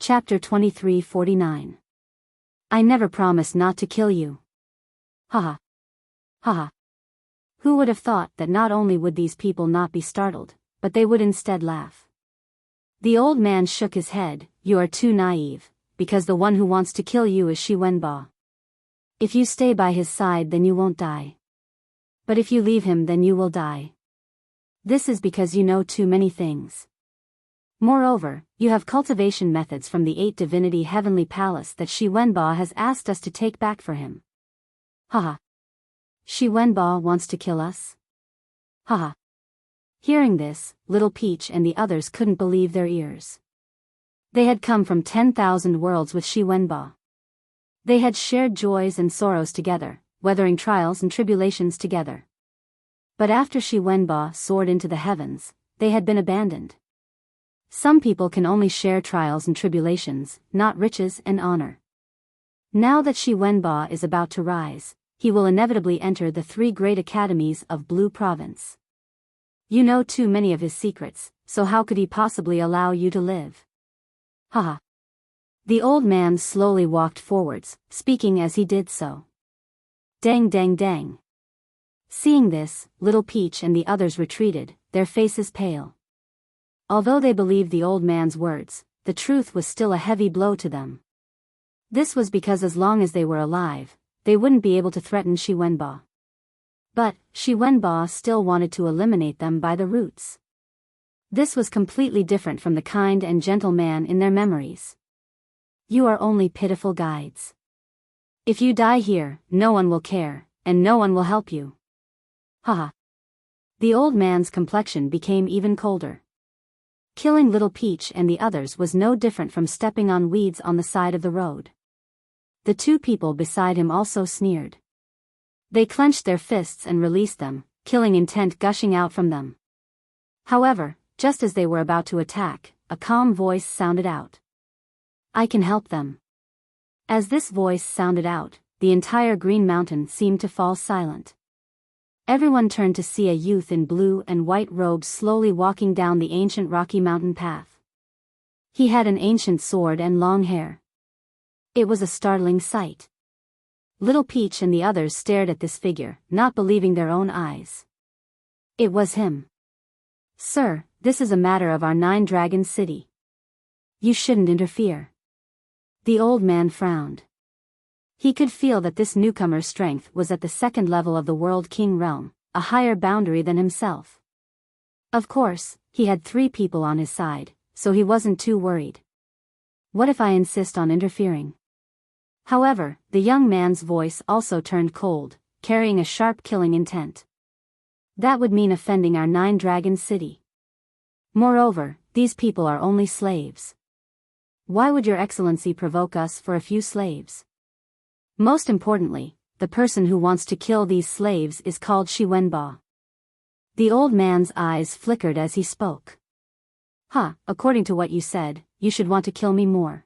Chapter 23:49. I never promised not to kill you. Haha. Haha. Who would have thought that not only would these people not be startled, but they would instead laugh? The old man shook his head. You are too naive, because the one who wants to kill you is Shi Wenbo. If you stay by his side then you won't die. But if you leave him then you will die. This is because you know too many things. Moreover, you have cultivation methods from the 8 Divinity Heavenly Palace that Shi Wenbo has asked us to take back for him. Haha. Shi Wenbo wants to kill us? Haha. Hearing this, Little Peach and the others couldn't believe their ears. They had come from 10,000 worlds with Shi Wenbo. They had shared joys and sorrows together, weathering trials and tribulations together. But after Shi Wenbo soared into the heavens, they had been abandoned. Some people can only share trials and tribulations, not riches and honor. Now that Shi Wenbo is about to rise, he will inevitably enter the 3 great academies of Blue Province. You know too many of his secrets, so how could he possibly allow you to live? Haha. The old man slowly walked forwards, speaking as he did so. Dang dang dang. Seeing this, Little Peach and the others retreated, their faces pale. Although they believed the old man's words, the truth was still a heavy blow to them. This was because as long as they were alive, they wouldn't be able to threaten Shi Wenbo. But, Shi Wenbo still wanted to eliminate them by the roots. This was completely different from the kind and gentle man in their memories. You are only pitiful guides. If you die here, no one will care, and no one will help you. Haha. The old man's complexion became even colder. Killing Little Peach and the others was no different from stepping on weeds on the side of the road. The 2 people beside him also sneered. They clenched their fists and released them, killing intent gushing out from them. However, just as they were about to attack, a calm voice sounded out. I can help them. As this voice sounded out, the entire Green Mountain seemed to fall silent. Everyone turned to see a youth in blue and white robes slowly walking down the ancient rocky mountain path. He had an ancient sword and long hair. It was a startling sight. Little Peach and the others stared at this figure, not believing their own eyes. It was him. Sir, this is a matter of our 9 Dragon City. You shouldn't interfere. The old man frowned. He could feel that this newcomer's strength was at the 2nd level of the World King realm, a higher boundary than himself. Of course, he had 3 people on his side, so he wasn't too worried. What if I insist on interfering? However, the young man's voice also turned cold, carrying a sharp killing intent. That would mean offending our 9 Dragon City. Moreover, these people are only slaves. Why would your excellency provoke us for a few slaves? Most importantly, the person who wants to kill these slaves is called Shi Wenbo. The old man's eyes flickered as he spoke. According to what you said, you should want to kill me more.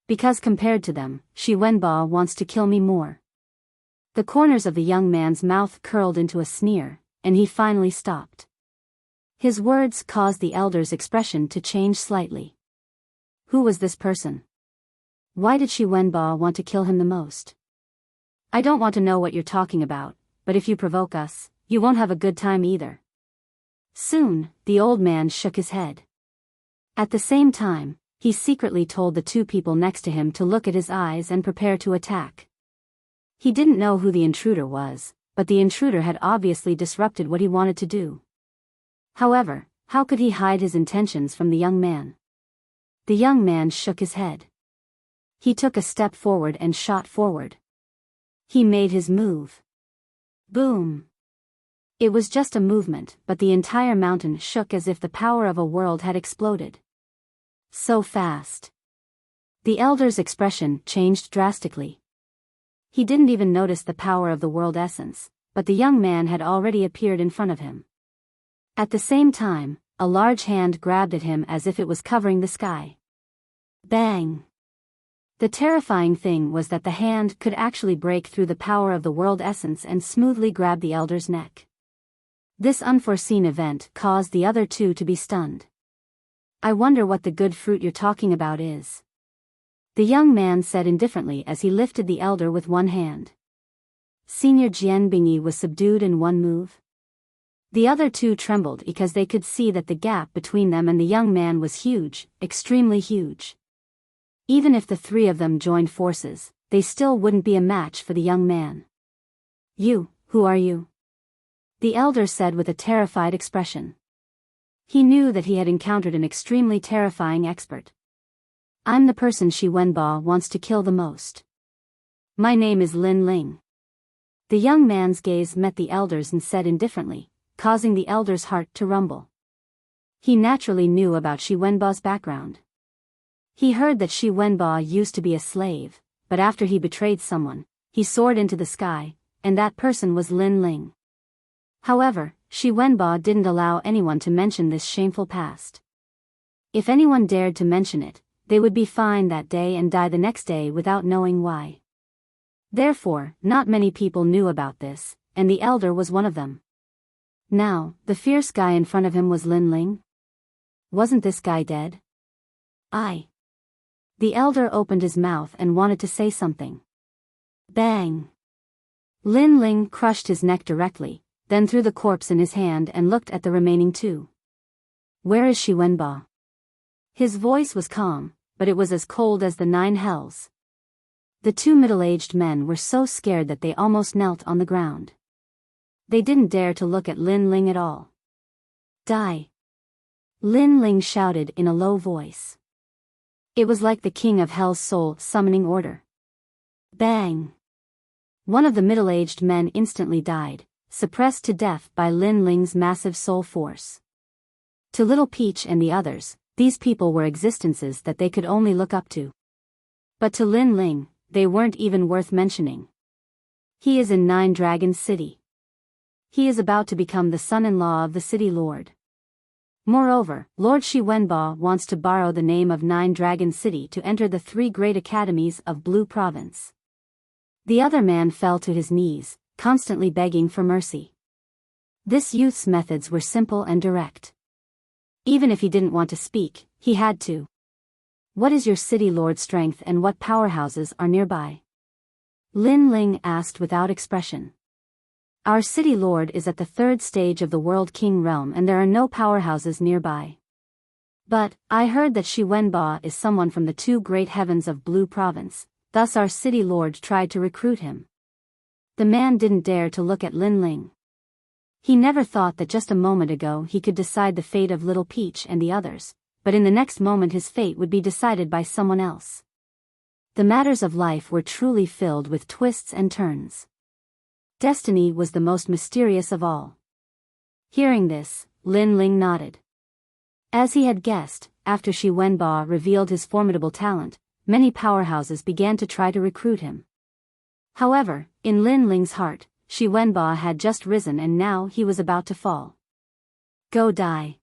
Because compared to them, Shi Wenbo wants to kill me more. The corners of the young man's mouth curled into a sneer, and he finally stopped. His words caused the elder's expression to change slightly. Who was this person? Why did Shi Wenbo want to kill him the most? I don't want to know what you're talking about, but if you provoke us, you won't have a good time either. Soon, the old man shook his head. At the same time, he secretly told the 2 people next to him to look at his eyes and prepare to attack. He didn't know who the intruder was, but the intruder had obviously disrupted what he wanted to do. However, how could he hide his intentions from the young man? The young man shook his head. He took a step forward and shot forward. He made his move. Boom! It was just a movement, but the entire mountain shook as if the power of a world had exploded. So fast. The elder's expression changed drastically. He didn't even notice the power of the world essence, but the young man had already appeared in front of him. At the same time, a large hand grabbed at him as if it was covering the sky. Bang! The terrifying thing was that the hand could actually break through the power of the world essence and smoothly grab the elder's neck. This unforeseen event caused the other 2 to be stunned. I wonder what the good fruit you're talking about is. the young man said indifferently as he lifted the elder with one hand. Senior Jian Bingyi was subdued in one move. The other two trembled because they could see that the gap between them and the young man was huge, extremely huge. Even if the three of them joined forces, they still wouldn't be a match for the young man. You, who are you? The elder said with a terrified expression. He knew that he had encountered an extremely terrifying expert. I'm the person Shi Wenba wants to kill the most. My name is Lin Ling. The young man's gaze met the elder's and said indifferently, causing the elder's heart to rumble. He naturally knew about Shi Wenba's background. He heard that Shi Wenba used to be a slave, but after he betrayed someone, he soared into the sky, and that person was Lin Ling. However, Shi Wenba didn't allow anyone to mention this shameful past. If anyone dared to mention it, they would be fined that day and die the next day without knowing why. Therefore, not many people knew about this, and the elder was one of them. Now, the fierce guy in front of him was Lin Ling. Wasn't this guy dead? The elder opened his mouth and wanted to say something. Bang! Lin Ling crushed his neck directly, then threw the corpse in his hand and looked at the remaining two. Where is Shi Wenba? His voice was calm, but it was as cold as the 9 hells. The two middle-aged men were so scared that they almost knelt on the ground. They didn't dare to look at Lin Ling at all. Die! Lin Ling shouted in a low voice. It was like the king of hell's soul summoning order. Bang! One of the middle-aged men instantly died, suppressed to death by Lin Ling's massive soul force. To Little Peach and the others, these people were existences that they could only look up to. But to Lin Ling, they weren't even worth mentioning. He is in 9 Dragon City. He is about to become the son-in-law of the city lord. Moreover, Lord Shi Wenba wants to borrow the name of 9 Dragon City to enter the 3 great academies of Blue Province. The other man fell to his knees, constantly begging for mercy. This youth's methods were simple and direct. Even if he didn't want to speak, he had to. What is your city lord's strength and what powerhouses are nearby? Lin Ling asked without expression. Our city lord is at the 3rd stage of the World King realm and there are no powerhouses nearby. But, I heard that Shi Wenba is someone from the 2 great heavens of Blue Province, thus our city lord tried to recruit him. The man didn't dare to look at Lin Ling. He never thought that just a moment ago he could decide the fate of Little Peach and the others, but in the next moment his fate would be decided by someone else. The matters of life were truly filled with twists and turns. Destiny was the most mysterious of all. Hearing this, Lin Ling nodded. As he had guessed, after Shi Wenba revealed his formidable talent, many powerhouses began to try to recruit him. However, in Lin Ling's heart, Shi Wenba had just risen and now he was about to fall. Go die.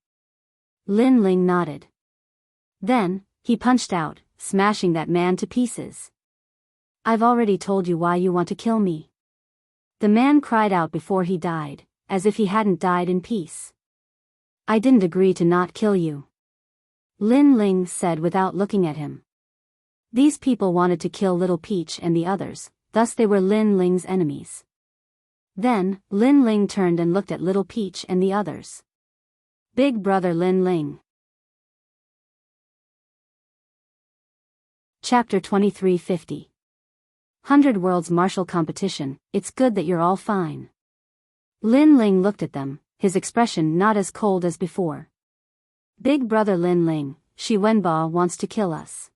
Lin Ling nodded. Then, he punched out, smashing that man to pieces. I've already told you why you want to kill me. The man cried out before he died, as if he hadn't died in peace. I didn't agree to not kill you. Lin Ling said without looking at him. These people wanted to kill Little Peach and the others, thus they were Lin Ling's enemies. Then, Lin Ling turned and looked at Little Peach and the others. Big brother Lin Ling. Chapter 2350. 100 Worlds Martial Competition, it's good that you're all fine. Lin Ling looked at them, his expression not as cold as before. Big brother Lin Ling, Shi Wenba wants to kill us.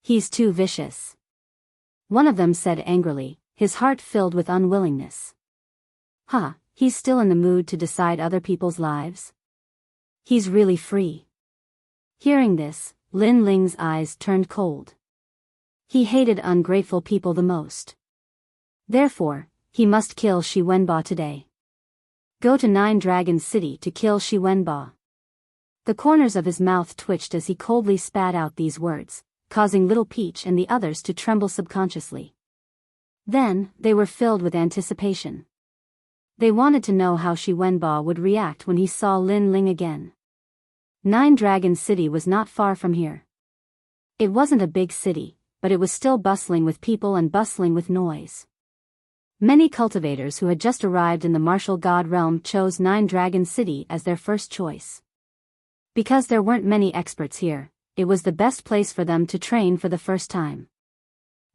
He's too vicious. One of them said angrily, his heart filled with unwillingness. He's still in the mood to decide other people's lives? He's really free. Hearing this, Lin Ling's eyes turned cold. He hated ungrateful people the most. Therefore, he must kill Shi Wenba today. Go to 9 Dragon City to kill Shi Wenba. The corners of his mouth twitched as he coldly spat out these words, causing Little Peach and the others to tremble subconsciously. Then, they were filled with anticipation. They wanted to know how Shi Wenba would react when he saw Lin Ling again. 9 Dragon City was not far from here. It wasn't a big city, but it was still bustling with people and bustling with noise. Many cultivators who had just arrived in the martial god realm chose Nine Dragon City as their first choice. Because there weren't many experts here, it was the best place for them to train for the first time.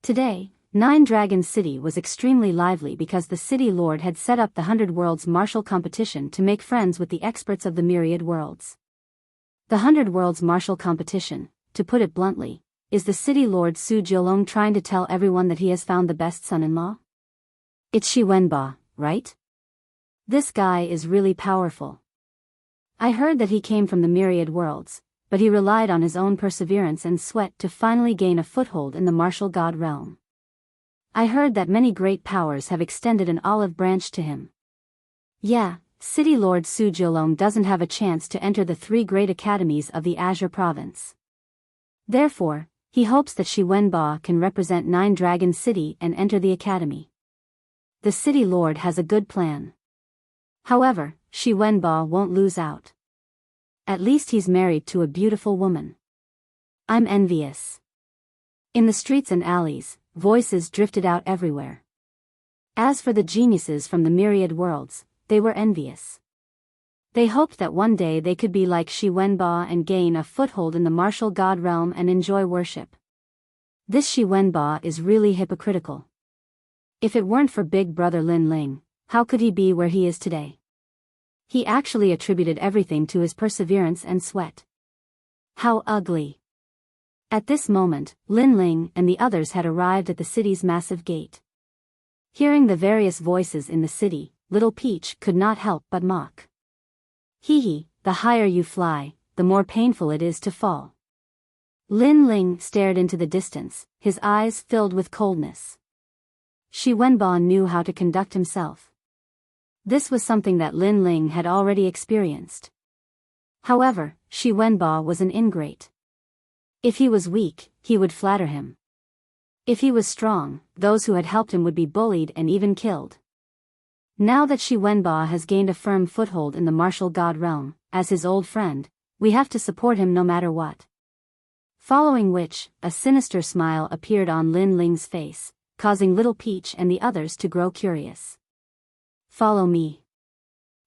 Today, Nine Dragon City was extremely lively because the city lord had set up the 100 Worlds martial competition to make friends with the experts of the myriad worlds. The 100 Worlds martial competition, to put it bluntly, is the city lord Su Jiulong trying to tell everyone that he has found the best son-in-law? It's Shi Wenba, right? This guy is really powerful. I heard that he came from the myriad worlds, but he relied on his own perseverance and sweat to finally gain a foothold in the martial god realm. I heard that many great powers have extended an olive branch to him. Yeah, City Lord Su Jiulong doesn't have a chance to enter the 3 great academies of the Azure province. Therefore, he hopes that Shi Wenba can represent Nine Dragon City and enter the academy. The city lord has a good plan. However, Shi Wenba won't lose out. At least he's married to a beautiful woman. I'm envious. In the streets and alleys, voices drifted out everywhere. As for the geniuses from the myriad worlds, they were envious. They hoped that one day they could be like Shi Wenba and gain a foothold in the martial god realm and enjoy worship. This Shi Wenba is really hypocritical. If it weren't for big brother Lin Ling, how could he be where he is today? He actually attributed everything to his perseverance and sweat. How ugly. At this moment, Lin Ling and the others had arrived at the city's massive gate. Hearing the various voices in the city, Little Peach could not help but mock. Hee hee, the higher you fly, the more painful it is to fall. Lin Ling stared into the distance, his eyes filled with coldness. Shi Wenba knew how to conduct himself. This was something that Lin Ling had already experienced. However, Shi Wenba was an ingrate. If he was weak, he would flatter him. If he was strong, those who had helped him would be bullied and even killed. Now that Shi Wenba has gained a firm foothold in the martial god realm, as his old friend, we have to support him no matter what. Following which, a sinister smile appeared on Lin Ling's face, causing Little Peach and the others to grow curious. Follow me.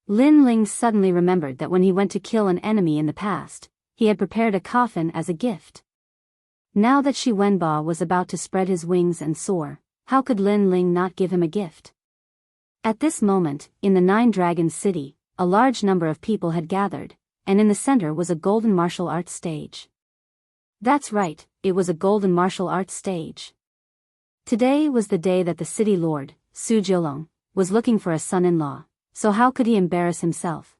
Lin Ling suddenly remembered that when he went to kill an enemy in the past, he had prepared a coffin as a gift. Now that Shi Wenba was about to spread his wings and soar, how could Lin Ling not give him a gift? At this moment, in the Nine Dragons City, a large number of people had gathered, and in the center was a golden martial arts stage. That's right, it was a golden martial arts stage. Today was the day that the city lord, Su Jiulong, was looking for a son-in-law, so how could he embarrass himself?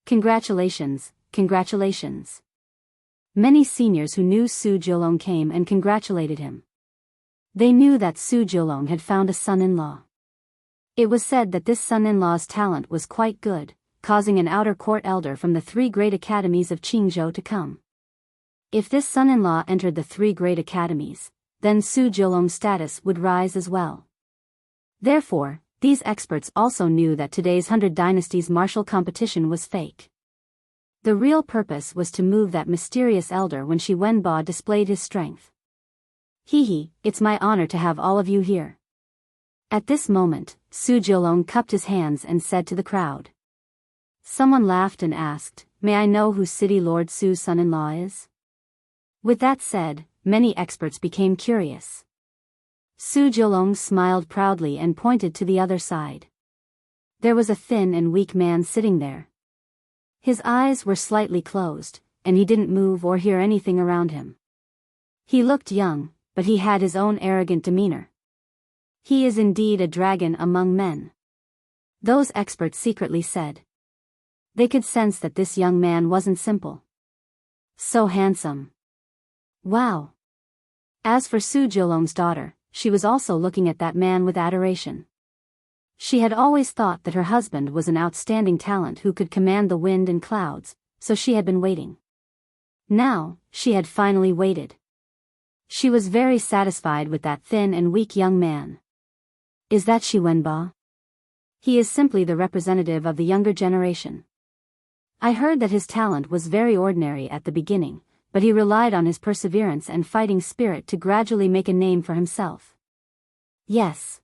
Congratulations, congratulations. Many seniors who knew Su Jiulong came and congratulated him. They knew that Su Jiulong had found a son-in-law. It was said that this son-in-law's talent was quite good, causing an outer court elder from the 3 great academies of Qingzhou to come. If this son-in-law entered the 3 great academies, then Su Jiulong's status would rise as well. Therefore, these experts also knew that today's 100 Dynasties martial competition was fake. The real purpose was to move that mysterious elder when Shi Wenba displayed his strength. Hee hee, it's my honor to have all of you here. At this moment, Su Jiulong cupped his hands and said to the crowd. Someone laughed and asked, may I know who City Lord Su's son-in-law is? With that said, many experts became curious. Su Jiulong smiled proudly and pointed to the other side. There was a thin and weak man sitting there. His eyes were slightly closed, and he didn't move or hear anything around him. He looked young, but he had his own arrogant demeanor. He is indeed a dragon among men. Those experts secretly said. They could sense that this young man wasn't simple. So handsome. Wow. As for Su Jiulong's daughter, she was also looking at that man with adoration. She had always thought that her husband was an outstanding talent who could command the wind and clouds, so she had been waiting. Now, she had finally waited. She was very satisfied with that thin and weak young man. Is that Shi Wenba? He is simply the representative of the younger generation. I heard that his talent was very ordinary at the beginning, but but he relied on his perseverance and fighting spirit to gradually make a name for himself. Yes.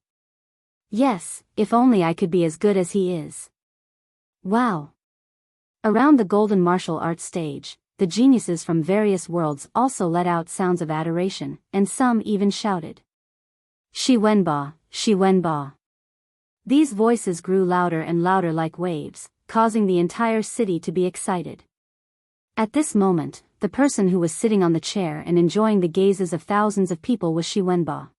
Yes, if only I could be as good as he is. Wow. Around the golden martial arts stage, the geniuses from various worlds also let out sounds of adoration, and some even shouted, Shi Wenba, Shi Wenba. These voices grew louder and louder like waves, causing the entire city to be excited. At this moment, the person who was sitting on the chair and enjoying the gazes of thousands of people was Shi Wenba.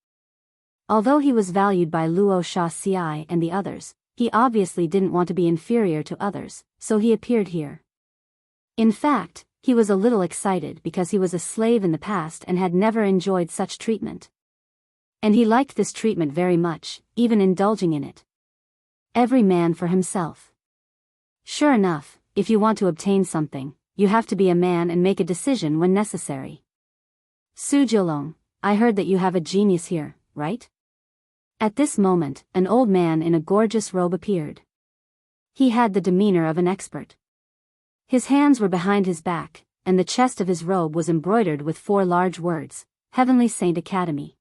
Although he was valued by Luo Sha Xiai and the others, he obviously didn't want to be inferior to others, so he appeared here. In fact, he was a little excited because he was a slave in the past and had never enjoyed such treatment. And he liked this treatment very much, even indulging in it. Every man for himself. Sure enough, if you want to obtain something, you have to be a man and make a decision when necessary. Su Jiulong, I heard that you have a genius here, right? At this moment, an old man in a gorgeous robe appeared. He had the demeanor of an expert. His hands were behind his back, and the chest of his robe was embroidered with 4 large words, Heavenly Saint Academy.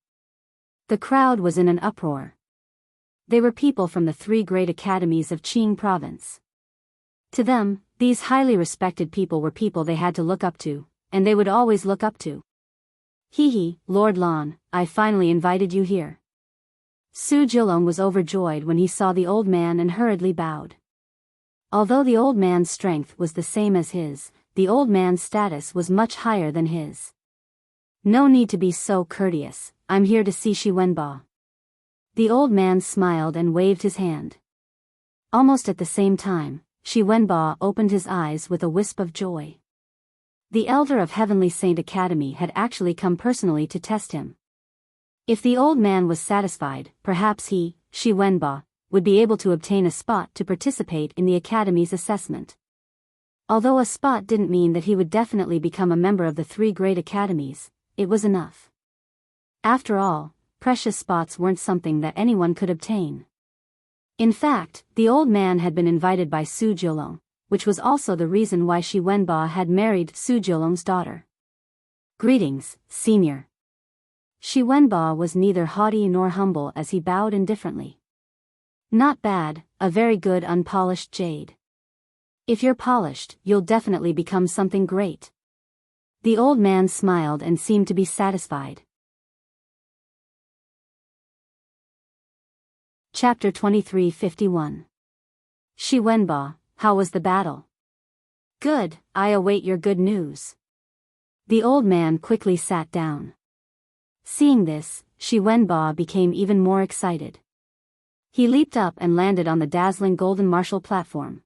The crowd was in an uproar. They were people from the 3 great academies of Qing province. To them, these highly respected people were people they had to look up to, and they would always look up to. Hee, Lord Lan, I finally invited you here. Su Jiulong was overjoyed when he saw the old man and hurriedly bowed. Although the old man's strength was the same as his, the old man's status was much higher than his. No need to be so courteous, I'm here to see Shi Wenba. The old man smiled and waved his hand. Almost at the same time, Shi Wenba opened his eyes with a wisp of joy. The elder of Heavenly Saint Academy had actually come personally to test him. If the old man was satisfied, perhaps he, Shi Wenba, would be able to obtain a spot to participate in the Academy's assessment. Although a spot didn't mean that he would definitely become a member of the 3 great academies, it was enough. After all, precious spots weren't something that anyone could obtain. In fact, the old man had been invited by Su Jiulong, which was also the reason why Shi Wenba had married Su Jiulong's daughter. Greetings, senior. Shi Wenba was neither haughty nor humble as he bowed indifferently. Not bad, a very good unpolished jade. If you're polished, you'll definitely become something great. The old man smiled and seemed to be satisfied. Chapter 2351. Shi Wenba, how was the battle? Good, I await your good news. The old man quickly sat down. Seeing this, Shi Wenba became even more excited. He leaped up and landed on the dazzling golden martial platform.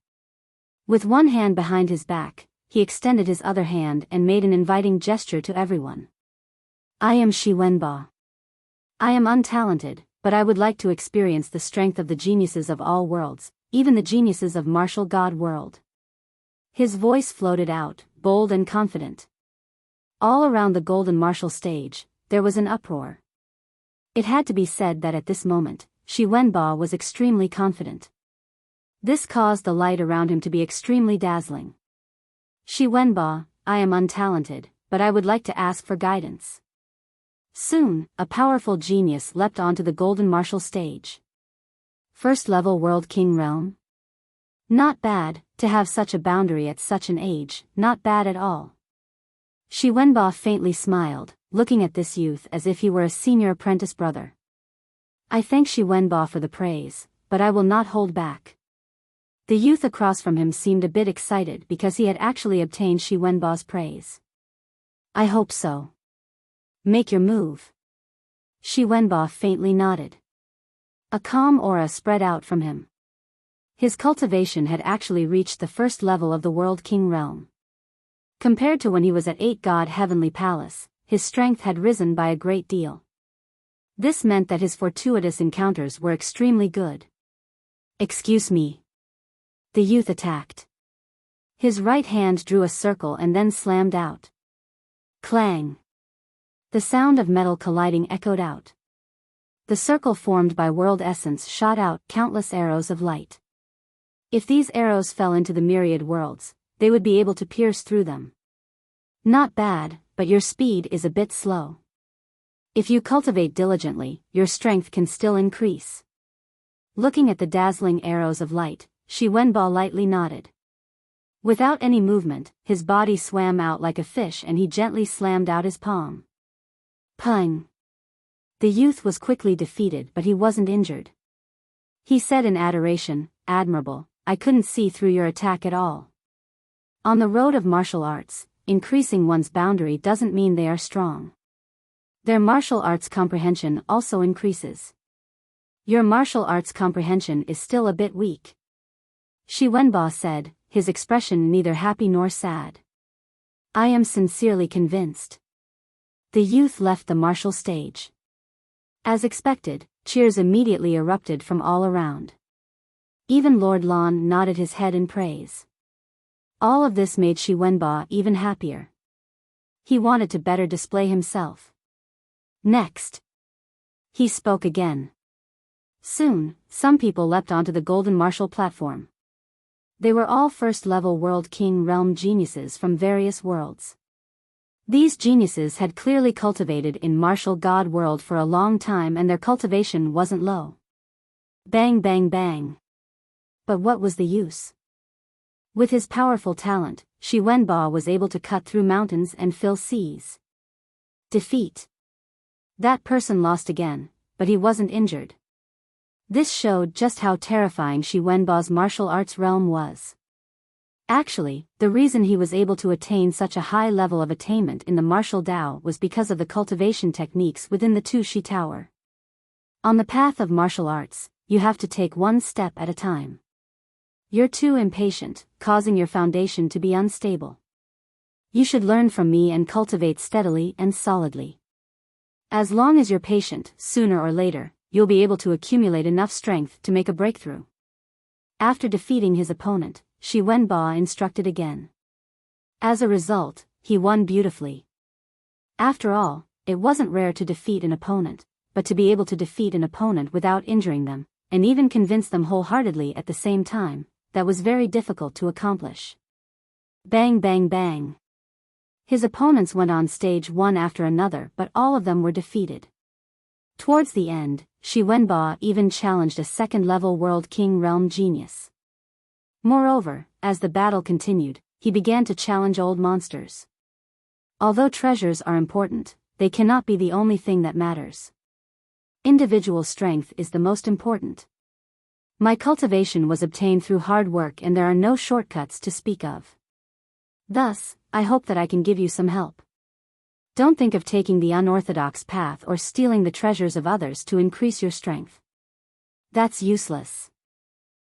With one hand behind his back, he extended his other hand and made an inviting gesture to everyone. I am Shi Wenba. I am untalented, but I would like to experience the strength of the geniuses of all worlds, even the geniuses of martial god world. His voice floated out, bold and confident. All around the golden martial stage, there was an uproar. It had to be said that at this moment, Shi Wenba was extremely confident. This caused the light around him to be extremely dazzling. Shi Wenba, I am untalented, but I would like to ask for guidance. Soon, a powerful genius leapt onto the golden martial stage. First level World King Realm? Not bad, to have such a boundary at such an age, not bad at all. Shi Wenba faintly smiled, looking at this youth as if he were a senior apprentice brother. I thank Shi Wenba for the praise, but I will not hold back. The youth across from him seemed a bit excited because he had actually obtained Shi Wenba's praise. I hope so. Make your move. Shi Wenba faintly nodded. A calm aura spread out from him. His cultivation had actually reached the first level of the World King realm. Compared to when he was at 8 God Heavenly Palace, his strength had risen by a great deal. This meant that his fortuitous encounters were extremely good. Excuse me. The youth attacked. His right hand drew a circle and then slammed out. Clang. The sound of metal colliding echoed out. The circle formed by world essence shot out countless arrows of light. If these arrows fell into the myriad worlds, they would be able to pierce through them. Not bad, but your speed is a bit slow. If you cultivate diligently, your strength can still increase. Looking at the dazzling arrows of light, Shi Wenbo lightly nodded. Without any movement, his body swam out like a fish and he gently slammed out his palm. Pung! The youth was quickly defeated, but he wasn't injured. He said in adoration, "Admirable, I couldn't see through your attack at all." On the road of martial arts, increasing one's boundary doesn't mean they are strong. Their martial arts comprehension also increases. Your martial arts comprehension is still a bit weak. Shi Wenbo said, his expression neither happy nor sad. I am sincerely convinced. The youth left the martial stage. As expected, cheers immediately erupted from all around. Even Lord Lan nodded his head in praise. All of this made Shi Wenbo even happier. He wanted to better display himself. Next. He spoke again. Soon, some people leapt onto the golden martial platform. They were all first-level World King realm geniuses from various worlds. These geniuses had clearly cultivated in martial god world for a long time and their cultivation wasn't low. Bang bang bang. But what was the use? With his powerful talent, Shi Wenbo was able to cut through mountains and fill seas. Defeat. That person lost again, but he wasn't injured. This showed just how terrifying Shi Wenbo's martial arts realm was. Actually, the reason he was able to attain such a high level of attainment in the martial Tao was because of the cultivation techniques within the Tu Shi Tower. On the path of martial arts, you have to take one step at a time. You're too impatient, causing your foundation to be unstable. You should learn from me and cultivate steadily and solidly. As long as you're patient, sooner or later, you'll be able to accumulate enough strength to make a breakthrough. After defeating his opponent, Shi Wenbo instructed again. As a result, he won beautifully. After all, it wasn't rare to defeat an opponent, but to be able to defeat an opponent without injuring them, and even convince them wholeheartedly at the same time, that was very difficult to accomplish. Bang bang bang. His opponents went on stage one after another, but all of them were defeated. Towards the end, Shi Wenbo even challenged a second-level World King realm genius. Moreover, as the battle continued, he began to challenge old monsters. Although treasures are important, they cannot be the only thing that matters. Individual strength is the most important. My cultivation was obtained through hard work and there are no shortcuts to speak of. Thus, I hope that I can give you some help. Don't think of taking the unorthodox path or stealing the treasures of others to increase your strength. That's useless.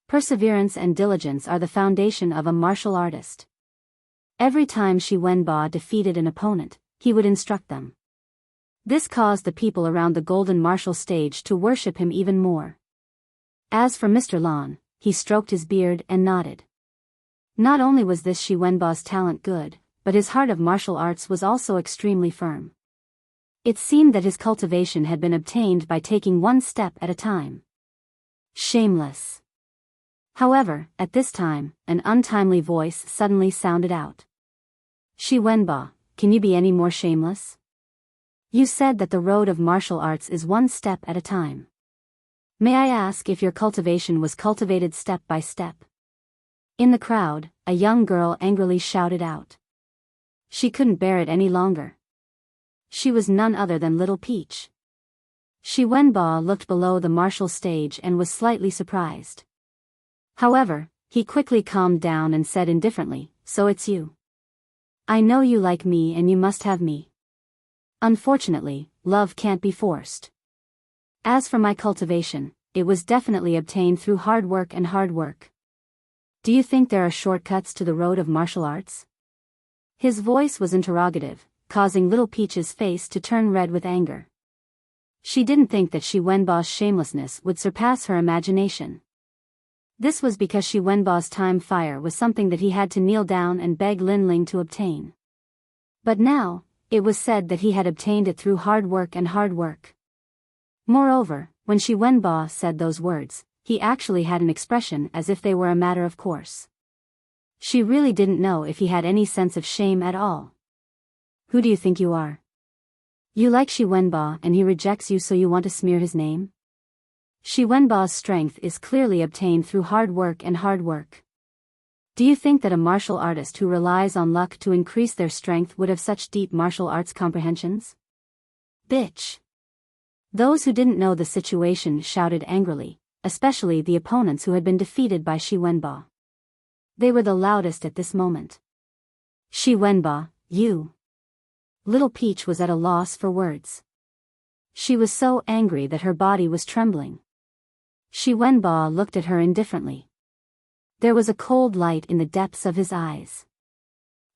Perseverance and diligence are the foundation of a martial artist. Every time Shi Wenbo defeated an opponent, he would instruct them. This caused the people around the golden martial stage to worship him even more. As for Mr. Lan, he stroked his beard and nodded. Not only was this Shi Wenbo's talent good, but his heart of martial arts was also extremely firm. It seemed that his cultivation had been obtained by taking one step at a time. Shameless. However, at this time, an untimely voice suddenly sounded out. Shi Wenbo, can you be any more shameless? You said that the road of martial arts is one step at a time. May I ask if your cultivation was cultivated step by step? In the crowd, a young girl angrily shouted out. She couldn't bear it any longer. She was none other than Little Peach. Shi Wenbo looked below the martial stage and was slightly surprised. However, he quickly calmed down and said indifferently, so it's you. I know you like me and you must have me. Unfortunately, love can't be forced. As for my cultivation, it was definitely obtained through hard work and hard work. Do you think there are shortcuts to the road of martial arts? His voice was interrogative, causing Little Peach's face to turn red with anger. She didn't think that Shi Wenbo's shamelessness would surpass her imagination. This was because Shi Wenbo's time fire was something that he had to kneel down and beg Lin Ling to obtain. But now, it was said that he had obtained it through hard work and hard work. Moreover, when Shi Wenbo said those words, he actually had an expression as if they were a matter of course. She really didn't know if he had any sense of shame at all. Who do you think you are? You like Shi Wenba and he rejects you, so you want to smear his name? Shi Wenba's strength is clearly obtained through hard work and hard work. Do you think that a martial artist who relies on luck to increase their strength would have such deep martial arts comprehensions? Bitch! Those who didn't know the situation shouted angrily, especially the opponents who had been defeated by Shi Wenba. They were the loudest at this moment. Shi Wenba, you! Little Peach was at a loss for words. She was so angry that her body was trembling. Shi Wenba looked at her indifferently. There was a cold light in the depths of his eyes.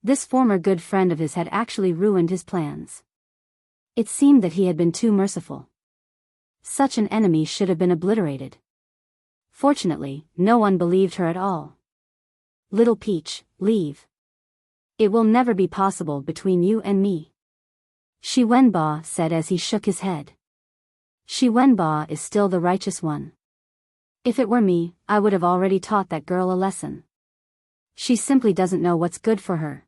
This former good friend of his had actually ruined his plans. It seemed that he had been too merciful. Such an enemy should have been obliterated. Fortunately, no one believed her at all. Little Peach, leave. It will never be possible between you and me. Shi Wenba said as he shook his head. Shi Wenba is still the righteous one. If it were me, I would have already taught that girl a lesson. She simply doesn't know what's good for her.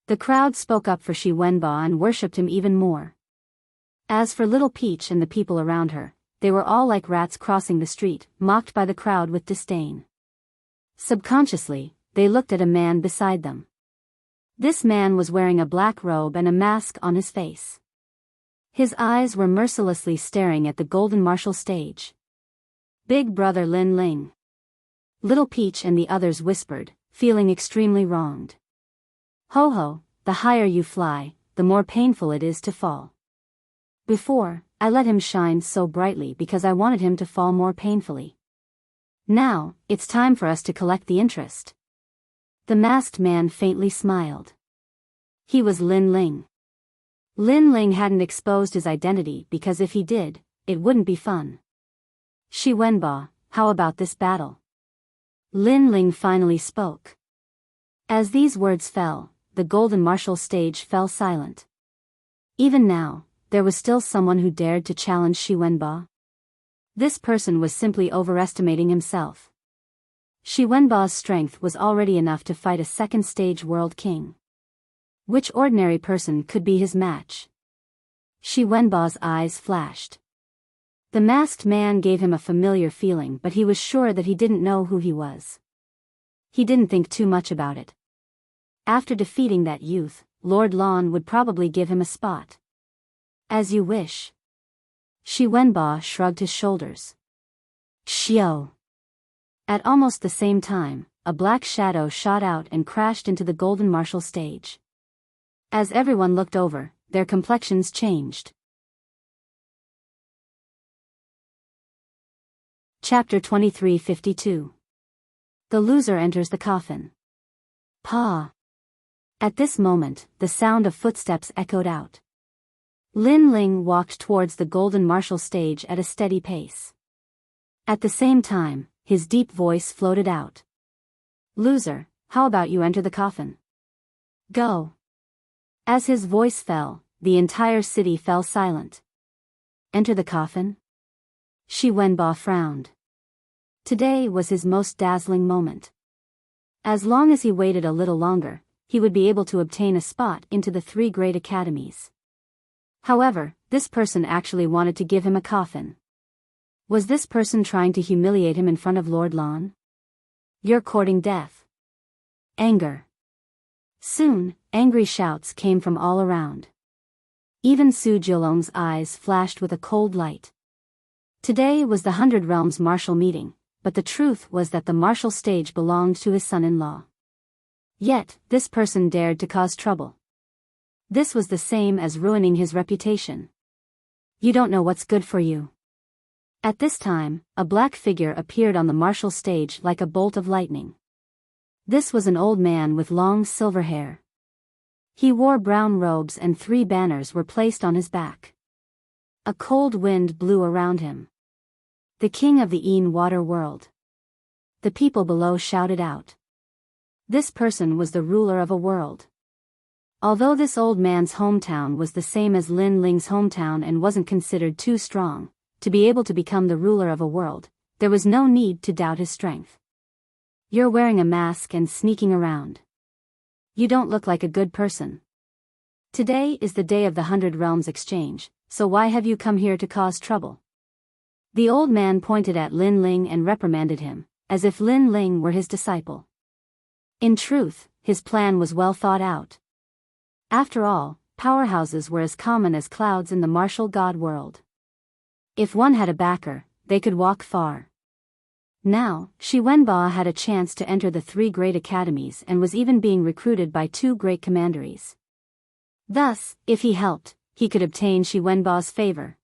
The crowd spoke up for Shi Wenba and worshipped him even more. As for Little Peach and the people around her, they were all like rats crossing the street, mocked by the crowd with disdain. Subconsciously, they looked at a man beside them. This man was wearing a black robe and a mask on his face. His eyes were mercilessly staring at the golden martial stage. Big Brother Lin Ling. Little Peach and the others whispered, feeling extremely wronged. Ho ho, the higher you fly, the more painful it is to fall. Before, I let him shine so brightly because I wanted him to fall more painfully. Now, it's time for us to collect the interest. The masked man faintly smiled. He was Lin Ling. Lin Ling hadn't exposed his identity because if he did, it wouldn't be fun. Shi Wenba, how about this battle? Lin Ling finally spoke. As these words fell, the golden martial stage fell silent. Even now, there was still someone who dared to challenge Shi Wenba. This person was simply overestimating himself. Shi Wenba's strength was already enough to fight a second-stage world king. Which ordinary person could be his match? Shi Wenba's eyes flashed. The masked man gave him a familiar feeling, but he was sure that he didn't know who he was. He didn't think too much about it. After defeating that youth, Lord Lan would probably give him a spot. As you wish. Shi Wenba shrugged his shoulders. Xiao. At almost the same time, a black shadow shot out and crashed into the golden martial stage. As everyone looked over, their complexions changed. Chapter 2352. The loser enters the coffin. Pa. At this moment, the sound of footsteps echoed out. Lin Ling walked towards the golden martial stage at a steady pace. At the same time, his deep voice floated out. Loser, how about you enter the coffin? Go. As his voice fell, the entire city fell silent. Enter the coffin? Shi Wenba frowned. Today was his most dazzling moment. As long as he waited a little longer, he would be able to obtain a spot into the 3 great academies. However, this person actually wanted to give him a coffin. Was this person trying to humiliate him in front of Lord Lan? You're courting death. Anger. Soon, angry shouts came from all around. Even Su Jilong's eyes flashed with a cold light. Today was the 100 Realms martial meeting, but the truth was that the martial stage belonged to his son-in-law. Yet, this person dared to cause trouble. This was the same as ruining his reputation. You don't know what's good for you. At this time, a black figure appeared on the martial stage like a bolt of lightning. This was an old man with long silver hair. He wore brown robes and 3 banners were placed on his back. A cold wind blew around him. The king of the Een water world. The people below shouted out. This person was the ruler of a world. Although this old man's hometown was the same as Lin Ling's hometown and wasn't considered too strong to be able to become the ruler of a world, there was no need to doubt his strength. You're wearing a mask and sneaking around. You don't look like a good person. Today is the day of the 100 Realms exchange, so why have you come here to cause trouble? The old man pointed at Lin Ling and reprimanded him, as if Lin Ling were his disciple. In truth, his plan was well thought out. After all, powerhouses were as common as clouds in the martial god world. If one had a backer, they could walk far. Now, Shi Wenba had a chance to enter the 3 great academies and was even being recruited by 2 great commanderies. Thus, if he helped, he could obtain Shi Wenba's favor.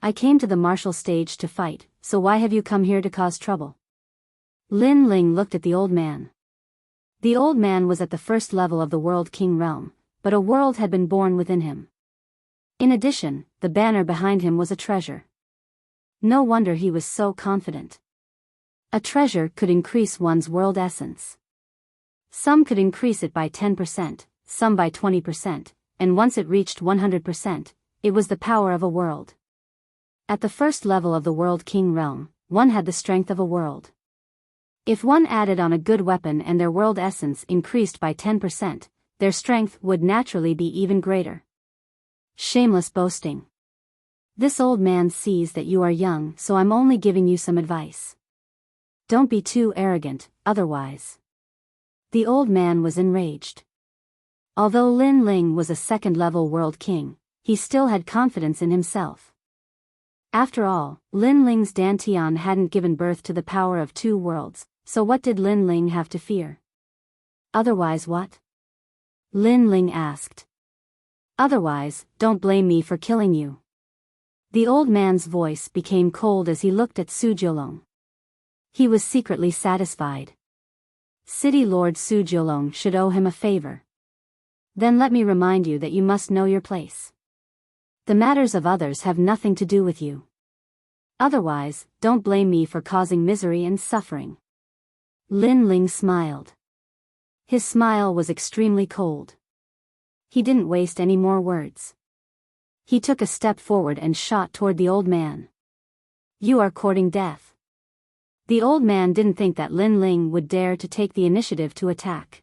I came to the martial stage to fight, so why have you come here to cause trouble? Lin Ling looked at the old man. The old man was at the first level of the World King realm, but a world had been born within him. In addition, the banner behind him was a treasure. No wonder he was so confident. A treasure could increase one's world essence. Some could increase it by 10%, some by 20%, and once it reached 100%, it was the power of a world. At the first level of the World King realm, one had the strength of a world. If one added on a good weapon and their world essence increased by 10%, their strength would naturally be even greater. Shameless boasting. This old man sees that you are young, so I'm only giving you some advice. Don't be too arrogant, otherwise. The old man was enraged. Although Lin Ling was a second-level world king, he still had confidence in himself. After all, Lin Ling's Dantian hadn't given birth to the power of 2 worlds, so what did Lin Ling have to fear? Otherwise what? Lin Ling asked. Otherwise, don't blame me for killing you. The old man's voice became cold as he looked at Su Jiulong. He was secretly satisfied. City Lord Su Jiulong should owe him a favor. Then let me remind you that you must know your place. The matters of others have nothing to do with you. Otherwise, don't blame me for causing misery and suffering. Lin Ling smiled. His smile was extremely cold. He didn't waste any more words. He took a step forward and shot toward the old man. You are courting death. The old man didn't think that Lin Ling would dare to take the initiative to attack.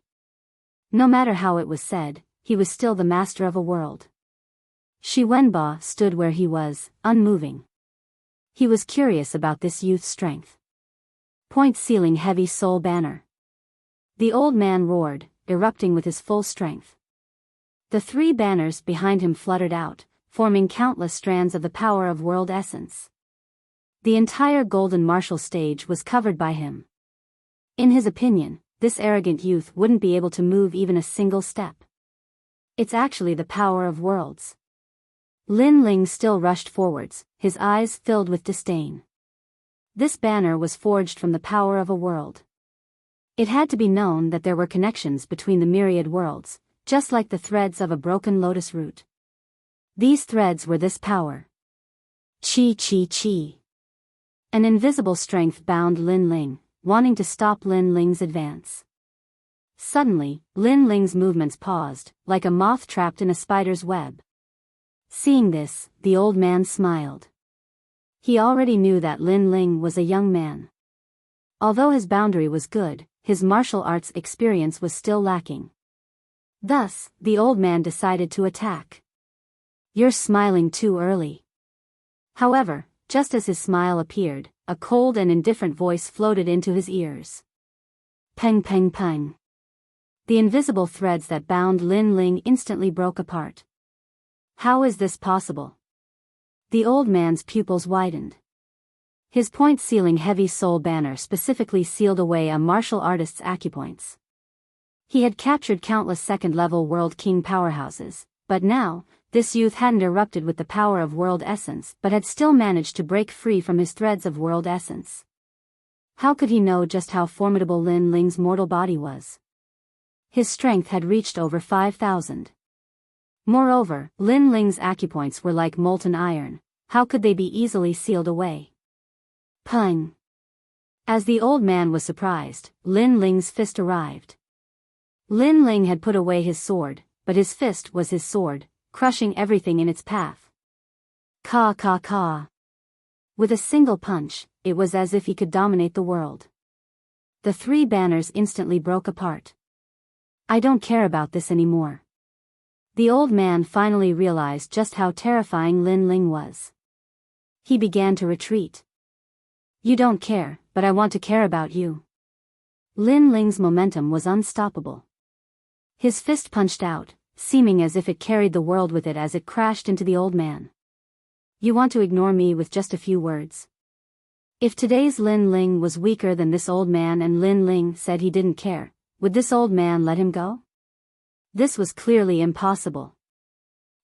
No matter how it was said, he was still the master of a world. Shi Wenba stood where he was, unmoving. He was curious about this youth's strength. Point ceiling heavy soul banner. The old man roared, erupting with his full strength. The 3 banners behind him fluttered out, forming countless strands of the power of world essence. The entire golden martial stage was covered by him. In his opinion, this arrogant youth wouldn't be able to move even a single step. It's actually the power of worlds. Lin Ling still rushed forwards, his eyes filled with disdain. This banner was forged from the power of a world. It had to be known that there were connections between the myriad worlds, just like the threads of a broken lotus root. These threads were this power. Chi chi chi. An invisible strength bound Lin Ling, wanting to stop Lin Ling's advance. Suddenly, Lin Ling's movements paused, like a moth trapped in a spider's web. Seeing this, the old man smiled. He already knew that Lin Ling was a young man. Although his boundary was good, his martial arts experience was still lacking. Thus, the old man decided to attack. You're smiling too early. However, just as his smile appeared, a cold and indifferent voice floated into his ears. Peng peng peng. The invisible threads that bound Lin Ling instantly broke apart. How is this possible? The old man's pupils widened. His point ceiling heavy soul banner specifically sealed away a martial artist's acupoints. He had captured countless second-level world king powerhouses, but now, this youth hadn't erupted with the power of world essence but had still managed to break free from his threads of world essence. How could he know just how formidable Lin Ling's mortal body was? His strength had reached over 5,000. Moreover, Lin Ling's acupoints were like molten iron. How could they be easily sealed away? Pung! As the old man was surprised, Lin Ling's fist arrived. Lin Ling had put away his sword, but his fist was his sword, crushing everything in its path. Ka ka ka. With a single punch, it was as if he could dominate the world. The 3 banners instantly broke apart. I don't care about this anymore. The old man finally realized just how terrifying Lin Ling was. He began to retreat. You don't care, but I want to care about you. Lin Ling's momentum was unstoppable. His fist punched out, seeming as if it carried the world with it as it crashed into the old man. You want to ignore me with just a few words? If today's Lin Ling was weaker than this old man and Lin Ling said he didn't care, would this old man let him go? This was clearly impossible.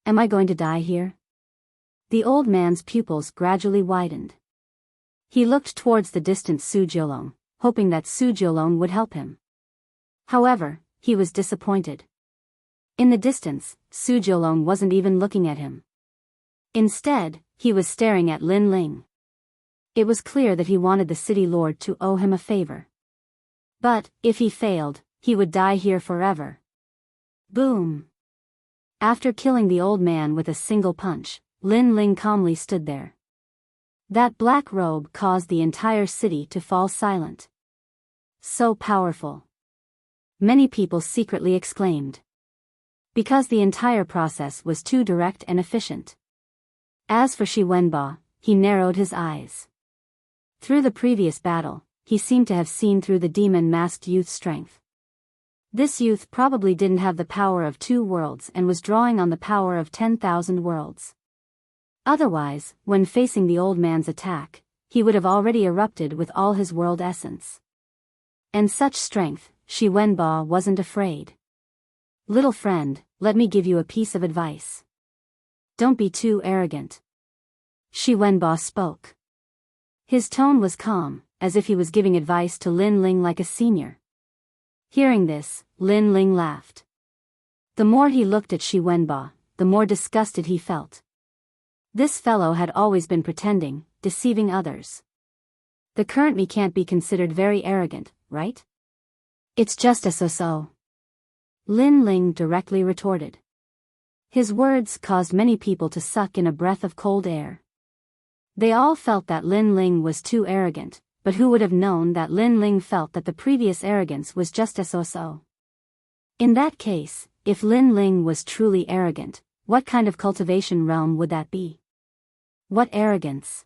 Am I going to die here? The old man's pupils gradually widened. He looked towards the distant Su Jiolong, hoping that Su Jiolong would help him. However, he was disappointed. In the distance, Su Jiolong wasn't even looking at him. Instead, he was staring at Lin Ling. It was clear that he wanted the city lord to owe him a favor. But, if he failed, he would die here forever. Boom! After killing the old man with a single punch, Lin Ling calmly stood there. That black robe caused the entire city to fall silent. So powerful. Many people secretly exclaimed. Because the entire process was too direct and efficient. As for Shi Wenba, he narrowed his eyes. Through the previous battle, he seemed to have seen through the demon-masked youth's strength. This youth probably didn't have the power of 2 worlds and was drawing on the power of 10,000 worlds. Otherwise, when facing the old man's attack, he would have already erupted with all his world essence. And such strength, Shi Wenba wasn't afraid. Little friend, let me give you a piece of advice. Don't be too arrogant. Shi Wenba spoke. His tone was calm, as if he was giving advice to Lin Ling like a senior. Hearing this, Lin Ling laughed. The more he looked at Shi Wenba, the more disgusted he felt. This fellow had always been pretending, deceiving others. The current me can't be considered very arrogant, right? It's just a so-so. Lin Ling directly retorted. His words caused many people to suck in a breath of cold air. They all felt that Lin Ling was too arrogant, but who would have known that Lin Ling felt that the previous arrogance was just a so-so? In that case, if Lin Ling was truly arrogant, what kind of cultivation realm would that be? What arrogance!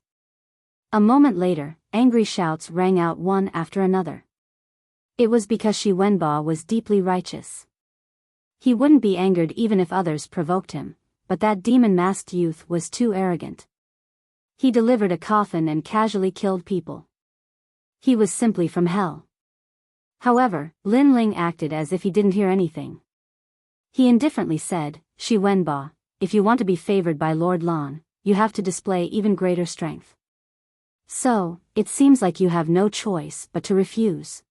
A moment later, angry shouts rang out one after another. It was because Shi Wenba was deeply righteous. He wouldn't be angered even if others provoked him, but that demon-masked youth was too arrogant. He delivered a coffin and casually killed people. He was simply from hell. However, Lin Ling acted as if he didn't hear anything. He indifferently said, Shi Wenba, if you want to be favored by Lord Lan, you have to display even greater strength. So, it seems like you have no choice but to refuse.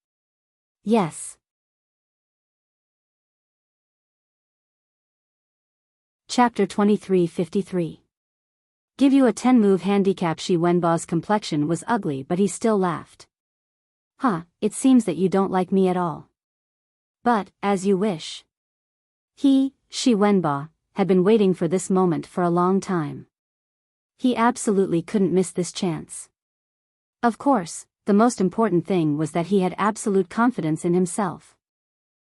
Yes. Chapter 2353. Give you a 10-move handicap. Shi Wenba's complexion was ugly, but he still laughed. It seems that you don't like me at all. But, as you wish. He, Shi Wenba, had been waiting for this moment for a long time. He absolutely couldn't miss this chance. Of course, the most important thing was that he had absolute confidence in himself.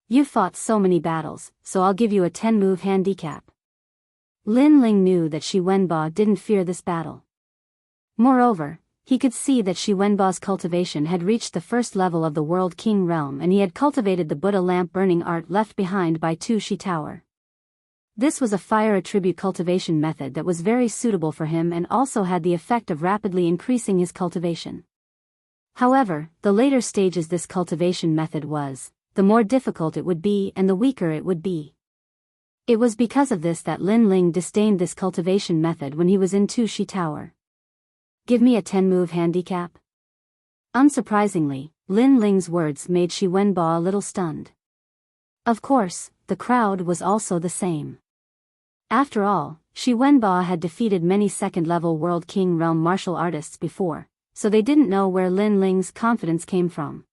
You fought so many battles, so I'll give you a 10-move handicap. Lin Ling knew that Shi Wenba didn't fear this battle. Moreover, he could see that Shi Wenba's cultivation had reached the first level of the World King realm, and he had cultivated the Buddha lamp burning art left behind by Tu Shi Tower. This was a fire attribute cultivation method that was very suitable for him and also had the effect of rapidly increasing his cultivation. However, the later stages this cultivation method was, the more difficult it would be and the weaker it would be. It was because of this that Lin Ling disdained this cultivation method when he was in Tu Shi Tower. Give me a 10-move handicap? Unsurprisingly, Lin Ling's words made Shi Wenba a little stunned. Of course, the crowd was also the same. After all, Shi Wenba had defeated many second-level World King realm martial artists before, so they didn't know where Lin Ling's confidence came from.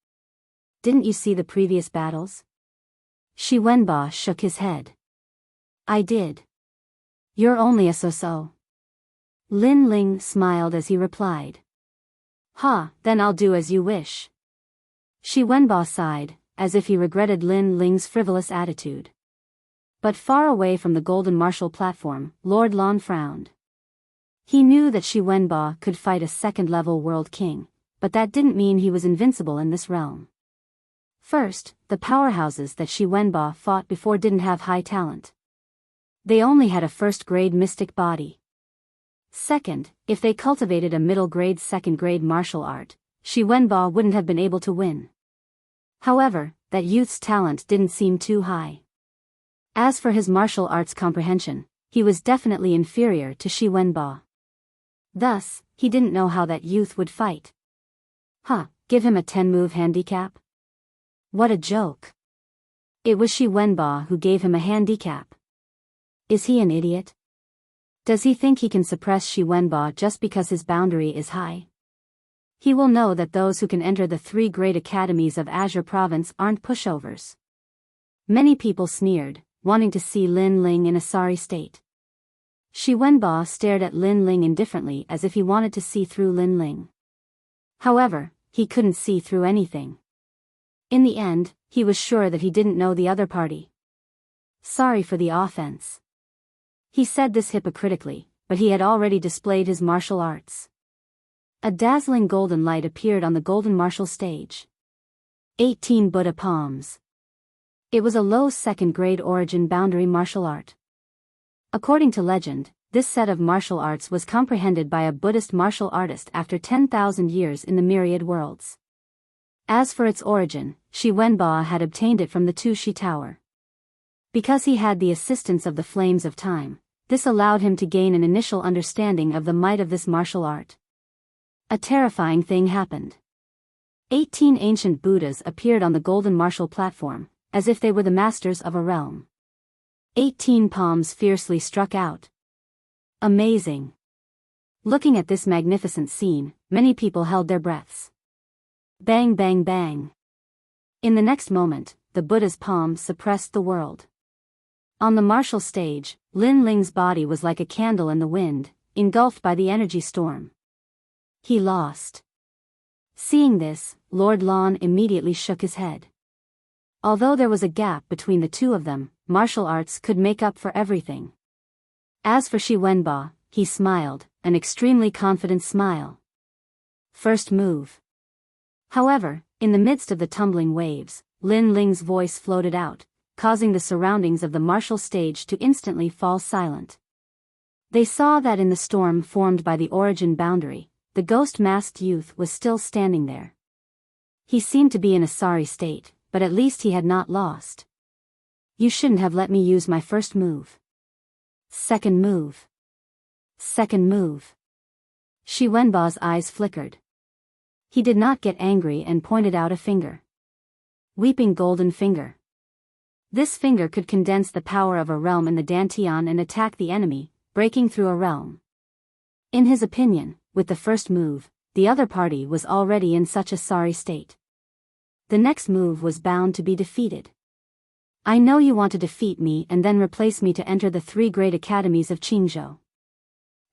Didn't you see the previous battles? Shi Wenba shook his head. I did. You're only a so-so. Lin Ling smiled as he replied. Then I'll do as you wish. Shi Wenba sighed, as if he regretted Lin Ling's frivolous attitude. But far away from the golden martial platform, Lord Lan frowned. He knew that Shi Wenba could fight a second-level world king, but that didn't mean he was invincible in this realm. First, the powerhouses that Shi Wenba fought before didn't have high talent. They only had a first-grade mystic body. Second, if they cultivated a middle-grade second-grade martial art, Shi Wenba wouldn't have been able to win. However, that youth's talent didn't seem too high. As for his martial arts comprehension, he was definitely inferior to Shi Wenba. Thus, he didn't know how that youth would fight. Give him a 10-move handicap? What a joke. It was Shi Wenba who gave him a handicap. Is he an idiot? Does he think he can suppress Shi Wenba just because his boundary is high? He will know that those who can enter the 3 great academies of Azure Province aren't pushovers. Many people sneered, wanting to see Lin Ling in a sorry state. Shi Wenba stared at Lin Ling indifferently as if he wanted to see through Lin Ling. However, he couldn't see through anything. In the end, he was sure that he didn't know the other party. Sorry for the offense. He said this hypocritically, but he had already displayed his martial arts. A dazzling golden light appeared on the golden martial stage. 18 Buddha palms. It was a low second-grade origin boundary martial art. According to legend, this set of martial arts was comprehended by a Buddhist martial artist after 10,000 years in the myriad worlds. As for its origin, Shi Wenba had obtained it from the Tu Shi Tower. Because he had the assistance of the flames of time, this allowed him to gain an initial understanding of the might of this martial art. A terrifying thing happened. 18 ancient Buddhas appeared on the golden martial platform, as if they were the masters of a realm. 18 palms fiercely struck out. Amazing. Looking at this magnificent scene, many people held their breaths. Bang bang bang. In the next moment, the Buddha's palms suppressed the world. On the martial stage, Lin Ling's body was like a candle in the wind, engulfed by the energy storm. He lost. Seeing this, Lord Lan immediately shook his head. Although there was a gap between the two of them, martial arts could make up for everything. As for Shi Wenba, he smiled, an extremely confident smile. First move. However, in the midst of the tumbling waves, Lin Ling's voice floated out, causing the surroundings of the martial stage to instantly fall silent. They saw that in the storm formed by the origin boundary, the ghost-masked youth was still standing there. He seemed to be in a sorry state, but at least he had not lost. You shouldn't have let me use my first move. Second move. Second move. Shi Wenba's eyes flickered. He did not get angry and pointed out a finger. Weeping golden finger. This finger could condense the power of a realm in the Dantian and attack the enemy, breaking through a realm. In his opinion, with the first move, the other party was already in such a sorry state. The next move was bound to be defeated. I know you want to defeat me and then replace me to enter the 3 great academies of Qingzhou.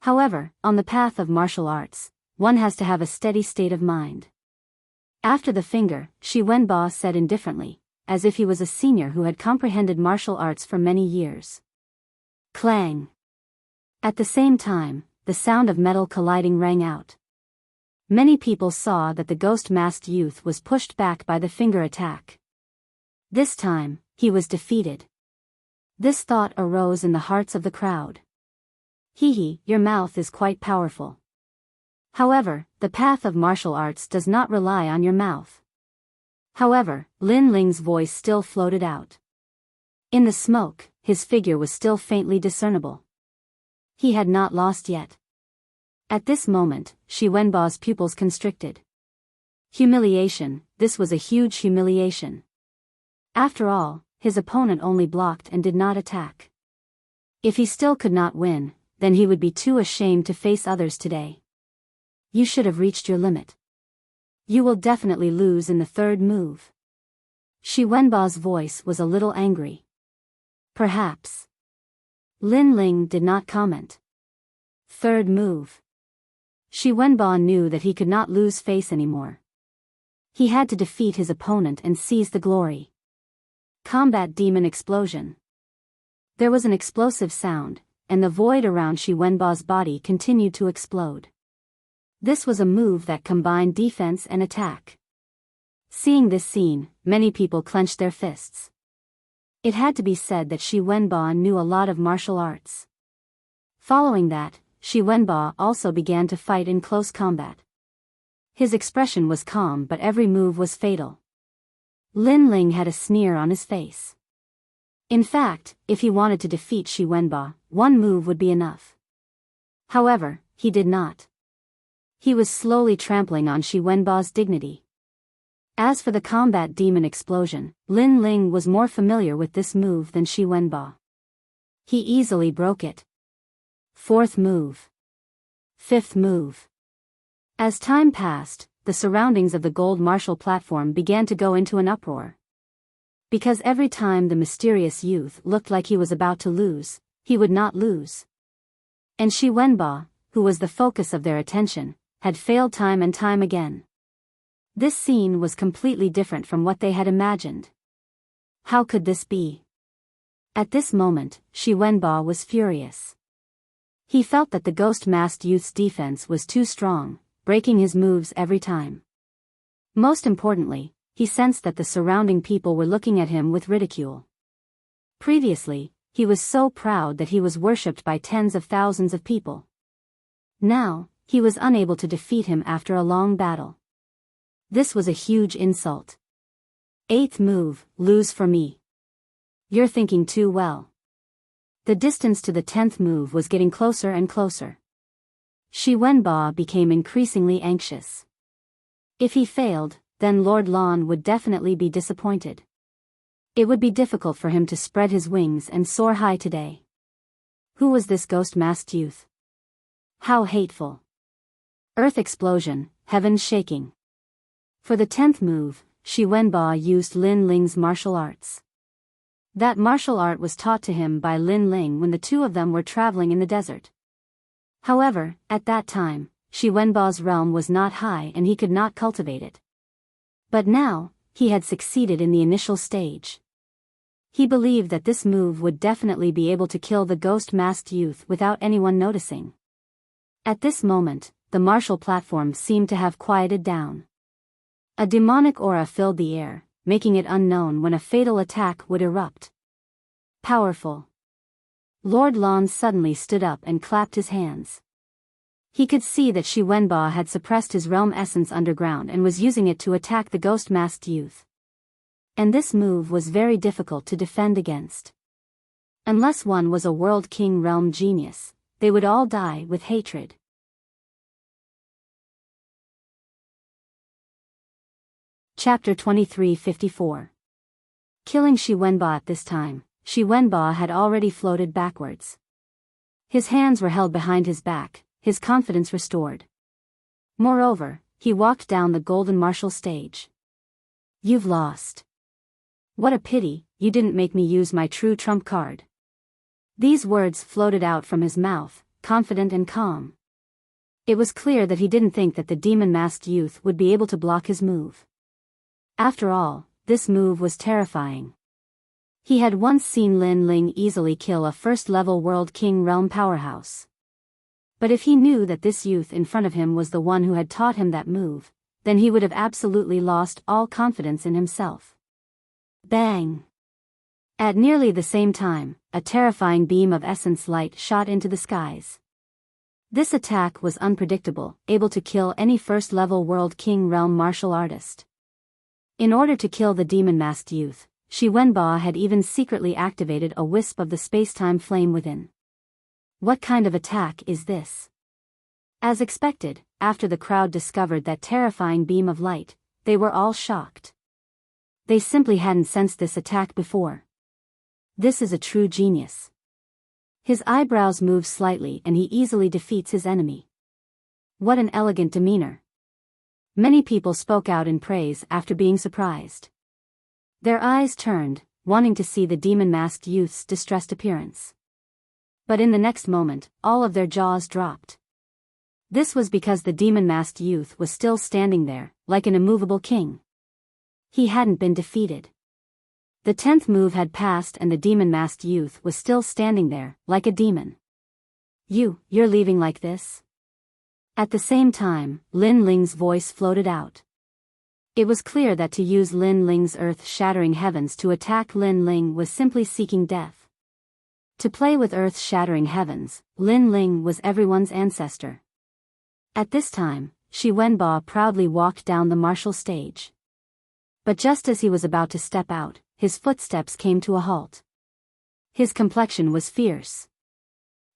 However, on the path of martial arts, one has to have a steady state of mind. After the finger, Shi Wenba said indifferently, as if he was a senior who had comprehended martial arts for many years. Clang. At the same time, the sound of metal colliding rang out. Many people saw that the ghost-masked youth was pushed back by the finger attack. This time, he was defeated. This thought arose in the hearts of the crowd. Your mouth is quite powerful. However, the path of martial arts does not rely on your mouth. However, Lin Ling's voice still floated out. In the smoke, his figure was still faintly discernible. He had not lost yet. At this moment, Shi Wenba's pupils constricted. Humiliation, this was a huge humiliation. After all, his opponent only blocked and did not attack. If he still could not win, then he would be too ashamed to face others today. You should have reached your limit. You will definitely lose in the third move. Shi Wenba's voice was a little angry. Perhaps. Lin Ling did not comment. Third move. Shi Wenba knew that he could not lose face anymore. He had to defeat his opponent and seize the glory. Combat demon explosion. There was an explosive sound, and the void around Shi Wenba's body continued to explode. This was a move that combined defense and attack. Seeing this scene, many people clenched their fists. It had to be said that Shi Wenba knew a lot of martial arts. Following that, Shi Wenba also began to fight in close combat. His expression was calm, but every move was fatal. Lin Ling had a sneer on his face. In fact, if he wanted to defeat Shi Wenba, one move would be enough. However, he did not. He was slowly trampling on Shi Wenba's dignity. As for the combat demon explosion, Lin Ling was more familiar with this move than Shi Wenba. He easily broke it. Fourth move. Fifth move. As time passed, the surroundings of the gold martial platform began to go into an uproar. Because every time the mysterious youth looked like he was about to lose, he would not lose. And Shi Wenba, who was the focus of their attention, had failed time and time again. This scene was completely different from what they had imagined. How could this be? At this moment, Shi Wenba was furious. He felt that the ghost-masked youth's defense was too strong, breaking his moves every time. Most importantly, he sensed that the surrounding people were looking at him with ridicule. Previously, he was so proud that he was worshipped by tens of thousands of people. Now, he was unable to defeat him after a long battle. This was a huge insult. Eighth move, lose for me. You're thinking too well. The distance to the 10th move was getting closer and closer. Shi Wenba became increasingly anxious. If he failed, then Lord Lan would definitely be disappointed. It would be difficult for him to spread his wings and soar high today. Who was this ghost-masked youth? How hateful. Earth explosion, heavens shaking. For the 10th move, Shi Wenba used Lin Ling's martial arts. That martial art was taught to him by Lin Ling when the two of them were traveling in the desert. However, at that time, Shi Wenba's realm was not high and he could not cultivate it. But now, he had succeeded in the initial stage. He believed that this move would definitely be able to kill the ghost-masked youth without anyone noticing. At this moment, the martial platform seemed to have quieted down. A demonic aura filled the air, making it unknown when a fatal attack would erupt. Powerful. Lord Lan suddenly stood up and clapped his hands. He could see that Shi Wenba had suppressed his realm essence underground and was using it to attack the ghost-masked youth. And this move was very difficult to defend against. Unless one was a World King realm genius, they would all die with hatred. Chapter 2354. Killing Shi Wenba. At this time, Shi Wenba had already floated backwards. His hands were held behind his back, his confidence restored. Moreover, he walked down the golden martial stage. You've lost. What a pity, you didn't make me use my true trump card. These words floated out from his mouth, confident and calm. It was clear that he didn't think that the demon-masked youth would be able to block his move. After all, this move was terrifying. He had once seen Lin Ling easily kill a first-level World King realm powerhouse. But if he knew that this youth in front of him was the one who had taught him that move, then he would have absolutely lost all confidence in himself. Bang! At nearly the same time, a terrifying beam of essence light shot into the skies. This attack was unpredictable, able to kill any first-level World King realm martial artist. In order to kill the demon-masked youth, Shi Wenba had even secretly activated a wisp of the space-time flame within. What kind of attack is this? As expected, after the crowd discovered that terrifying beam of light, they were all shocked. They simply hadn't sensed this attack before. This is a true genius. His eyebrows move slightly and he easily defeats his enemy. What an elegant demeanor. Many people spoke out in praise after being surprised. Their eyes turned, wanting to see the demon-masked youth's distressed appearance. But in the next moment, all of their jaws dropped. This was because the demon-masked youth was still standing there, like an immovable king. He hadn't been defeated. The 10th move had passed and the demon-masked youth was still standing there, like a demon. You're leaving like this? At the same time, Lin Ling's voice floated out. It was clear that to use Lin Ling's earth-shattering heavens to attack Lin Ling was simply seeking death. To play with earth-shattering heavens, Lin Ling was everyone's ancestor. At this time, Shi Wenba proudly walked down the martial stage. But just as he was about to step out, his footsteps came to a halt. His complexion was fierce.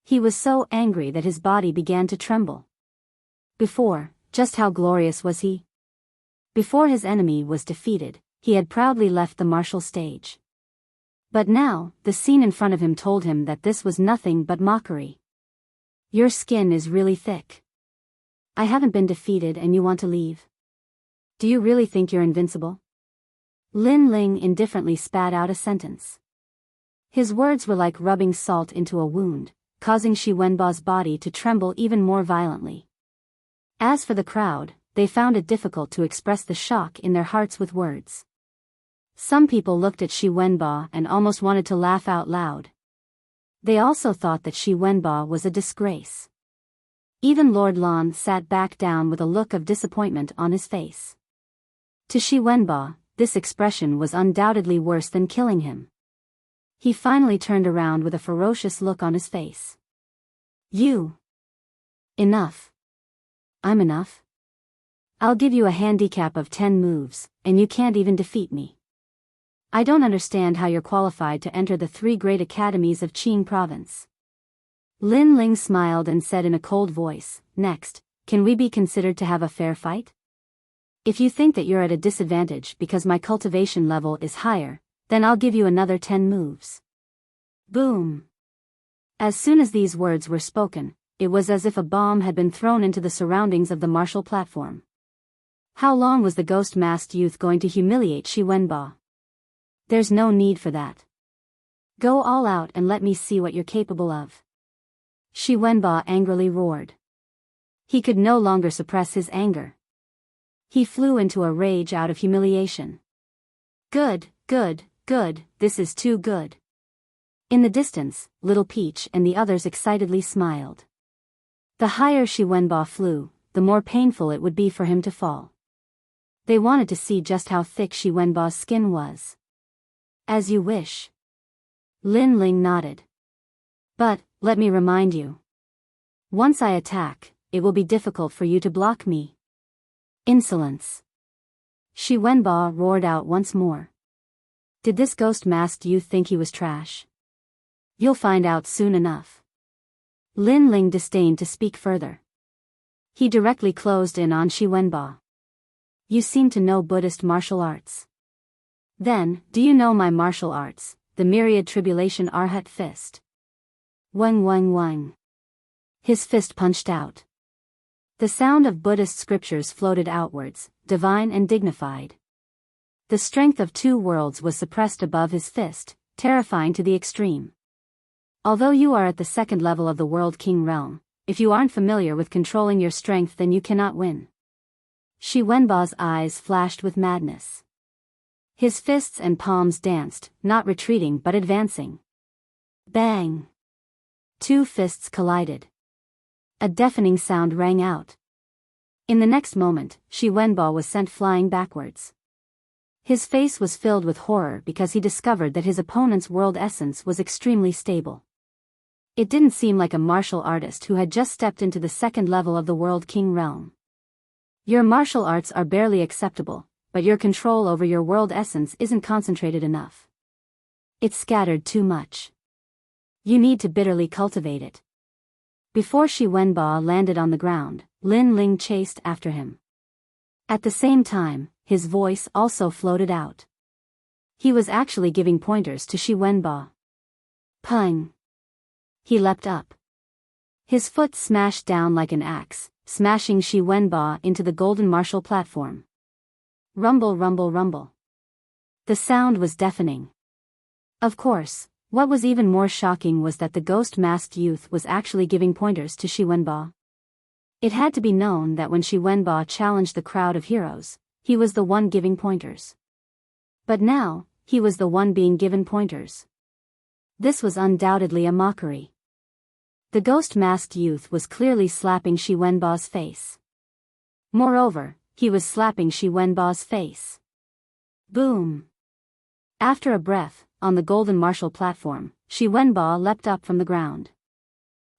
He was so angry that his body began to tremble. Before, just how glorious was he? Before his enemy was defeated, he had proudly left the martial stage. But now, the scene in front of him told him that this was nothing but mockery. Your skin is really thick. I haven't been defeated and you want to leave? Do you really think you're invincible? Lin Ling indifferently spat out a sentence. His words were like rubbing salt into a wound, causing Shi Wenba's body to tremble even more violently. As for the crowd, they found it difficult to express the shock in their hearts with words. Some people looked at Shi Wenba and almost wanted to laugh out loud. They also thought that Shi Wenba was a disgrace. Even Lord Lan sat back down with a look of disappointment on his face. To Shi Wenba, this expression was undoubtedly worse than killing him. He finally turned around with a ferocious look on his face. You. Enough. I'm enough. I'll give you a handicap of 10 moves, and you can't even defeat me. I don't understand how you're qualified to enter the 3 great academies of Qing province. Lin Ling smiled and said in a cold voice, Next, can we be considered to have a fair fight? If you think that you're at a disadvantage because my cultivation level is higher, then I'll give you another 10 moves. Boom. As soon as these words were spoken, it was as if a bomb had been thrown into the surroundings of the martial platform. How long was the ghost-masked youth going to humiliate Shi Wenba? There's no need for that. Go all out and let me see what you're capable of. Shi Wenba angrily roared. He could no longer suppress his anger. He flew into a rage out of humiliation. Good, this is too good. In the distance, Little Peach and the others excitedly smiled. The higher Shi Wenba flew, the more painful it would be for him to fall. They wanted to see just how thick Shi Wenba's skin was. As you wish. Lin Ling nodded. But, let me remind you. Once I attack, it will be difficult for you to block me. Insolence. Shi Wenba roared out once more. Did this ghost-masked youth think he was trash? You'll find out soon enough. Lin Ling disdained to speak further. He directly closed in on Shi Wenba. You seem to know Buddhist martial arts. Then, do you know my martial arts, the myriad tribulation Arhat fist? Wang. His fist punched out. The sound of Buddhist scriptures floated outwards, divine and dignified. The strength of 2 worlds was suppressed above his fist, terrifying to the extreme. Although you are at the 2nd level of the World King realm, if you aren't familiar with controlling your strength then you cannot win. Shi Wenba's eyes flashed with madness. His fists and palms danced, not retreating but advancing. Bang! 2 fists collided. A deafening sound rang out. In the next moment, Shi Wenba was sent flying backwards. His face was filled with horror because he discovered that his opponent's world essence was extremely stable. It didn't seem like a martial artist who had just stepped into the 2nd level of the World King realm. Your martial arts are barely acceptable, but your control over your world essence isn't concentrated enough. It's scattered too much. You need to bitterly cultivate it. Before Shi Wenba landed on the ground, Lin Ling chased after him. At the same time, his voice also floated out. He was actually giving pointers to Shi Wenba. Pung! He leapt up. His foot smashed down like an axe, smashing Shi Wenba into the golden martial platform. Rumble, rumble, rumble. The sound was deafening. Of course, what was even more shocking was that the ghost-masked youth was actually giving pointers to Shi Wenba. It had to be known that when Shi Wenba challenged the crowd of heroes, he was the one giving pointers. But now, he was the one being given pointers. This was undoubtedly a mockery. The ghost-masked youth was clearly slapping Shi Wenba's face. Moreover, he was slapping Shi Wenba's face. Boom! After a breath, on the golden martial platform, Shi Wenba leapt up from the ground.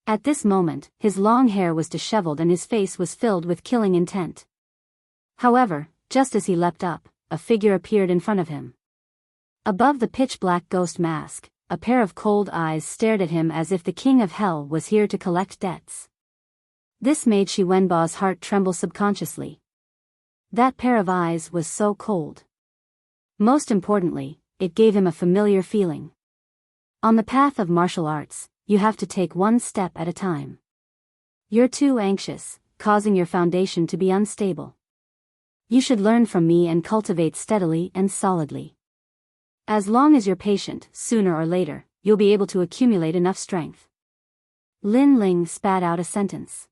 At this moment, his long hair was disheveled and his face was filled with killing intent. However, just as he leapt up, a figure appeared in front of him. Above the pitch-black ghost mask, a pair of cold eyes stared at him as if the king of hell was here to collect debts. This made Shi Wenba's heart tremble subconsciously. That pair of eyes was so cold. Most importantly, it gave him a familiar feeling. On the path of martial arts, you have to take one step at a time. You're too anxious, causing your foundation to be unstable. You should learn from me and cultivate steadily and solidly. As long as you're patient, sooner or later, you'll be able to accumulate enough strength. Lin Ling spat out a sentence.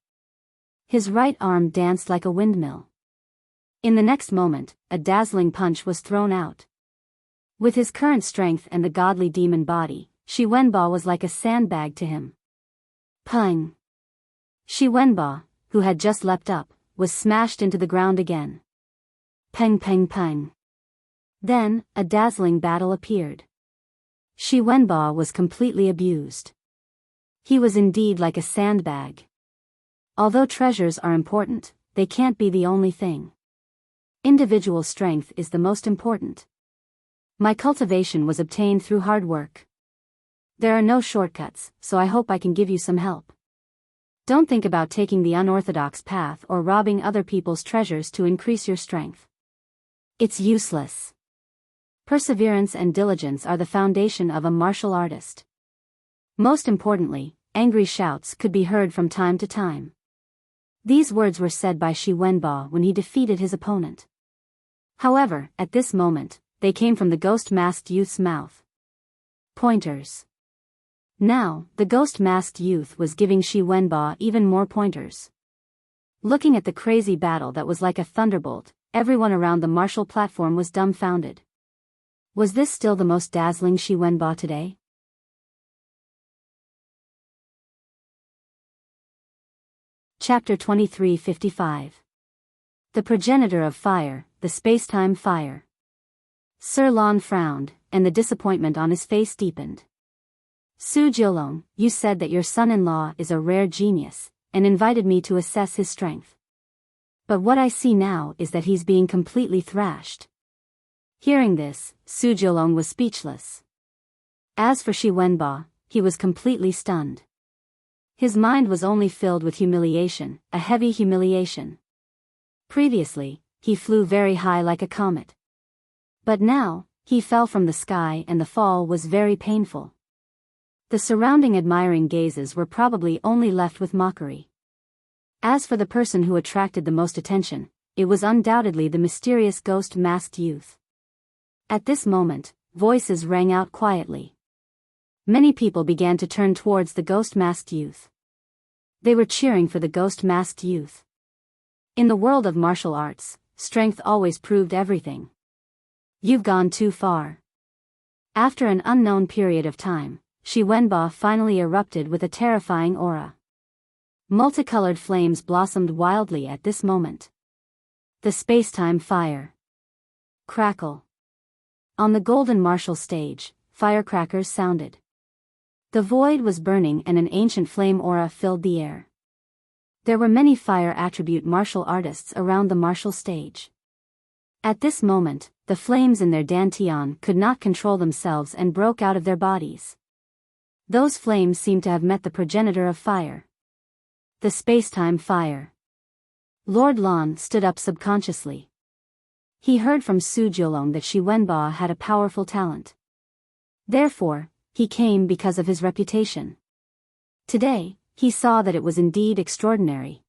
His right arm danced like a windmill. In the next moment, a dazzling punch was thrown out. With his current strength and the godly demon body, Shi Wenba was like a sandbag to him. Pang! Shi Wenba, who had just leapt up, was smashed into the ground again. Pang pang pang. Then, a dazzling battle appeared. Shi Wenba was completely abused. He was indeed like a sandbag. Although treasures are important, they can't be the only thing. Individual strength is the most important. My cultivation was obtained through hard work. There are no shortcuts, so I hope I can give you some help. Don't think about taking the unorthodox path or robbing other people's treasures to increase your strength. It's useless. Perseverance and diligence are the foundation of a martial artist. Most importantly, angry shouts could be heard from time to time. These words were said by Shi Wenba when he defeated his opponent. However, at this moment, they came from the ghost-masked youth's mouth. Pointers. Now, the ghost-masked youth was giving Shi Wenba even more pointers. Looking at the crazy battle that was like a thunderbolt, everyone around the martial platform was dumbfounded. Was this still the most dazzling Shi Wenba today? Chapter 2355. The Progenitor of Fire, the Spacetime Fire. Sir Lan frowned, and the disappointment on his face deepened. Su Jiulong, you said that your son-in-law is a rare genius, and invited me to assess his strength. But what I see now is that he's being completely thrashed. Hearing this, Su Jiulong was speechless. As for Shi Wenba, he was completely stunned. His mind was only filled with humiliation, a heavy humiliation. Previously, he flew very high like a comet. But now, he fell from the sky and the fall was very painful. The surrounding admiring gazes were probably only left with mockery. As for the person who attracted the most attention, it was undoubtedly the mysterious ghost-masked youth. At this moment, voices rang out quietly. Many people began to turn towards the ghost-masked youth. They were cheering for the ghost-masked youth. In the world of martial arts, strength always proved everything. You've gone too far. After an unknown period of time, Shi Wenba finally erupted with a terrifying aura. Multicolored flames blossomed wildly at this moment. The spacetime fire. Crackle. On the golden martial stage, firecrackers sounded. The void was burning and an ancient flame aura filled the air. There were many fire attribute martial artists around the martial stage. At this moment, the flames in their dantian could not control themselves and broke out of their bodies. Those flames seemed to have met the progenitor of fire. The spacetime fire. Lord Lan stood up subconsciously. He heard from Su Jiulong that Shi Wenba had a powerful talent. Therefore, he came because of his reputation. Today, he saw that it was indeed extraordinary.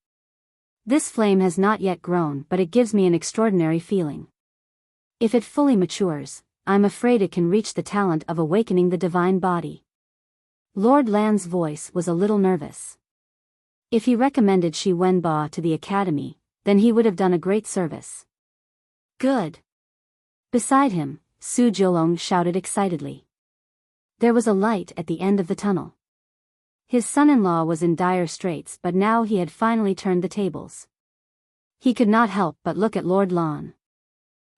This flame has not yet grown, but it gives me an extraordinary feeling. If it fully matures, I'm afraid it can reach the talent of awakening the divine body. Lord Lan's voice was a little nervous. If he recommended Shi Wenba to the academy, then he would have done a great service. Good. Beside him, Su Jiulong shouted excitedly. There was a light at the end of the tunnel. His son-in-law was in dire straits, but now he had finally turned the tables. He could not help but look at Lord Lan.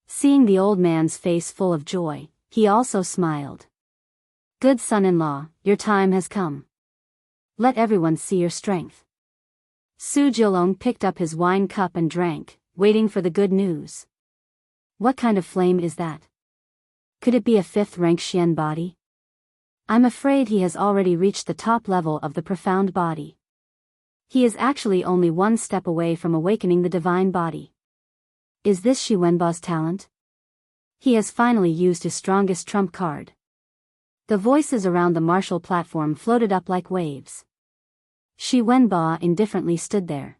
Seeing the old man's face full of joy, he also smiled. Good son-in-law, your time has come. Let everyone see your strength. Su Jiulong picked up his wine cup and drank, waiting for the good news. What kind of flame is that? Could it be a 5th-rank Xian body? I'm afraid he has already reached the top level of the profound body. He is actually only one step away from awakening the divine body. Is this Shi Wenba's talent? He has finally used his strongest trump card. The voices around the martial platform floated up like waves. Shi Wenba indifferently stood there.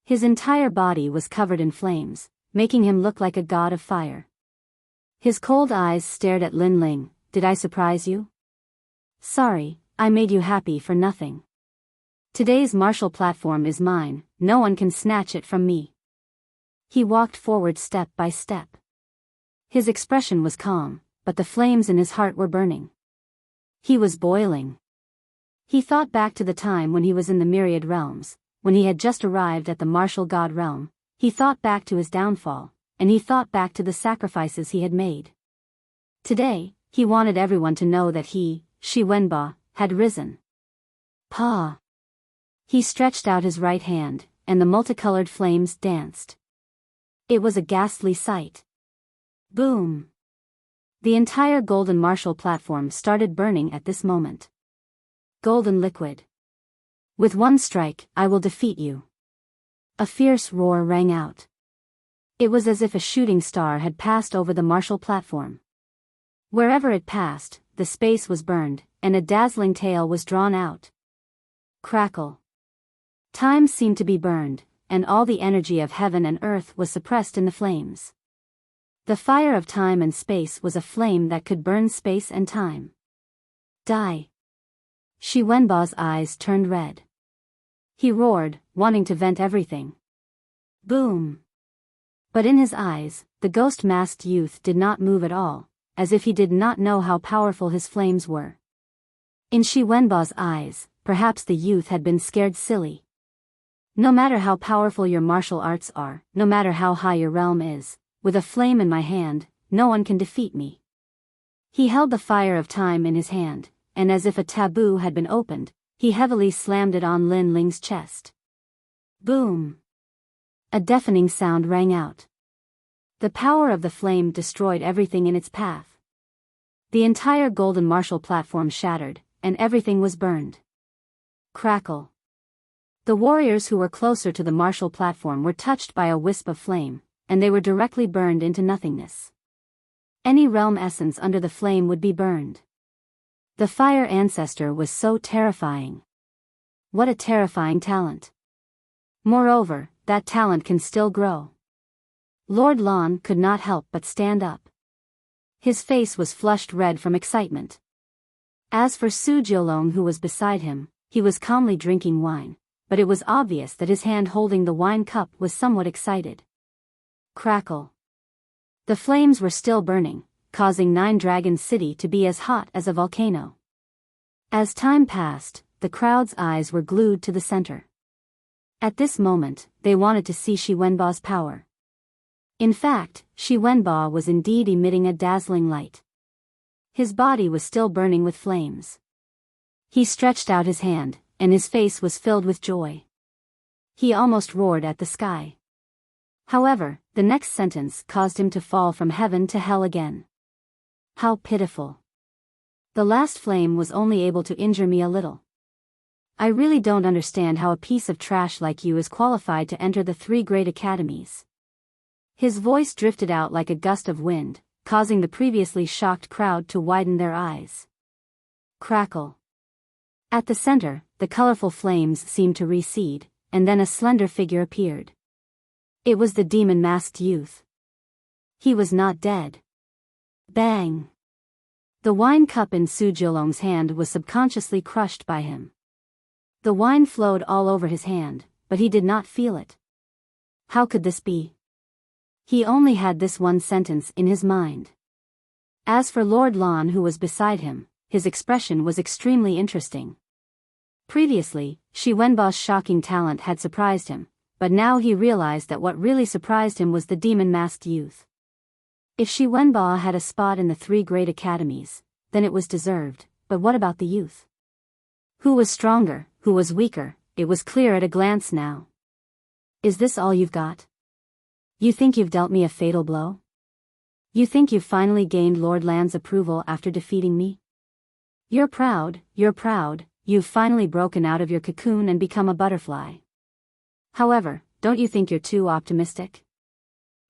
His entire body was covered in flames, making him look like a god of fire. His cold eyes stared at Lin Ling. Did I surprise you? Sorry, I made you happy for nothing. Today's martial platform is mine, no one can snatch it from me. He walked forward step by step. His expression was calm, but the flames in his heart were burning. He was boiling. He thought back to the time when he was in the Myriad Realms, when he had just arrived at the martial god realm. He thought back to his downfall, and he thought back to the sacrifices he had made. Today, he wanted everyone to know that he, Shi Wenba, had risen. Pa! He stretched out his right hand, and the multicolored flames danced. It was a ghastly sight. Boom! The entire golden martial platform started burning at this moment. Golden liquid. With one strike, I will defeat you. A fierce roar rang out. It was as if a shooting star had passed over the martial platform. Wherever it passed, the space was burned, and a dazzling tail was drawn out. Crackle. Time seemed to be burned, and all the energy of heaven and earth was suppressed in the flames. The fire of time and space was a flame that could burn space and time. Die. Shi Wenba's eyes turned red. He roared, wanting to vent everything. Boom! But in his eyes, the ghost-masked youth did not move at all, as if he did not know how powerful his flames were. In Shi Wenba's eyes, perhaps the youth had been scared silly. No matter how powerful your martial arts are, no matter how high your realm is, with a flame in my hand, no one can defeat me. He held the fire of time in his hand, and as if a taboo had been opened, he heavily slammed it on Lin Ling's chest. Boom! A deafening sound rang out. The power of the flame destroyed everything in its path. The entire golden martial platform shattered, and everything was burned. Crackle. The warriors who were closer to the martial platform were touched by a wisp of flame, and they were directly burned into nothingness. Any realm essence under the flame would be burned. The fire ancestor was so terrifying. What a terrifying talent. Moreover, that talent can still grow. Lord Lan could not help but stand up. His face was flushed red from excitement. As for Su Jiulong, who was beside him, he was calmly drinking wine, but it was obvious that his hand holding the wine cup was somewhat excited. Crackle. The flames were still burning, causing Nine Dragon City to be as hot as a volcano. As time passed, the crowd's eyes were glued to the center. At this moment, they wanted to see Shi Wenba's power. In fact, Shi Wenba was indeed emitting a dazzling light. His body was still burning with flames. He stretched out his hand, and his face was filled with joy. He almost roared at the sky. However, the next sentence caused him to fall from heaven to hell again. How pitiful. The last flame was only able to injure me a little. I really don't understand how a piece of trash like you is qualified to enter the 3 great academies. His voice drifted out like a gust of wind, causing the previously shocked crowd to widen their eyes. Crackle. At the center, the colorful flames seemed to recede, and then a slender figure appeared. It was the demon-masked youth. He was not dead. Bang! The wine cup in Su Jiulong's hand was subconsciously crushed by him. The wine flowed all over his hand, but he did not feel it. How could this be? He only had this one sentence in his mind. As for Lord Lan, who was beside him, his expression was extremely interesting. Previously, Shi Wenba's shocking talent had surprised him, but now he realized that what really surprised him was the demon-masked youth. If Shi Wenba had a spot in the 3 great academies, then it was deserved, but what about the youth? Who was stronger, who was weaker, it was clear at a glance now. Is this all you've got? You think you've dealt me a fatal blow? You think you've finally gained Lord Lan's approval after defeating me? You're proud, you've finally broken out of your cocoon and become a butterfly. However, don't you think you're too optimistic?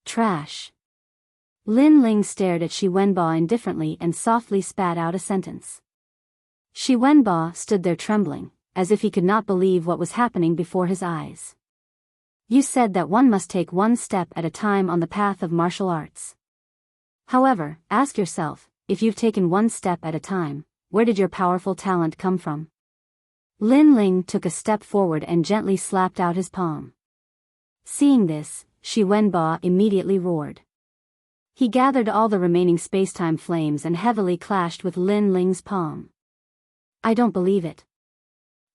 Trash. Lin Ling stared at Shi Wenba indifferently and softly spat out a sentence. Shi Wenba stood there trembling, as if he could not believe what was happening before his eyes. You said that one must take one step at a time on the path of martial arts. However, ask yourself, if you've taken one step at a time, where did your powerful talent come from? Lin Ling took a step forward and gently slapped out his palm. Seeing this, Shi Wenba immediately roared. He gathered all the remaining spacetime flames and heavily clashed with Lin Ling's palm. I don't believe it.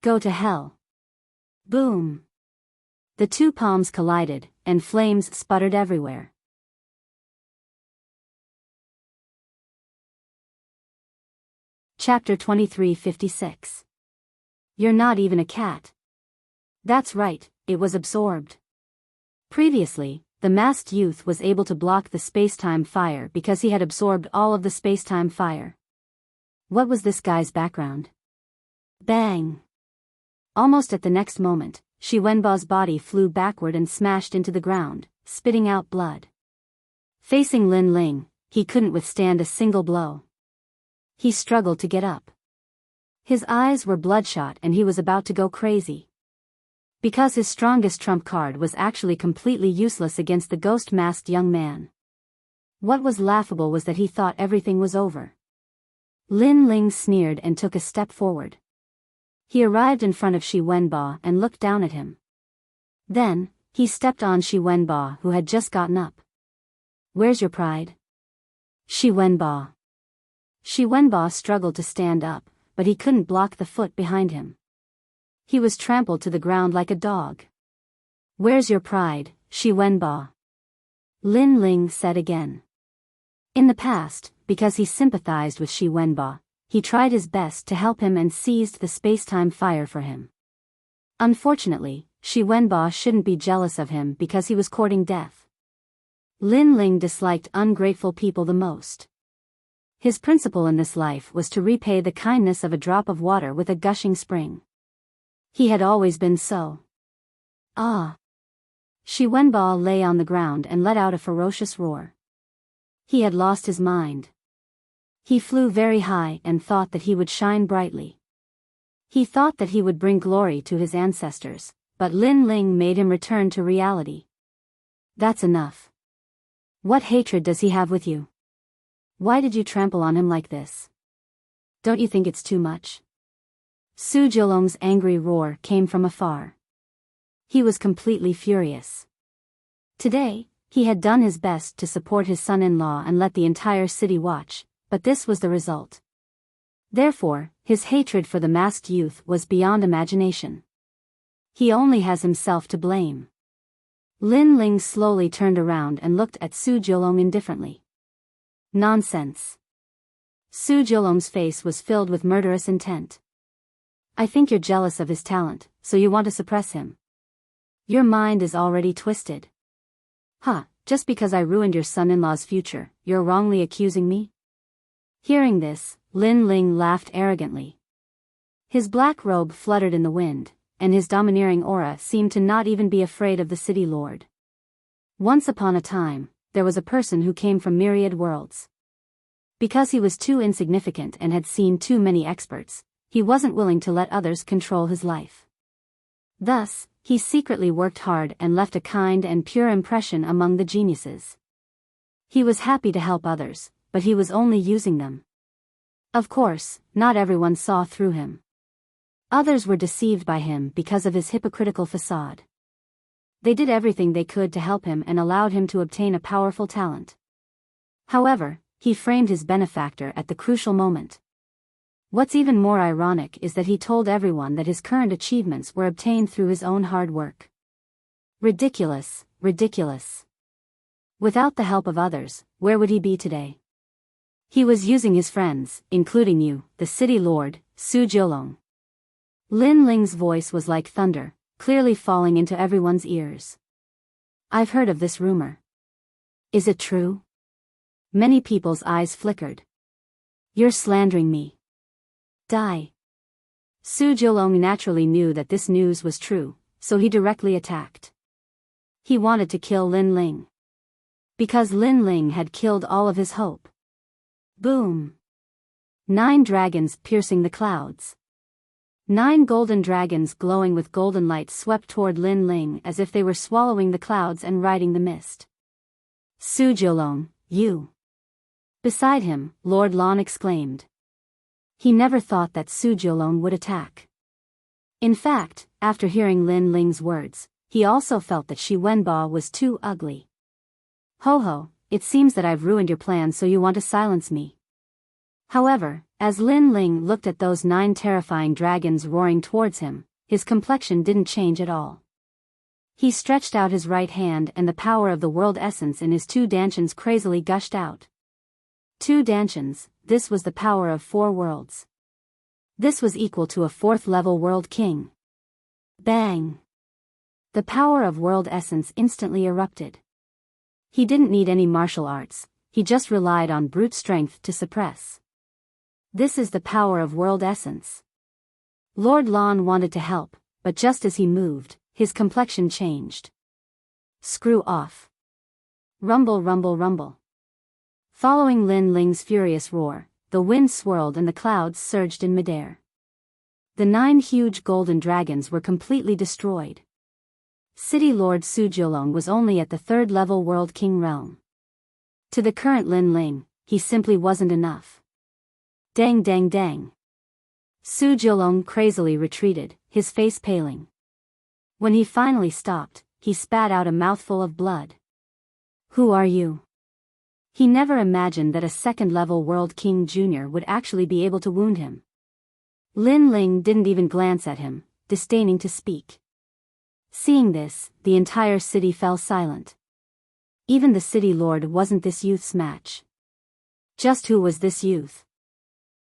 Go to hell. Boom. The 2 palms collided, and flames sputtered everywhere. Chapter 2356. You're not even a cat. That's right, it was absorbed. Previously, the masked youth was able to block the spacetime fire because he had absorbed all of the spacetime fire. What was this guy's background? Bang! Almost at the next moment, Shi Wenba's body flew backward and smashed into the ground, spitting out blood. Facing Lin Ling, he couldn't withstand a single blow. He struggled to get up. His eyes were bloodshot and he was about to go crazy. Because his strongest trump card was actually completely useless against the ghost-masked young man. What was laughable was that he thought everything was over. Lin Ling sneered and took a step forward. He arrived in front of Shi Wenba and looked down at him. Then, he stepped on Shi Wenba, who had just gotten up. Where's your pride? Shi Wenba. Shi Wenba struggled to stand up, but he couldn't block the foot behind him. He was trampled to the ground like a dog. Where's your pride, Shi Wenba? Lin Ling said again. In the past, because he sympathized with Shi Wenba, he tried his best to help him and seized the spacetime fire for him. Unfortunately, Shi Wenba shouldn't be jealous of him because he was courting death. Lin Ling disliked ungrateful people the most. His principle in this life was to repay the kindness of a drop of water with a gushing spring. He had always been so. Ah! Shi Wenba lay on the ground and let out a ferocious roar. He had lost his mind. He flew very high and thought that he would shine brightly. He thought that he would bring glory to his ancestors, but Lin Ling made him return to reality. That's enough. What hatred does he have with you? Why did you trample on him like this? Don't you think it's too much? Su Jiulong's angry roar came from afar. He was completely furious. Today, he had done his best to support his son-in-law and let the entire city watch, but this was the result. Therefore, his hatred for the masked youth was beyond imagination. He only has himself to blame. Lin Ling slowly turned around and looked at Su Jiulong indifferently. Nonsense. Su Jiulong's face was filled with murderous intent. I think you're jealous of his talent, so you want to suppress him. Your mind is already twisted. Just because I ruined your son-in-law's future, you're wrongly accusing me? Hearing this, Lin Ling laughed arrogantly. His black robe fluttered in the wind, and his domineering aura seemed to not even be afraid of the city lord. Once upon a time, there was a person who came from myriad worlds. Because he was too insignificant and had seen too many experts, he wasn't willing to let others control his life. Thus, he secretly worked hard and left a kind and pure impression among the geniuses. He was happy to help others, but he was only using them. Of course, not everyone saw through him. Others were deceived by him because of his hypocritical facade. They did everything they could to help him and allowed him to obtain a powerful talent. However, he framed his benefactor at the crucial moment. What's even more ironic is that he told everyone that his current achievements were obtained through his own hard work. Ridiculous, ridiculous. Without the help of others, where would he be today? He was using his friends, including you, the city lord, Su Jiulong. Lin Ling's voice was like thunder, clearly falling into everyone's ears. I've heard of this rumor. Is it true? Many people's eyes flickered. You're slandering me. Die. Su Jiulong naturally knew that this news was true, so he directly attacked. He wanted to kill Lin Ling. Because Lin Ling had killed all of his hope. Boom. 9 dragons piercing the clouds. 9 golden dragons glowing with golden light swept toward Lin Ling as if they were swallowing the clouds and riding the mist. Su Jiulong, you. Beside him, Lord Lan exclaimed. He never thought that Su Jiulong would attack. In fact, after hearing Lin Ling's words, he also felt that Shi Wenba was too ugly. Ho ho, it seems that I've ruined your plan, so you want to silence me. However, as Lin Ling looked at those 9 terrifying dragons roaring towards him, his complexion didn't change at all. He stretched out his right hand and the power of the world essence in his 2 dantians crazily gushed out. 2 dantians, this was the power of 4 worlds. This was equal to a 4th level world king. Bang! The power of world essence instantly erupted. He didn't need any martial arts, he just relied on brute strength to suppress. This is the power of world essence. Lord Lan wanted to help, but just as he moved, his complexion changed. Screw off. Rumble, rumble, rumble. Following Lin Ling's furious roar, the wind swirled and the clouds surged in midair. The 9 huge golden dragons were completely destroyed. City Lord Su Jiulong was only at the 3rd level World King realm. To the current Lin Ling, he simply wasn't enough. Dang dang dang. Su Jiulong crazily retreated, his face paling. When he finally stopped, he spat out a mouthful of blood. Who are you? He never imagined that a 2nd level World King Jr. would actually be able to wound him. Lin Ling didn't even glance at him, disdaining to speak. Seeing this, the entire city fell silent. Even the city lord wasn't this youth's match. Just who was this youth?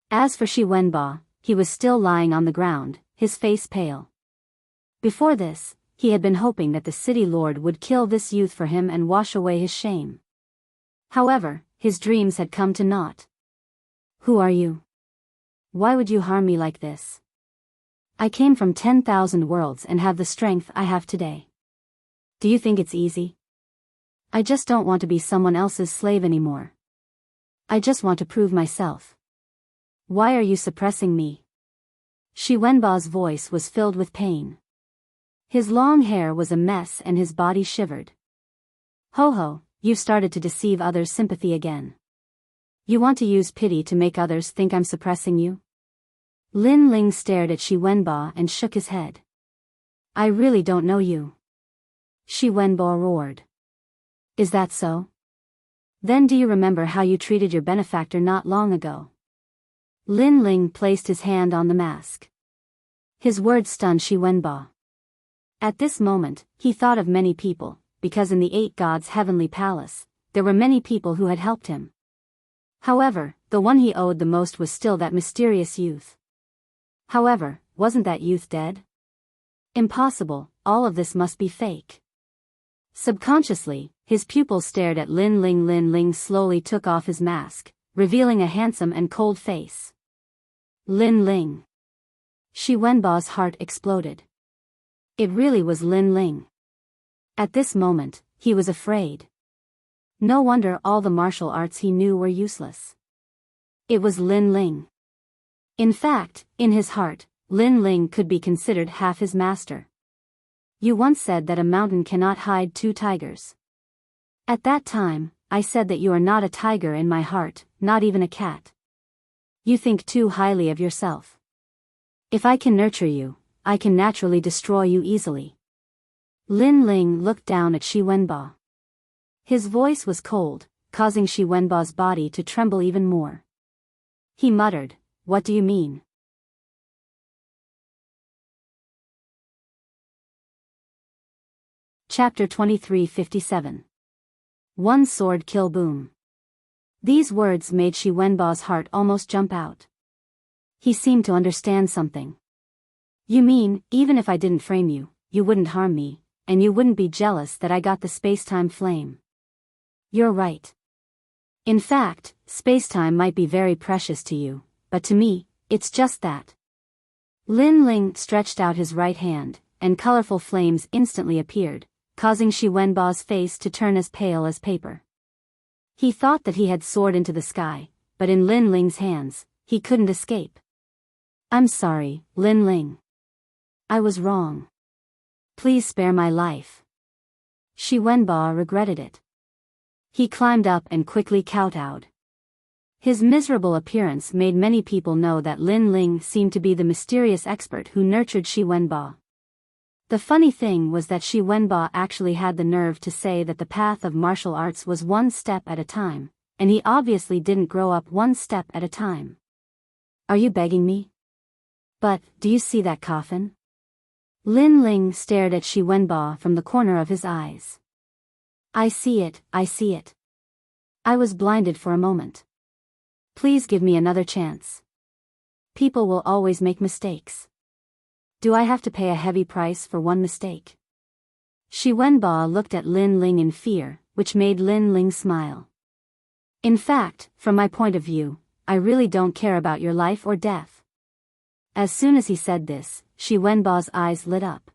As for Shi Wenba, he was still lying on the ground, his face pale. Before this, he had been hoping that the city lord would kill this youth for him and wash away his shame. However, his dreams had come to naught. Who are you? Why would you harm me like this? I came from 10,000 worlds and have the strength I have today. Do you think it's easy? I just don't want to be someone else's slave anymore. I just want to prove myself. Why are you suppressing me? Shi Wenba's voice was filled with pain. His long hair was a mess and his body shivered. Ho ho, you've started to deceive others' sympathy again. You want to use pity to make others think I'm suppressing you? Lin Ling stared at Shi Wenba and shook his head. I really don't know you. Shi Wenba roared. Is that so? Then do you remember how you treated your benefactor not long ago? Lin Ling placed his hand on the mask. His words stunned Shi Wenba. At this moment, he thought of many people, because in the 8 gods' heavenly palace, there were many people who had helped him. However, the one he owed the most was still that mysterious youth. However, wasn't that youth dead? Impossible, all of this must be fake. Subconsciously, his pupils stared at Lin Ling. Lin Ling slowly took off his mask, revealing a handsome and cold face. Lin Ling. Shi Wenba's heart exploded. It really was Lin Ling. At this moment, he was afraid. No wonder all the martial arts he knew were useless. It was Lin Ling. In fact, in his heart, Lin Ling could be considered half his master. You once said that a mountain cannot hide 2 tigers. At that time, I said that you are not a tiger in my heart, not even a cat. You think too highly of yourself. If I can nurture you, I can naturally destroy you easily. Lin Ling looked down at Shi Wenba. His voice was cold, causing Shi Wenba's body to tremble even more. He muttered, "What do you mean?" Chapter 2357. One sword kill boom. These words made Shi Wenba's heart almost jump out. He seemed to understand something. "You mean, even if I didn't frame you, you wouldn't harm me, and you wouldn't be jealous that I got the space-time flame?" "You're right. In fact, space-time might be very precious to you, but to me, it's just that." Lin Ling stretched out his right hand, and colorful flames instantly appeared, causing Shi Wenba's face to turn as pale as paper. He thought that he had soared into the sky, but in Lin Ling's hands, he couldn't escape. "I'm sorry, Lin Ling. I was wrong. Please spare my life." Shi Wenba regretted it. He climbed up and quickly kowtowed. His miserable appearance made many people know that Lin Ling seemed to be the mysterious expert who nurtured Shi Wenba. The funny thing was that Shi Wenba actually had the nerve to say that the path of martial arts was one step at a time, and he obviously didn't grow up one step at a time. "Are you begging me? But, do you see that coffin?" Lin Ling stared at Shi Wenba from the corner of his eyes. I see it. I was blinded for a moment. Please give me another chance. People will always make mistakes. Do I have to pay a heavy price for one mistake?" Shi Wenba looked at Lin Ling in fear, which made Lin Ling smile. "In fact, from my point of view, I really don't care about your life or death." As soon as he said this, Shi Wenba's eyes lit up.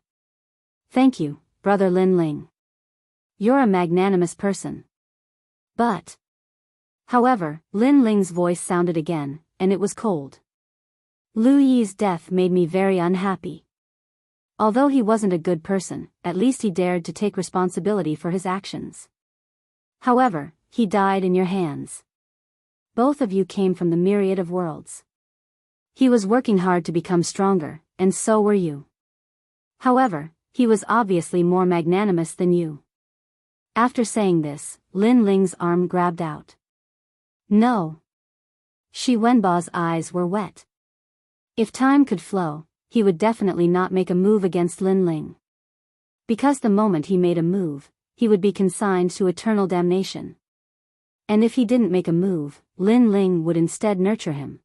"Thank you, brother Lin Ling. You're a magnanimous person." But. However, Lin Ling's voice sounded again, and it was cold. "Lu Yi's death made me very unhappy. Although he wasn't a good person, at least he dared to take responsibility for his actions. However, he died in your hands. Both of you came from the myriad of worlds. He was working hard to become stronger, and so were you. However, he was obviously more magnanimous than you." After saying this, Lin Ling's arm grabbed out. "No." Shi Wenba's eyes were wet. If time could flow, he would definitely not make a move against Lin Ling. Because the moment he made a move, he would be consigned to eternal damnation. And if he didn't make a move, Lin Ling would instead nurture him.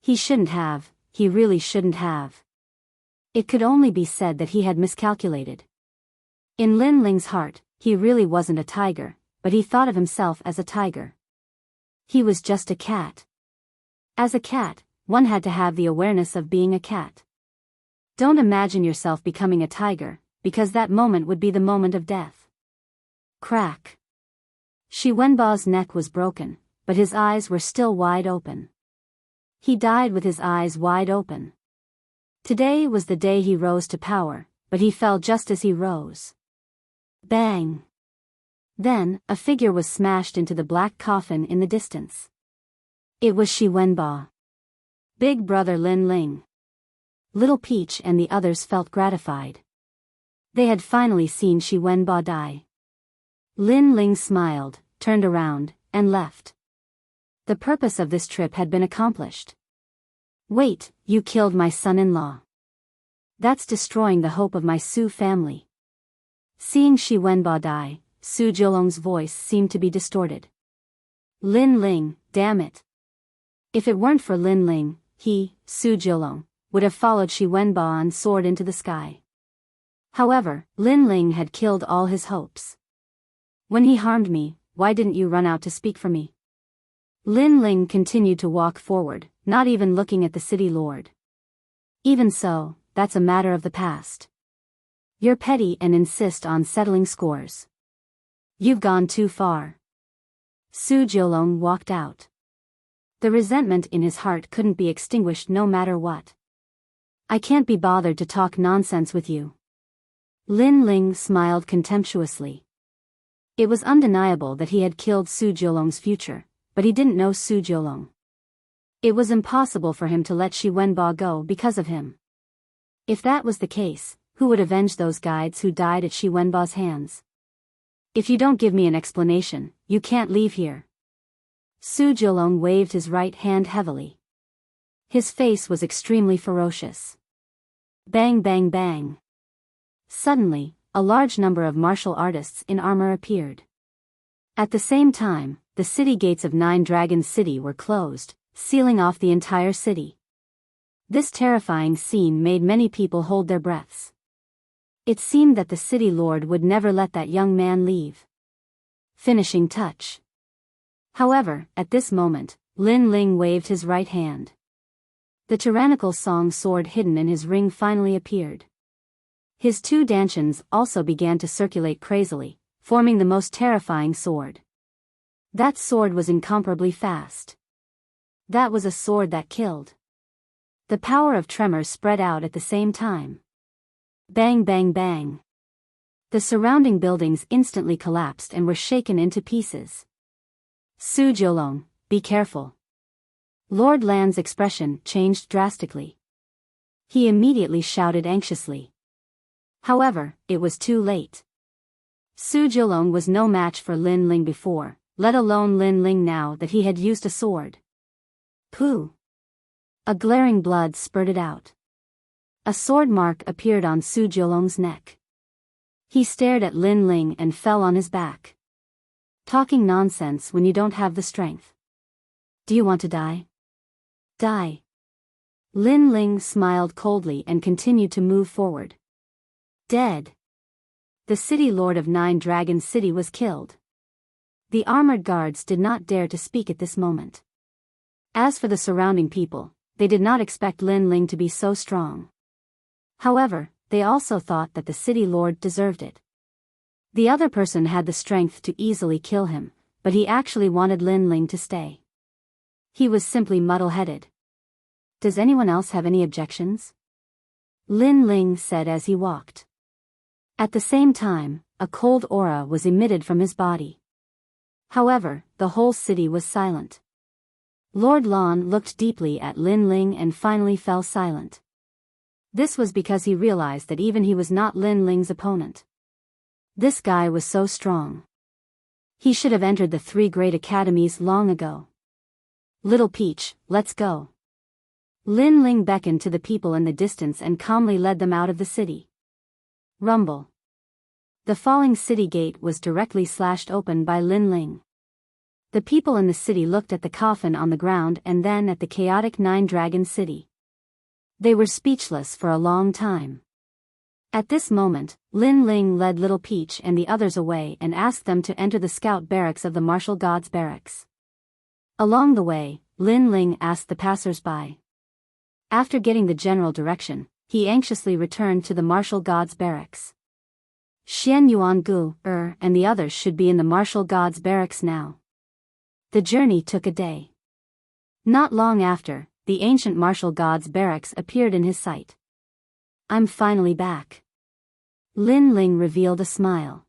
He really shouldn't have. It could only be said that he had miscalculated. In Lin Ling's heart, he really wasn't a tiger, but he thought of himself as a tiger. He was just a cat. As a cat, one had to have the awareness of being a cat. Don't imagine yourself becoming a tiger, because that moment would be the moment of death. Crack. Shi Wenba's neck was broken, but his eyes were still wide open. He died with his eyes wide open. Today was the day he rose to power, but he fell just as he rose. Bang! Then, a figure was smashed into the black coffin in the distance. It was Shi Wenba. Big brother Lin Ling. Little Peach and the others felt gratified. They had finally seen Shi Wenba die. Lin Ling smiled, turned around, and left. The purpose of this trip had been accomplished. "Wait, you killed my son-in-law. That's destroying the hope of my Su family." Seeing Shi Wenba die, Su Jiulong's voice seemed to be distorted. "Lin Ling, damn it. If it weren't for Lin Ling, he, Su Jiulong, would have followed Shi Wenba and soared into the sky." However, Lin Ling had killed all his hopes. "When he harmed me, why didn't you run out to speak for me?" Lin Ling continued to walk forward, not even looking at the city lord. "Even so, that's a matter of the past. You're petty and insist on settling scores. You've gone too far." Su Jiulong walked out. The resentment in his heart couldn't be extinguished no matter what. "I can't be bothered to talk nonsense with you." Lin Ling smiled contemptuously. It was undeniable that he had killed Su Jiulong's future, but he didn't know Su Jiulong. It was impossible for him to let Shi Wenba go because of him. If that was the case, who would avenge those guides who died at Shi Wenba's hands? If you don't give me an explanation, you can't leave here. Su Jiulong waved his right hand heavily. His face was extremely ferocious. Bang bang bang. Suddenly, a large number of martial artists in armor appeared. At the same time, the city gates of Nine Dragons City were closed, sealing off the entire city. This terrifying scene made many people hold their breaths. It seemed that the city lord would never let that young man leave. Finishing touch. However, at this moment, Lin Ling waved his right hand. The tyrannical song sword hidden in his ring finally appeared. His two dantians also began to circulate crazily, forming the most terrifying sword. That sword was incomparably fast. That was a sword that killed. The power of tremors spread out at the same time. Bang bang bang. The surrounding buildings instantly collapsed and were shaken into pieces. Su Jiulong, be careful. Lord Lan's expression changed drastically. He immediately shouted anxiously. However, it was too late. Su Jiulong was no match for Lin Ling before, let alone Lin Ling now that he had used a sword. Pooh! A glaring blood spurted out. A sword mark appeared on Su Jiulong's neck. He stared at Lin Ling and fell on his back. Talking nonsense when you don't have the strength. Do you want to die? Die. Lin Ling smiled coldly and continued to move forward. Dead. The city lord of Nine Dragons City was killed. The armored guards did not dare to speak at this moment. As for the surrounding people, they did not expect Lin Ling to be so strong. However, they also thought that the city lord deserved it. The other person had the strength to easily kill him, but he actually wanted Lin Ling to stay. He was simply muddle-headed. Does anyone else have any objections? Lin Ling said as he walked. At the same time, a cold aura was emitted from his body. However, the whole city was silent. Lord Lan looked deeply at Lin Ling and finally fell silent. This was because he realized that even he was not Lin Ling's opponent. This guy was so strong. He should have entered the 3 great academies long ago. Little Peach, let's go. Lin Ling beckoned to the people in the distance and calmly led them out of the city. Rumble. The falling city gate was directly slashed open by Lin Ling. The people in the city looked at the coffin on the ground and then at the chaotic Nine Dragons City. They were speechless for a long time. At this moment, Lin Ling led Little Peach and the others away and asked them to enter the scout barracks of the martial gods barracks. Along the way, Lin Ling asked the passers-by. After getting the general direction, he anxiously returned to the martial gods barracks. Xian Yuan Gu, and the others should be in the martial gods barracks now. The journey took a day. Not long after, the ancient martial gods barracks appeared in his sight. I'm finally back. Lin Ling revealed a smile.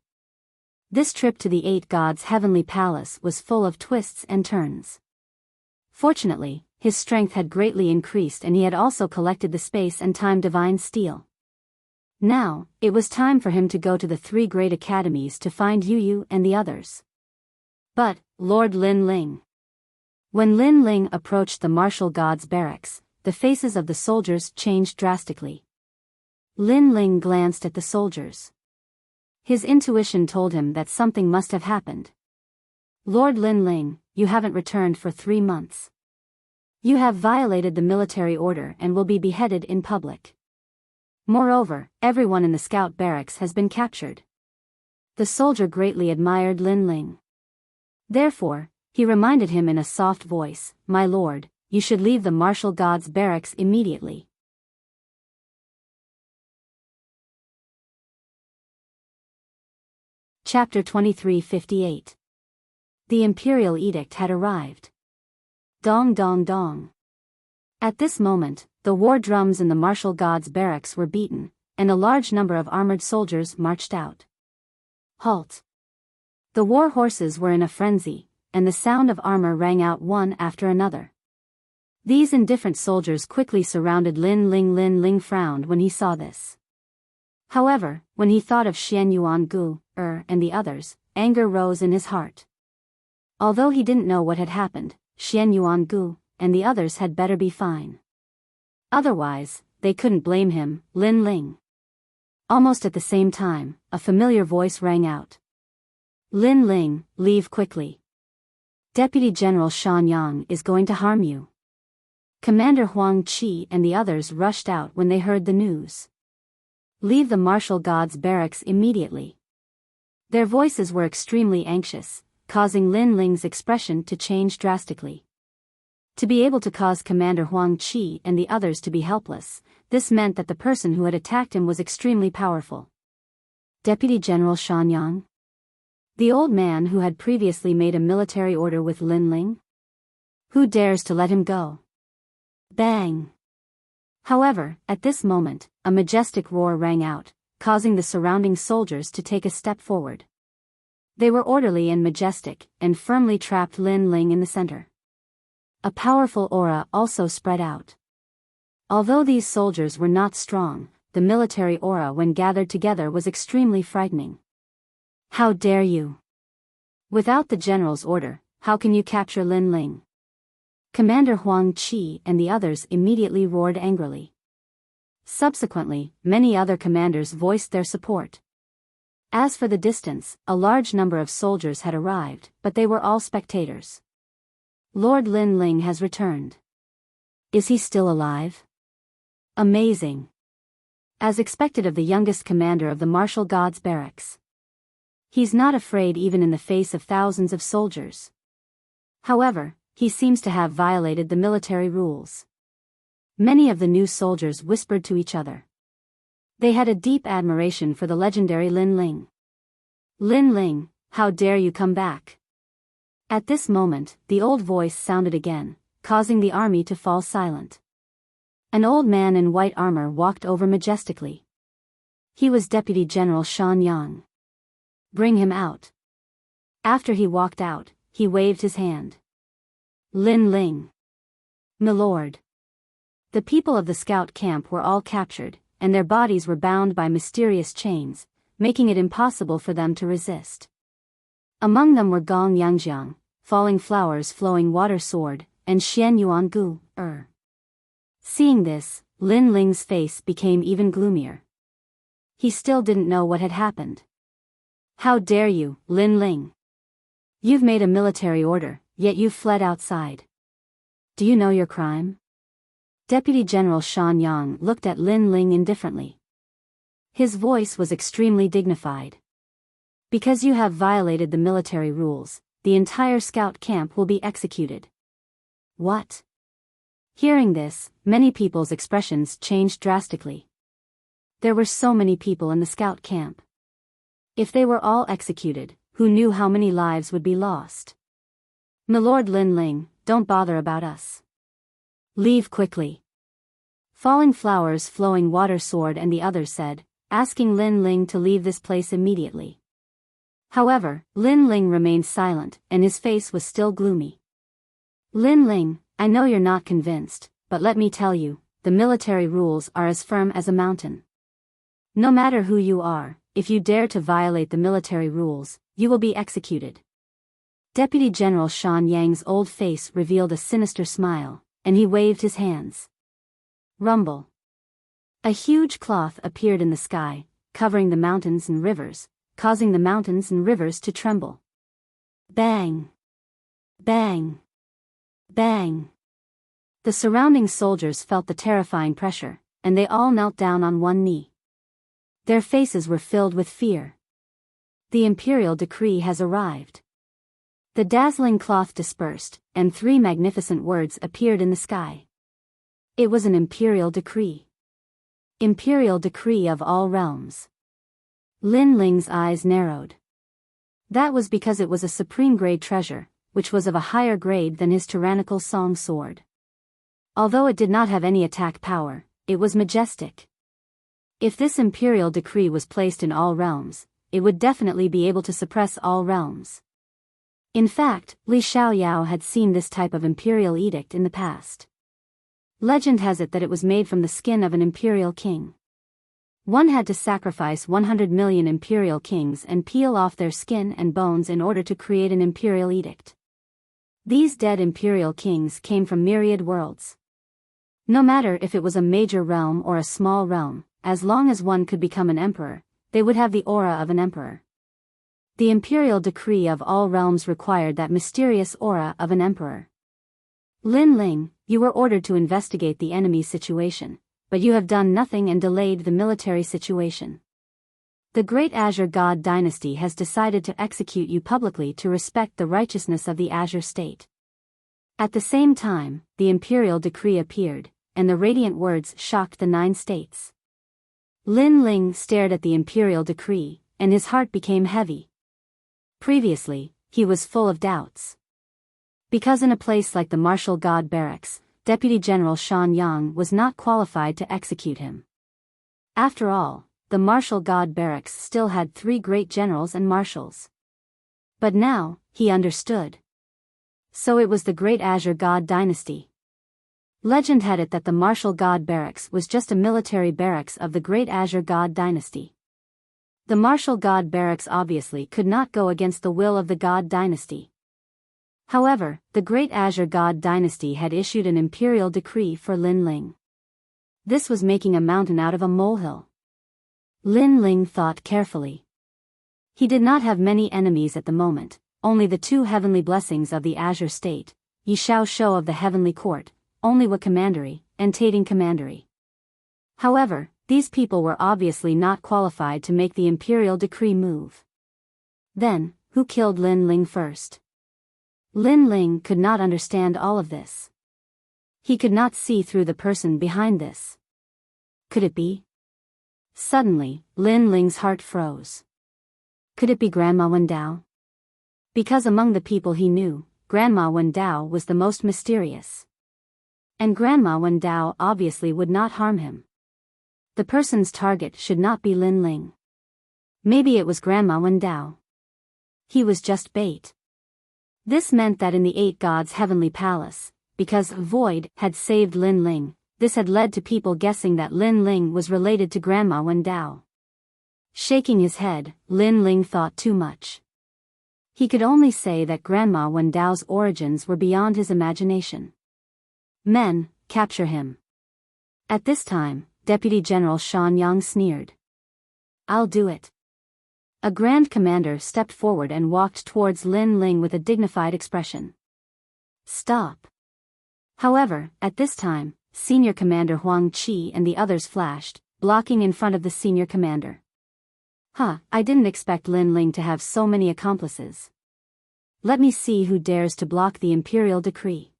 This trip to the 8 gods' heavenly palace was full of twists and turns. Fortunately, his strength had greatly increased and he had also collected the space and time divine steel. Now, it was time for him to go to the 3 great academies to find Yu Yu and the others. But, Lord Lin Ling. When Lin Ling approached the martial gods barracks, the faces of the soldiers changed drastically. Lin Ling glanced at the soldiers. His intuition told him that something must have happened. Lord Lin Ling, you haven't returned for 3 months. You have violated the military order and will be beheaded in public. Moreover, everyone in the scout barracks has been captured. The soldier greatly admired Lin Ling. Therefore, he reminded him in a soft voice, My lord, you should leave the martial gods barracks immediately. Chapter 2358. The imperial edict had arrived. Dong dong dong. At this moment, the war drums in the martial gods barracks were beaten, and a large number of armored soldiers marched out. Halt! The war horses were in a frenzy, and the sound of armor rang out one after another. These indifferent soldiers quickly surrounded Lin Ling. Lin Ling frowned when he saw this. However, when he thought of Xian Yuan Gu, and the others, anger rose in his heart. Although he didn't know what had happened, Xian Yuan Gu and the others had better be fine. Otherwise, they couldn't blame him, Lin Ling. Almost at the same time, a familiar voice rang out. Lin Ling, leave quickly. Deputy General Shan Yang is going to harm you. Commander Huang Qi and the others rushed out when they heard the news. Leave the martial god's barracks immediately. Their voices were extremely anxious, causing Lin Ling's expression to change drastically. To be able to cause Commander Huang Qi and the others to be helpless, this meant that the person who had attacked him was extremely powerful. Deputy General Shan Yang? The old man who had previously made a military order with Lin Ling? Who dares to let him go? Bang! However, at this moment, a majestic roar rang out, causing the surrounding soldiers to take a step forward. They were orderly and majestic, and firmly trapped Lin Ling in the center. A powerful aura also spread out. Although these soldiers were not strong, the military aura when gathered together was extremely frightening. How dare you? Without the general's order, how can you capture Lin Ling? Commander Huang Qi and the others immediately roared angrily. Subsequently, many other commanders voiced their support. As for the distance, a large number of soldiers had arrived, but they were all spectators. Lord Lin Ling has returned. Is he still alive? Amazing. As expected of the youngest commander of the martial gods barracks. He's not afraid even in the face of thousands of soldiers. However, he seems to have violated the military rules. Many of the new soldiers whispered to each other. They had a deep admiration for the legendary Lin Ling. Lin Ling, how dare you come back? At this moment, the old voice sounded again, causing the army to fall silent. An old man in white armor walked over majestically. He was Deputy General Shan Yang. Bring him out. After he walked out, he waved his hand. Lin Ling. Milord. The people of the scout camp were all captured, and their bodies were bound by mysterious chains, making it impossible for them to resist. Among them were Gong Yangjiang, Falling Flowers Flowing Water Sword, and Xian Yuan Gu, Seeing this, Lin Ling's face became even gloomier. He still didn't know what had happened. How dare you, Lin Ling? You've made a military order, yet you've fled outside. Do you know your crime? Deputy General Shan Yang looked at Lin Ling indifferently. His voice was extremely dignified. Because you have violated the military rules, the entire scout camp will be executed. What? Hearing this, many people's expressions changed drastically. There were so many people in the scout camp. If they were all executed, who knew how many lives would be lost? Milord Lin Ling, don't bother about us. Leave quickly. Falling Flowers Flowing Water Sword and the others said, asking Lin Ling to leave this place immediately. However, Lin Ling remained silent, and his face was still gloomy. Lin Ling, I know you're not convinced, but let me tell you, the military rules are as firm as a mountain. No matter who you are, if you dare to violate the military rules, you will be executed. Deputy General Shan Yang's old face revealed a sinister smile, and he waved his hands. Rumble. A huge cloth appeared in the sky, covering the mountains and rivers, causing the mountains and rivers to tremble. Bang! Bang! Bang! The surrounding soldiers felt the terrifying pressure, and they all knelt down on one knee. Their faces were filled with fear. The imperial decree has arrived. The dazzling cloth dispersed, and 3 magnificent words appeared in the sky. It was an imperial decree. Imperial decree of all realms. Lin Ling's eyes narrowed. That was because it was a supreme grade treasure, which was of a higher grade than his tyrannical song sword. Although it did not have any attack power, it was majestic. If this imperial decree was placed in all realms, it would definitely be able to suppress all realms. In fact, Li Xiaoyao had seen this type of imperial edict in the past. Legend has it that it was made from the skin of an imperial king. One had to sacrifice 100 million imperial kings and peel off their skin and bones in order to create an imperial edict. These dead imperial kings came from myriad worlds. No matter if it was a major realm or a small realm, as long as one could become an emperor, they would have the aura of an emperor. The imperial decree of all realms required that mysterious aura of an emperor. Lin Ling, you were ordered to investigate the enemy's situation, but you have done nothing and delayed the military situation. The great Azure God dynasty has decided to execute you publicly to respect the righteousness of the Azure state. At the same time, the imperial decree appeared, and the radiant words shocked the 9 states. Lin Ling stared at the imperial decree, and his heart became heavy. Previously, he was full of doubts. Because in a place like the Martial God Barracks, Deputy General Shan Yang was not qualified to execute him. After all, the Martial God Barracks still had 3 great generals and marshals. But now, he understood. So it was the great Azure God dynasty. Legend had it that the Martial God Barracks was just a military barracks of the great Azure God dynasty. The Martial God Barracks obviously could not go against the will of the God dynasty. However, the great Azure God dynasty had issued an imperial decree for Lin Ling. This was making a mountain out of a molehill. Lin Ling thought carefully. He did not have many enemies at the moment, only the 2 heavenly blessings of the Azure state, Yi Shao Shou of the heavenly court, only Wa Commandery, and Tating Commandery. However, these people were obviously not qualified to make the imperial decree move. Then, who killed Lin Ling first? Lin Ling could not understand all of this. He could not see through the person behind this. Could it be? Suddenly, Lin Ling's heart froze. Could it be Grandma Wendao? Because among the people he knew, Grandma Wendao was the most mysterious. And Grandma Wendao obviously would not harm him. The person's target should not be Lin Ling. Maybe it was Grandma Wendao. He was just bait. This meant that in the 8 gods' heavenly palace, because Void had saved Lin Ling, this had led to people guessing that Lin Ling was related to Grandma Wendao. Shaking his head, Lin Ling thought too much. He could only say that Grandma Wendao's origins were beyond his imagination. Men, capture him. At this time, Deputy General Shan Yang sneered. I'll do it. A Grand Commander stepped forward and walked towards Lin Ling with a dignified expression. Stop. However, at this time, Senior Commander Huang Qi and the others flashed, blocking in front of the Senior Commander. I didn't expect Lin Ling to have so many accomplices. Let me see who dares to block the imperial decree.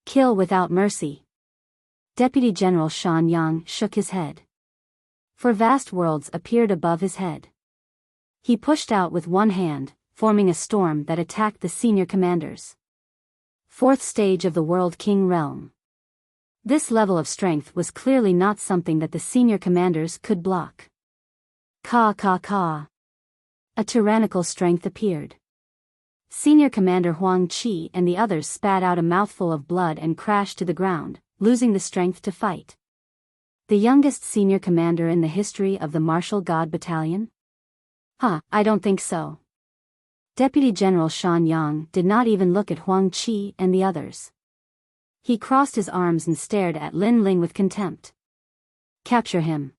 Kill without mercy. Deputy General Shan Yang shook his head. For vast worlds appeared above his head. He pushed out with one hand, forming a storm that attacked the senior commanders. 4th stage of the World King realm. This level of strength was clearly not something that the senior commanders could block. Ka. A tyrannical strength appeared. Senior Commander Huang Qi and the others spat out a mouthful of blood and crashed to the ground, losing the strength to fight. The youngest senior commander in the history of the Martial God Battalion? I don't think so. Deputy General Shan Yang did not even look at Huang Qi and the others. He crossed his arms and stared at Lin Ling with contempt. Capture him.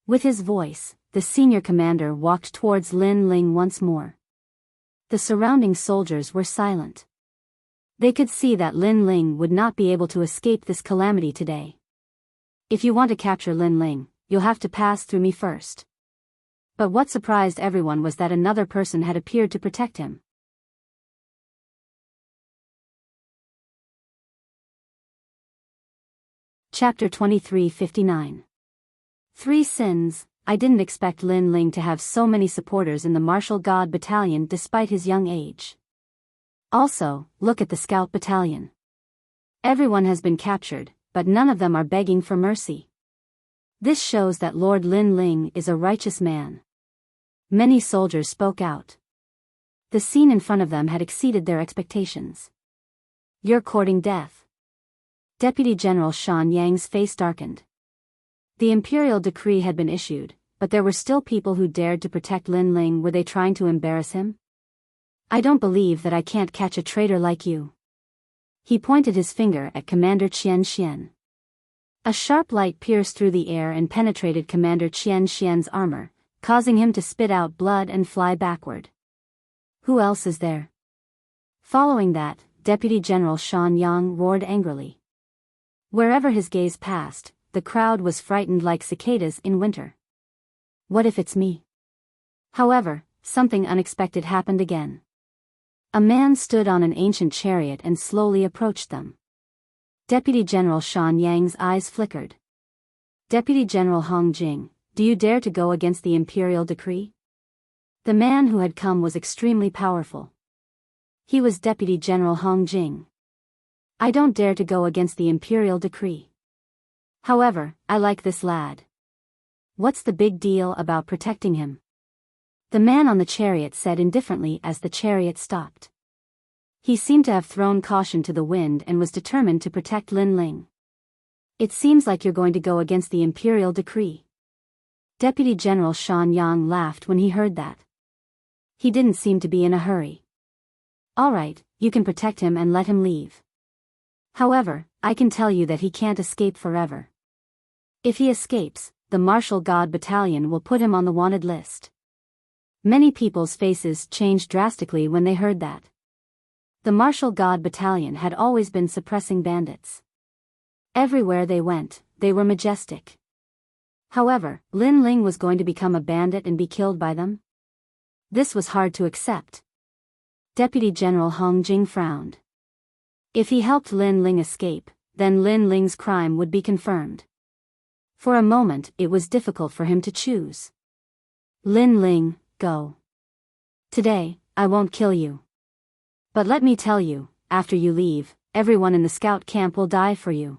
With his voice, the senior commander walked towards Lin Ling once more. The surrounding soldiers were silent. They could see that Lin Ling would not be able to escape this calamity today. If you want to capture Lin Ling, you'll have to pass through me first. But what surprised everyone was that another person had appeared to protect him. Chapter 2359. 3 Sins. I didn't expect Lin Ling to have so many supporters in the Martial God Battalion despite his young age. Also, look at the Scout Battalion. Everyone has been captured, but none of them are begging for mercy. This shows that Lord Lin Ling is a righteous man. Many soldiers spoke out. The scene in front of them had exceeded their expectations. You're courting death. Deputy General Shan Yang's face darkened. The imperial decree had been issued, but there were still people who dared to protect Lin Ling. Were they trying to embarrass him? I don't believe that I can't catch a traitor like you. He pointed his finger at Commander Qian Xian. A sharp light pierced through the air and penetrated Commander Qian Xian's armor, causing him to spit out blood and fly backward. Who else is there? Following that, Deputy General Shan Yang roared angrily. Wherever his gaze passed, the crowd was frightened like cicadas in winter. What if it's me? However, something unexpected happened again. A man stood on an ancient chariot and slowly approached them. Deputy General Shan Yang's eyes flickered. Deputy General Hong Jing, do you dare to go against the imperial decree? The man who had come was extremely powerful. He was Deputy General Hong Jing. I don't dare to go against the imperial decree. However, I like this lad. What's the big deal about protecting him? The man on the chariot said indifferently as the chariot stopped. He seemed to have thrown caution to the wind and was determined to protect Lin Ling. It seems like you're going to go against the imperial decree. Deputy General Shan Yang laughed when he heard that. He didn't seem to be in a hurry. All right, you can protect him and let him leave. However, I can tell you that he can't escape forever. If he escapes, the Martial God Battalion will put him on the wanted list. Many people's faces changed drastically when they heard that. The Martial God Battalion had always been suppressing bandits. Everywhere they went, they were majestic. However, Lin Ling was going to become a bandit and be killed by them? This was hard to accept. Deputy General Hong Jing frowned. If he helped Lin Ling escape, then Lin Ling's crime would be confirmed. For a moment it was difficult for him to choose. Lin Ling, go. Today, I won't kill you. But let me tell you, after you leave, everyone in the scout camp will die for you.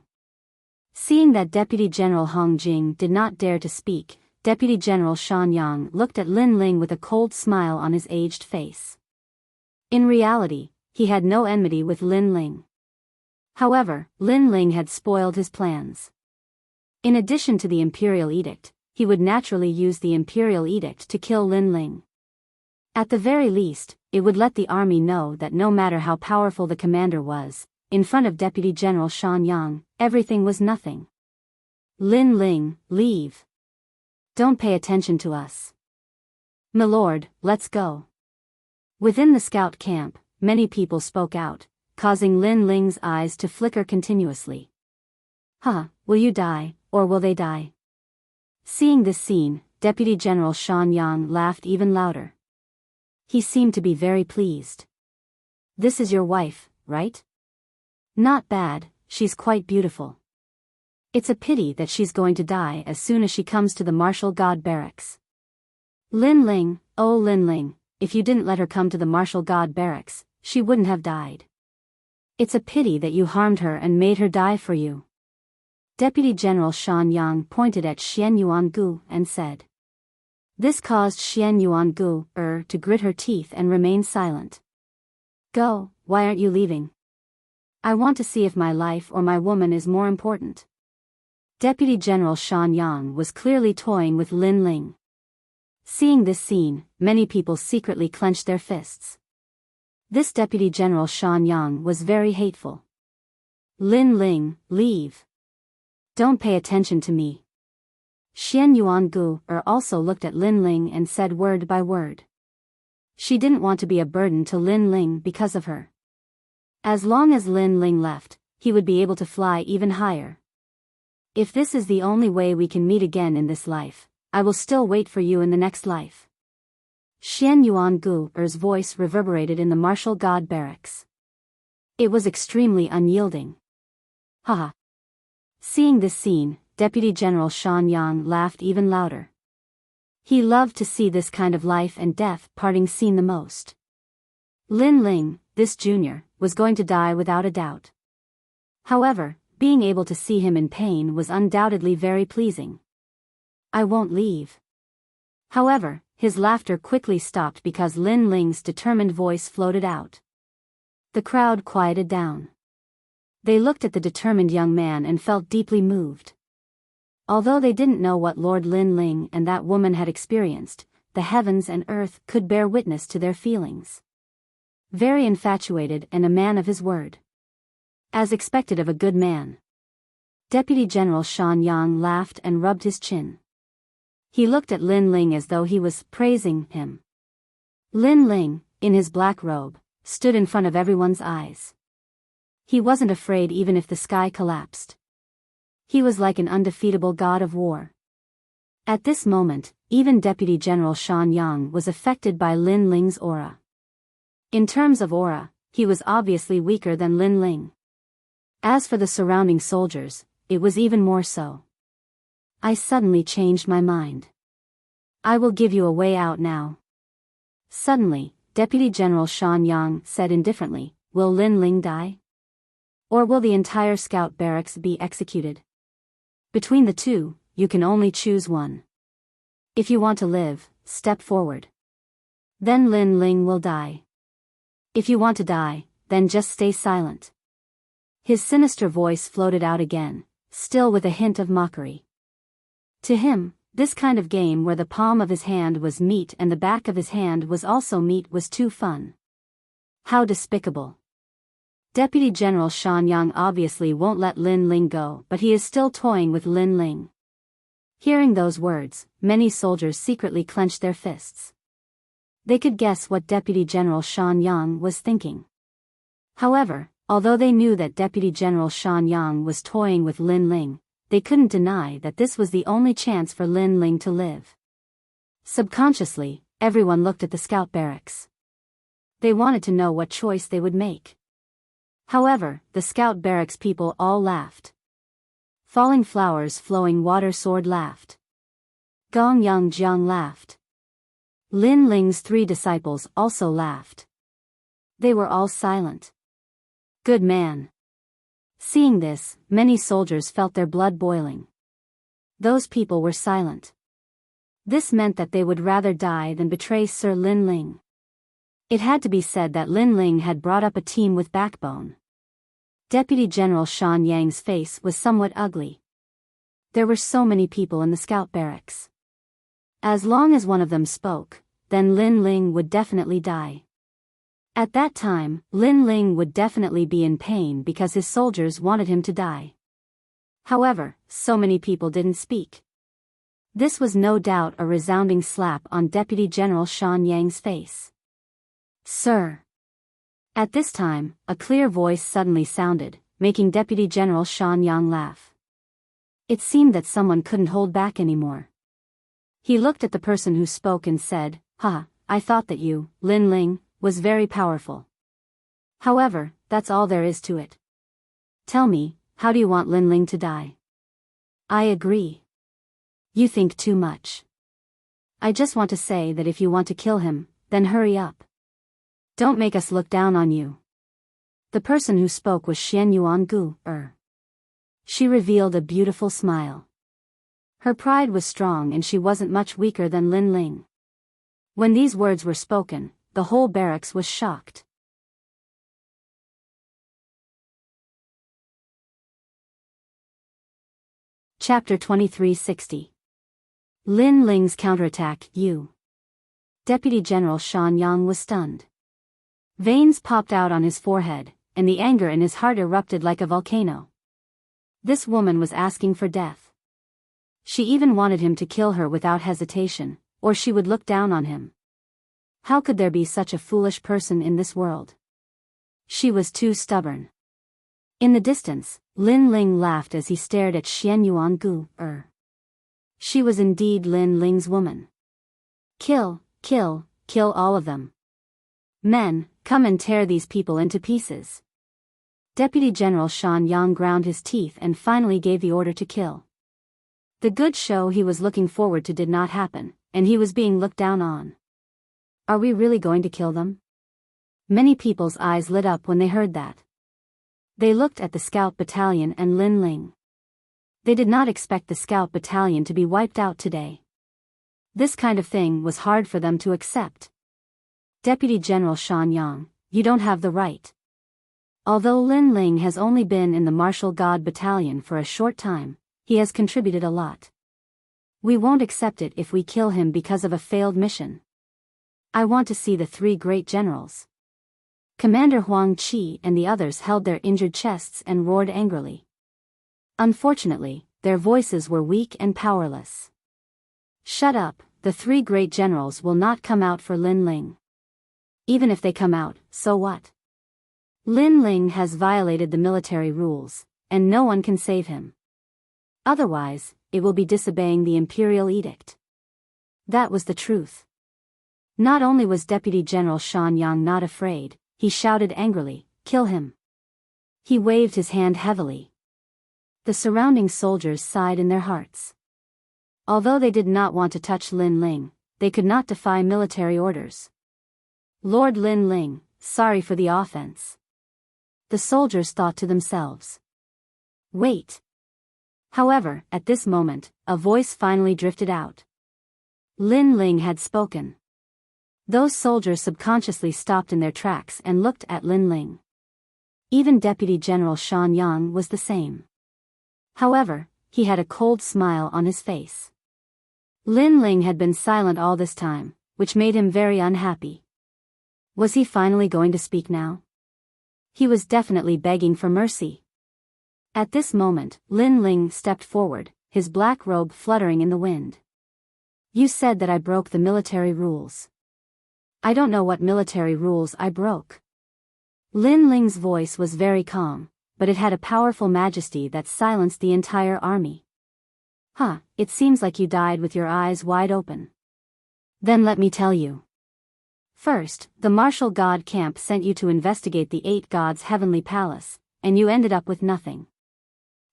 Seeing that Deputy General Hong Jing did not dare to speak, Deputy General Shan Yang looked at Lin Ling with a cold smile on his aged face. In reality, he had no enmity with Lin Ling. However, Lin Ling had spoiled his plans. In addition to the Imperial Edict, he would naturally use the Imperial Edict to kill Lin Ling. At the very least, it would let the army know that no matter how powerful the commander was, in front of Deputy General Shan Yang, everything was nothing. Lin Ling, leave. Don't pay attention to us. Milord, let's go. Within the scout camp, many people spoke out, causing Lin Ling's eyes to flicker continuously. Will you die, or will they die? Seeing this scene, Deputy General Shan Yang laughed even louder. He seemed to be very pleased. This is your wife, right? Not bad, she's quite beautiful. It's a pity that she's going to die as soon as she comes to the Martial God Barracks. Lin Ling, oh Lin Ling, if you didn't let her come to the Martial God Barracks, she wouldn't have died. It's a pity that you harmed her and made her die for you. Deputy General Shan Yang pointed at Xian Yuangu and said. This caused Xian Yuangu to grit her teeth and remain silent. Go, why aren't you leaving? I want to see if my life or my woman is more important. Deputy General Shan Yang was clearly toying with Lin Ling. Seeing this scene, many people secretly clenched their fists. This Deputy General Shan Yang was very hateful. Lin Ling, leave. Don't pay attention to me. Xian Yuangu also looked at Lin Ling and said word by word. She didn't want to be a burden to Lin Ling because of her. As long as Lin Ling left, he would be able to fly even higher. If this is the only way we can meet again in this life, I will still wait for you in the next life. Xian Yuangu's voice reverberated in the Martial God Barracks. It was extremely unyielding. Haha. Seeing this scene, Deputy General Shan Yang laughed even louder. He loved to see this kind of life and death parting scene the most. Lin Ling, this junior, was going to die without a doubt. However, being able to see him in pain was undoubtedly very pleasing. I won't leave. However, his laughter quickly stopped because Lin Ling's determined voice floated out. The crowd quieted down. They looked at the determined young man and felt deeply moved. Although they didn't know what Lord Lin Ling and that woman had experienced, the heavens and earth could bear witness to their feelings. Very infatuated and a man of his word. As expected of a good man. Deputy General Shan Yang laughed and rubbed his chin. He looked at Lin Ling as though he was praising him. Lin Ling, in his black robe, stood in front of everyone's eyes. He wasn't afraid even if the sky collapsed. He was like an undefeatable god of war. At this moment, even Deputy General Shan Yang was affected by Lin Ling's aura. In terms of aura, he was obviously weaker than Lin Ling. As for the surrounding soldiers, it was even more so. I suddenly changed my mind. I will give you a way out now. Suddenly, Deputy General Shan Yang said indifferently, will Lin Ling die? Or will the entire scout barracks be executed? Between the two, you can only choose one. If you want to live, step forward. Then Lin Ling will die. If you want to die, then just stay silent. His sinister voice floated out again, still with a hint of mockery. To him, this kind of game where the palm of his hand was meat and the back of his hand was also meat was too fun. How despicable. Deputy General Shan Yang obviously won't let Lin Ling go, but he is still toying with Lin Ling. Hearing those words, many soldiers secretly clenched their fists. They could guess what Deputy General Shan Yang was thinking. However, although they knew that Deputy General Shan Yang was toying with Lin Ling, they couldn't deny that this was the only chance for Lin Ling to live. Subconsciously, everyone looked at the scout barracks. They wanted to know what choice they would make. However, the scout barracks people all laughed. Falling Flowers Flowing Water Sword laughed. Gong Yang Jiang laughed. Lin Ling's 3 disciples also laughed. They were all silent. Good man. Seeing this, many soldiers felt their blood boiling. Those people were silent. This meant that they would rather die than betray Sir Lin Ling. It had to be said that Lin Ling had brought up a team with backbone. Deputy General Shan Yang's face was somewhat ugly. There were so many people in the scout barracks. As long as one of them spoke, then Lin Ling would definitely die. At that time, Lin Ling would definitely be in pain because his soldiers wanted him to die. However, so many people didn't speak. This was no doubt a resounding slap on Deputy General Shan Yang's face. Sir. At this time, a clear voice suddenly sounded, making Deputy General Shan Yang laugh. It seemed that someone couldn't hold back anymore. He looked at the person who spoke and said, I thought that you, Lin Ling, was very powerful. However, that's all there is to it. Tell me, how do you want Lin Ling to die? I agree. You think too much. I just want to say that if you want to kill him, then hurry up. Don't make us look down on you. The person who spoke was Xian Yuan Gu. She revealed a beautiful smile. Her pride was strong and she wasn't much weaker than Lin Ling. When these words were spoken, the whole barracks was shocked. Chapter 2360. Lin Ling's counterattack. Deputy General Shan Yang was stunned. Veins popped out on his forehead, and the anger in his heart erupted like a volcano. This woman was asking for death. She even wanted him to kill her without hesitation, or she would look down on him. How could there be such a foolish person in this world? She was too stubborn. In the distance, Lin Ling laughed as he stared at Xian Yuan Gu. She was indeed Lin Ling's woman. Kill all of them. Men, come and tear these people into pieces. Deputy General Shan Yang ground his teeth and finally gave the order to kill. The good show he was looking forward to did not happen, and he was being looked down on. Are we really going to kill them? Many people's eyes lit up when they heard that. They looked at the scout battalion and Lin Ling. They did not expect the scout battalion to be wiped out today. This kind of thing was hard for them to accept. Deputy General Shan Yang, you don't have the right. Although Lin Ling has only been in the Martial God Battalion for a short time, He has contributed a lot. We won't accept it if we kill him because of a failed mission. I want to see the 3 great generals. Commander Huang Qi and the others held their injured chests and roared angrily. Unfortunately, their voices were weak and powerless. Shut up, the 3 great generals will not come out for Lin Ling. Even if they come out, so what? Lin Ling has violated the military rules, and no one can save him. Otherwise, it will be disobeying the imperial edict. That was the truth. Not only was Deputy General Shan Yang not afraid, he shouted angrily, "Kill him!" He waved his hand heavily. The surrounding soldiers sighed in their hearts. Although they did not want to touch Lin Ling, they could not defy military orders. Lord Lin Ling, sorry for the offense. The soldiers thought to themselves. Wait. However, at this moment, a voice finally drifted out. Lin Ling had spoken. Those soldiers subconsciously stopped in their tracks and looked at Lin Ling. Even Deputy General Shan Yang was the same. However, he had a cold smile on his face. Lin Ling had been silent all this time, which made him very unhappy. Was he finally going to speak now? He was definitely begging for mercy. At this moment, Lin Ling stepped forward, his black robe fluttering in the wind. You said that I broke the military rules. I don't know what military rules I broke. Lin Ling's voice was very calm, but it had a powerful majesty that silenced the entire army. It seems like you died with your eyes wide open. Then let me tell you. First, the martial god camp sent you to investigate the 8 gods' heavenly palace, and you ended up with nothing.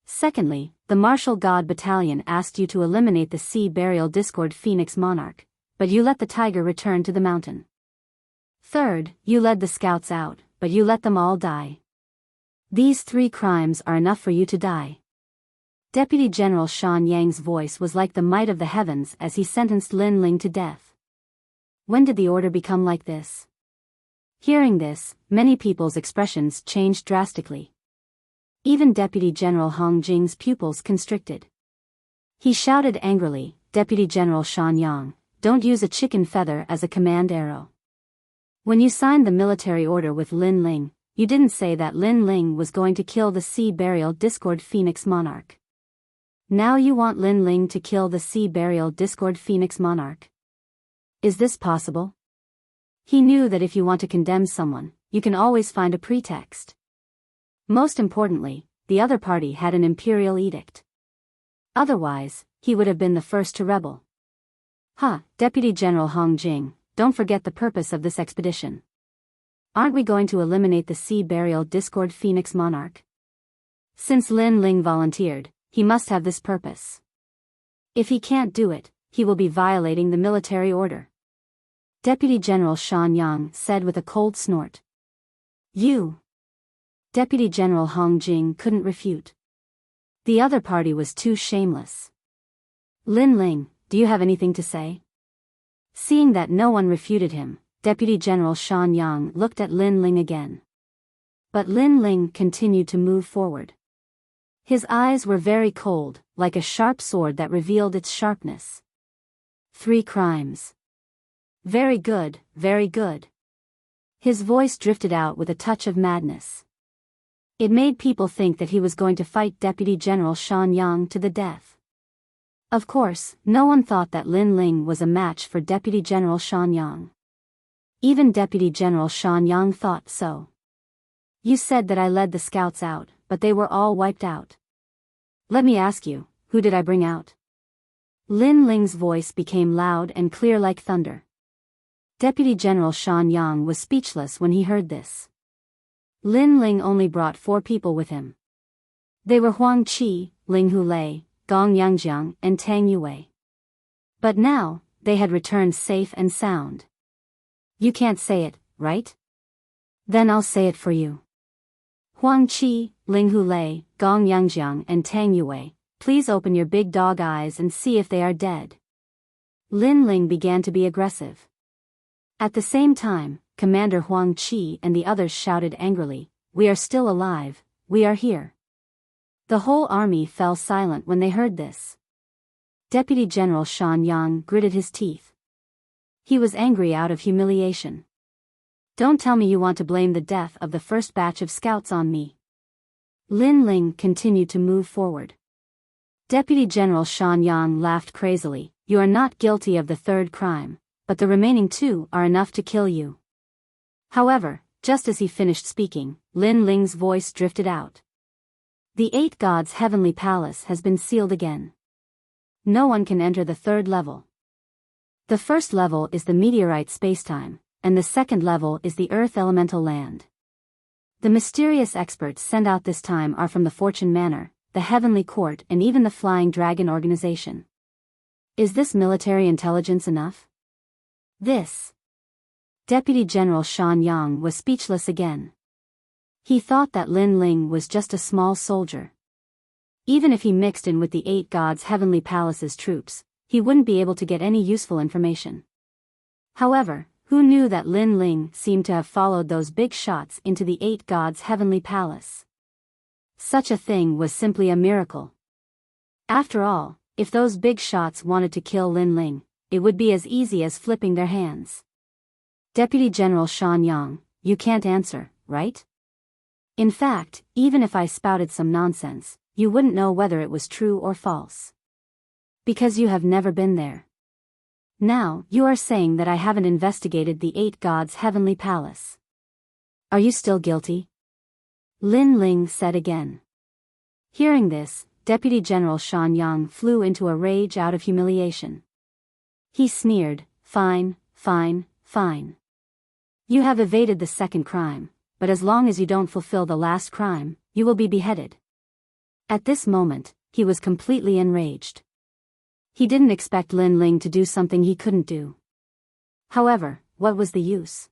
Secondly, the martial god battalion asked you to eliminate the sea burial discord phoenix monarch, but you let the tiger return to the mountain. Third, you led the scouts out, but you let them all die. These 3 crimes are enough for you to die. Deputy General Shan Yang's voice was like the might of the heavens as he sentenced Lin Ling to death. When did the order become like this? Hearing this, many people's expressions changed drastically. Even Deputy General Hong Jing's pupils constricted. He shouted angrily, Deputy General Shan Yang, don't use a chicken feather as a command arrow. When you signed the military order with Lin Ling, you didn't say that Lin Ling was going to kill the sea burial discord phoenix monarch. Now you want Lin Ling to kill the sea burial discord phoenix monarch. Is this possible? He knew that if you want to condemn someone, you can always find a pretext. Most importantly, the other party had an imperial edict. Otherwise, he would have been the first to rebel. Deputy General Hong Jing, don't forget the purpose of this expedition. Aren't we going to eliminate the sea burial discord phoenix monarch? Since Lin Ling volunteered, he must have this purpose. If he can't do it, he will be violating the military order. Deputy General Shan Yang said with a cold snort. You. Deputy General Hong Jing couldn't refute. The other party was too shameless. Lin Ling, do you have anything to say? Seeing that no one refuted him, Deputy General Shan Yang looked at Lin Ling again. But Lin Ling continued to move forward. His eyes were very cold, like a sharp sword that revealed its sharpness. 3 crimes. Very good, very good. His voice drifted out with a touch of madness. It made people think that he was going to fight Deputy General Shan Yang to the death. Of course, no one thought that Lin Ling was a match for Deputy General Shan Yang. Even Deputy General Shan Yang thought so. You said that I led the scouts out, but they were all wiped out. Let me ask you, who did I bring out? Lin Ling's voice became loud and clear like thunder. Deputy General Shan Yang was speechless when he heard this. Lin Ling only brought 4 people with him. They were Huang Qi, Ling Hulei, Gong Yangjiang, and Tang Yue. But now, they had returned safe and sound. You can't say it, right? Then I'll say it for you. Huang Qi, Ling Hulei, Gong Yangjiang, and Tang Yue, please open your big dog eyes and see if they are dead. Lin Ling began to be aggressive. At the same time, Commander Huang Qi and the others shouted angrily, we are still alive, we are here. The whole army fell silent when they heard this. Deputy General Shan Yang gritted his teeth. He was angry out of humiliation. Don't tell me you want to blame the death of the first batch of scouts on me. Lin Ling continued to move forward. Deputy General Shan Yang laughed crazily. You are not guilty of the third crime, but the remaining two are enough to kill you. However, just as he finished speaking, Lin Ling's voice drifted out. The 8 Gods' heavenly palace has been sealed again. No one can enter the third level. The first level is the meteorite spacetime, and the second level is the earth elemental land. The mysterious experts sent out this time are from the Fortune Manor, the Heavenly Court, and even the Flying Dragon organization. Is this military intelligence enough? This. Deputy General Shan Yang was speechless again. He thought that Lin Ling was just a small soldier. Even if he mixed in with the 8 Gods' heavenly palace's troops, he wouldn't be able to get any useful information. However, who knew that Lin Ling seemed to have followed those big shots into the 8 Gods' heavenly palace? Such a thing was simply a miracle. After all, if those big shots wanted to kill Lin Ling, it would be as easy as flipping their hands. Deputy General Shan Yang, you can't answer, right? In fact, even if I spouted some nonsense, you wouldn't know whether it was true or false. Because you have never been there. Now, you are saying that I haven't investigated the 8 Gods' heavenly palace. Are you still guilty? Lin Ling said again. Hearing this, Deputy General Shan Yang flew into a rage out of humiliation. He sneered, fine, fine, fine. You have evaded the second crime, but as long as you don't fulfill the last crime, you will be beheaded. At this moment, he was completely enraged. He didn't expect Lin Ling to do something he couldn't do. However, what was the use?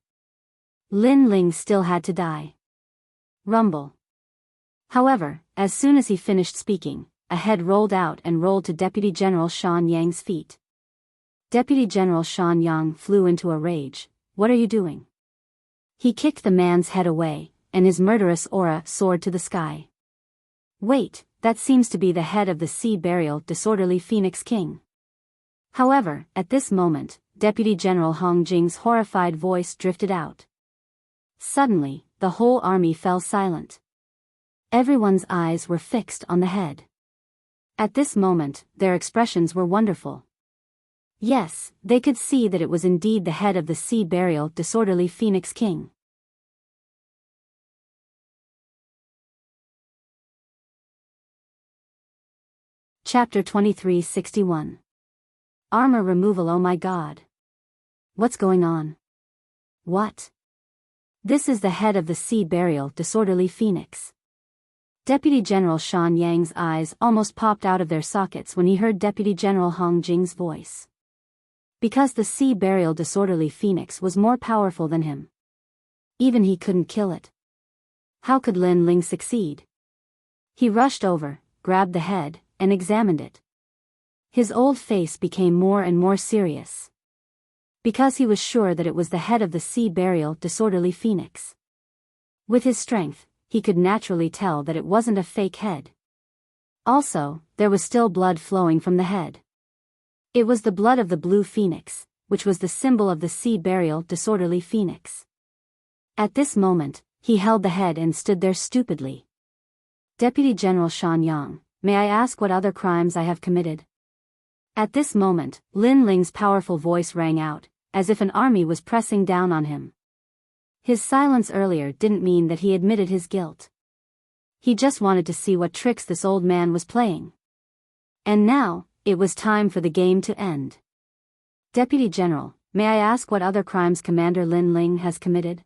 Lin Ling still had to die. Rumble. However, as soon as he finished speaking, a head rolled out and rolled to Deputy General Shan Yang's feet. Deputy General Shan Yang flew into a rage. What are you doing? He kicked the man's head away, and his murderous aura soared to the sky. Wait, that seems to be the head of the sea burial disorderly Phoenix King. However, at this moment, Deputy General Hong Jing's horrified voice drifted out. Suddenly, the whole army fell silent. Everyone's eyes were fixed on the head. At this moment, their expressions were wonderful. Yes, they could see that it was indeed the head of the sea burial disorderly Phoenix King. Chapter 2361. Armor removal. Oh my god. What's going on? What? This is the head of the sea burial disorderly Phoenix. Deputy General Shan Yang's eyes almost popped out of their sockets when he heard Deputy General Hong Jing's voice. Because the sea burial disorderly Phoenix was more powerful than him. Even he couldn't kill it. How could Lin Ling succeed? He rushed over, grabbed the head, and examined it. His old face became more and more serious. Because he was sure that it was the head of the sea burial disorderly Phoenix. With his strength, he could naturally tell that it wasn't a fake head. Also, there was still blood flowing from the head. It was the blood of the blue phoenix, which was the symbol of the sea burial disorderly Phoenix. At this moment, he held the head and stood there stupidly. Deputy General Shan Yang, may I ask what other crimes I have committed? At this moment, Lin Ling's powerful voice rang out, as if an army was pressing down on him. His silence earlier didn't mean that he admitted his guilt. He just wanted to see what tricks this old man was playing. And now, it was time for the game to end. Deputy General, may I ask what other crimes Commander Lin Ling has committed?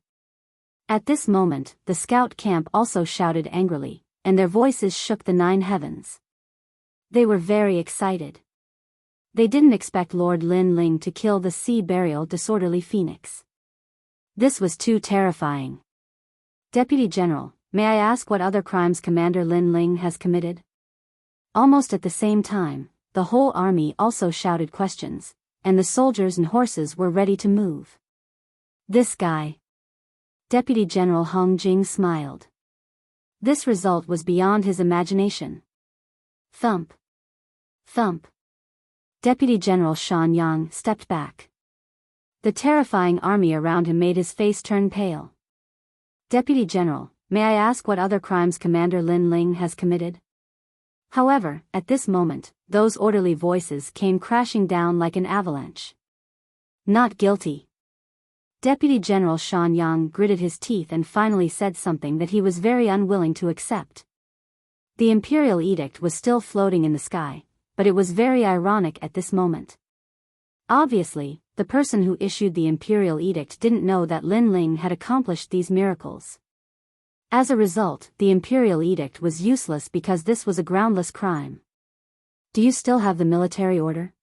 At this moment, the scout camp also shouted angrily, and their voices shook the 9 heavens. They were very excited. They didn't expect Lord Lin Ling to kill the sea burial disorderly Phoenix. This was too terrifying. Deputy General, may I ask what other crimes Commander Lin Ling has committed? Almost at the same time, the whole army also shouted questions, and the soldiers and horses were ready to move. This guy. Deputy General Hong Jing smiled. This result was beyond his imagination. Thump. Thump. Deputy General Shan Yang stepped back. The terrifying army around him made his face turn pale. Deputy General, may I ask what other crimes Commander Lin Ling has committed? However, at this moment, those orderly voices came crashing down like an avalanche. Not guilty. Deputy General Shan Yang gritted his teeth and finally said something that he was very unwilling to accept. The imperial edict was still floating in the sky, but it was very ironic at this moment. Obviously, the person who issued the imperial edict didn't know that Lin Ling had accomplished these miracles. As a result, the imperial edict was useless because this was a groundless crime. Do you still have the military order?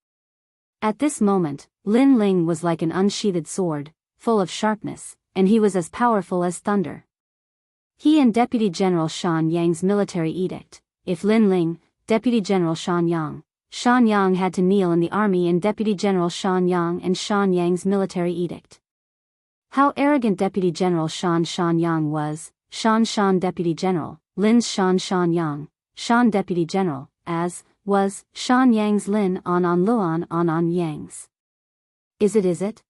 At this moment, Lin Ling was like an unsheathed sword, full of sharpness, and he was as powerful as thunder. He and Deputy General Shan Yang's military edict, if Lin Ling, Deputy General Shan Yang had to kneel in the army in Deputy General Shan Yang and Shan Yang's military edict. How arrogant Deputy General Shan Yang was, Shan Deputy General, Lin's Shan Yang, Shan Deputy General, as, was, Shan Yang's Lin on Luan on Yang's. Is it?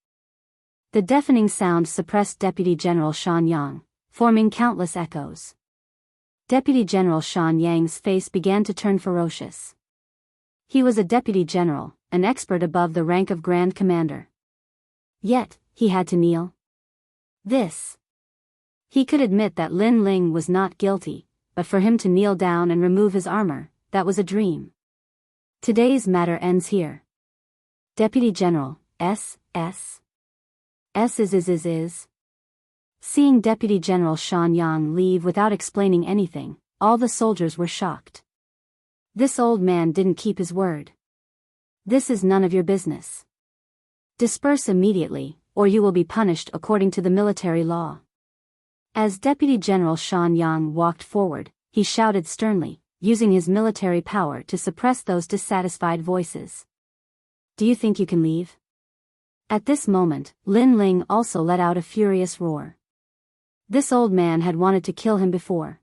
The deafening sound suppressed Deputy General Shan Yang, forming countless echoes. Deputy General Shan Yang's face began to turn ferocious. He was a deputy general, an expert above the rank of Grand Commander. Yet, he had to kneel. He could admit that Lin Ling was not guilty, but for him to kneel down and remove his armor, that was a dream. Today's matter ends here. Deputy General, is. Seeing Deputy General Shan Yang leave without explaining anything, all the soldiers were shocked. This old man didn't keep his word. This is none of your business. Disperse immediately, or you will be punished according to the military law. As Deputy General Shan Yang walked forward, he shouted sternly, using his military power to suppress those dissatisfied voices. Do you think you can leave? At this moment, Lin Ling also let out a furious roar. This old man had wanted to kill him before.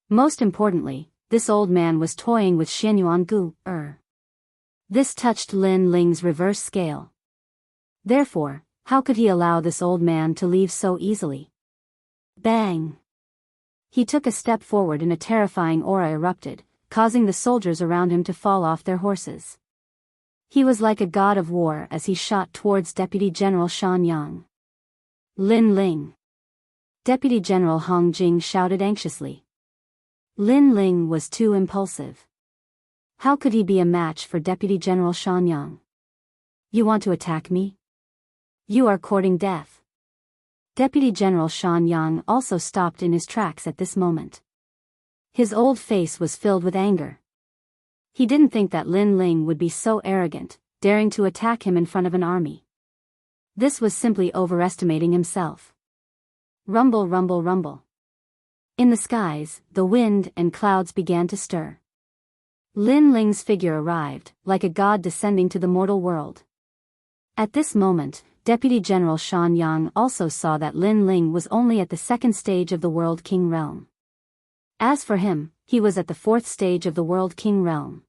Most importantly, this old man was toying with Xianyuan Gu. This touched Lin Ling's reverse scale. Therefore, how could he allow this old man to leave so easily? Bang! He took a step forward and a terrifying aura erupted, causing the soldiers around him to fall off their horses. He was like a god of war as he shot towards Deputy General Shan Yang. Lin Ling! Deputy General Hong Jing shouted anxiously. Lin Ling was too impulsive. How could he be a match for Deputy General Shan Yang? You want to attack me? You are courting death. Deputy General Shan Yang also stopped in his tracks at this moment. His old face was filled with anger. He didn't think that Lin Ling would be so arrogant, daring to attack him in front of an army. This was simply overestimating himself. Rumble, rumble, rumble. In the skies, the wind and clouds began to stir. Lin Ling's figure arrived, like a god descending to the mortal world. At this moment, Deputy General Shan Yang also saw that Lin Ling was only at the second stage of the World King realm. As for him, he was at the fourth stage of the World King realm.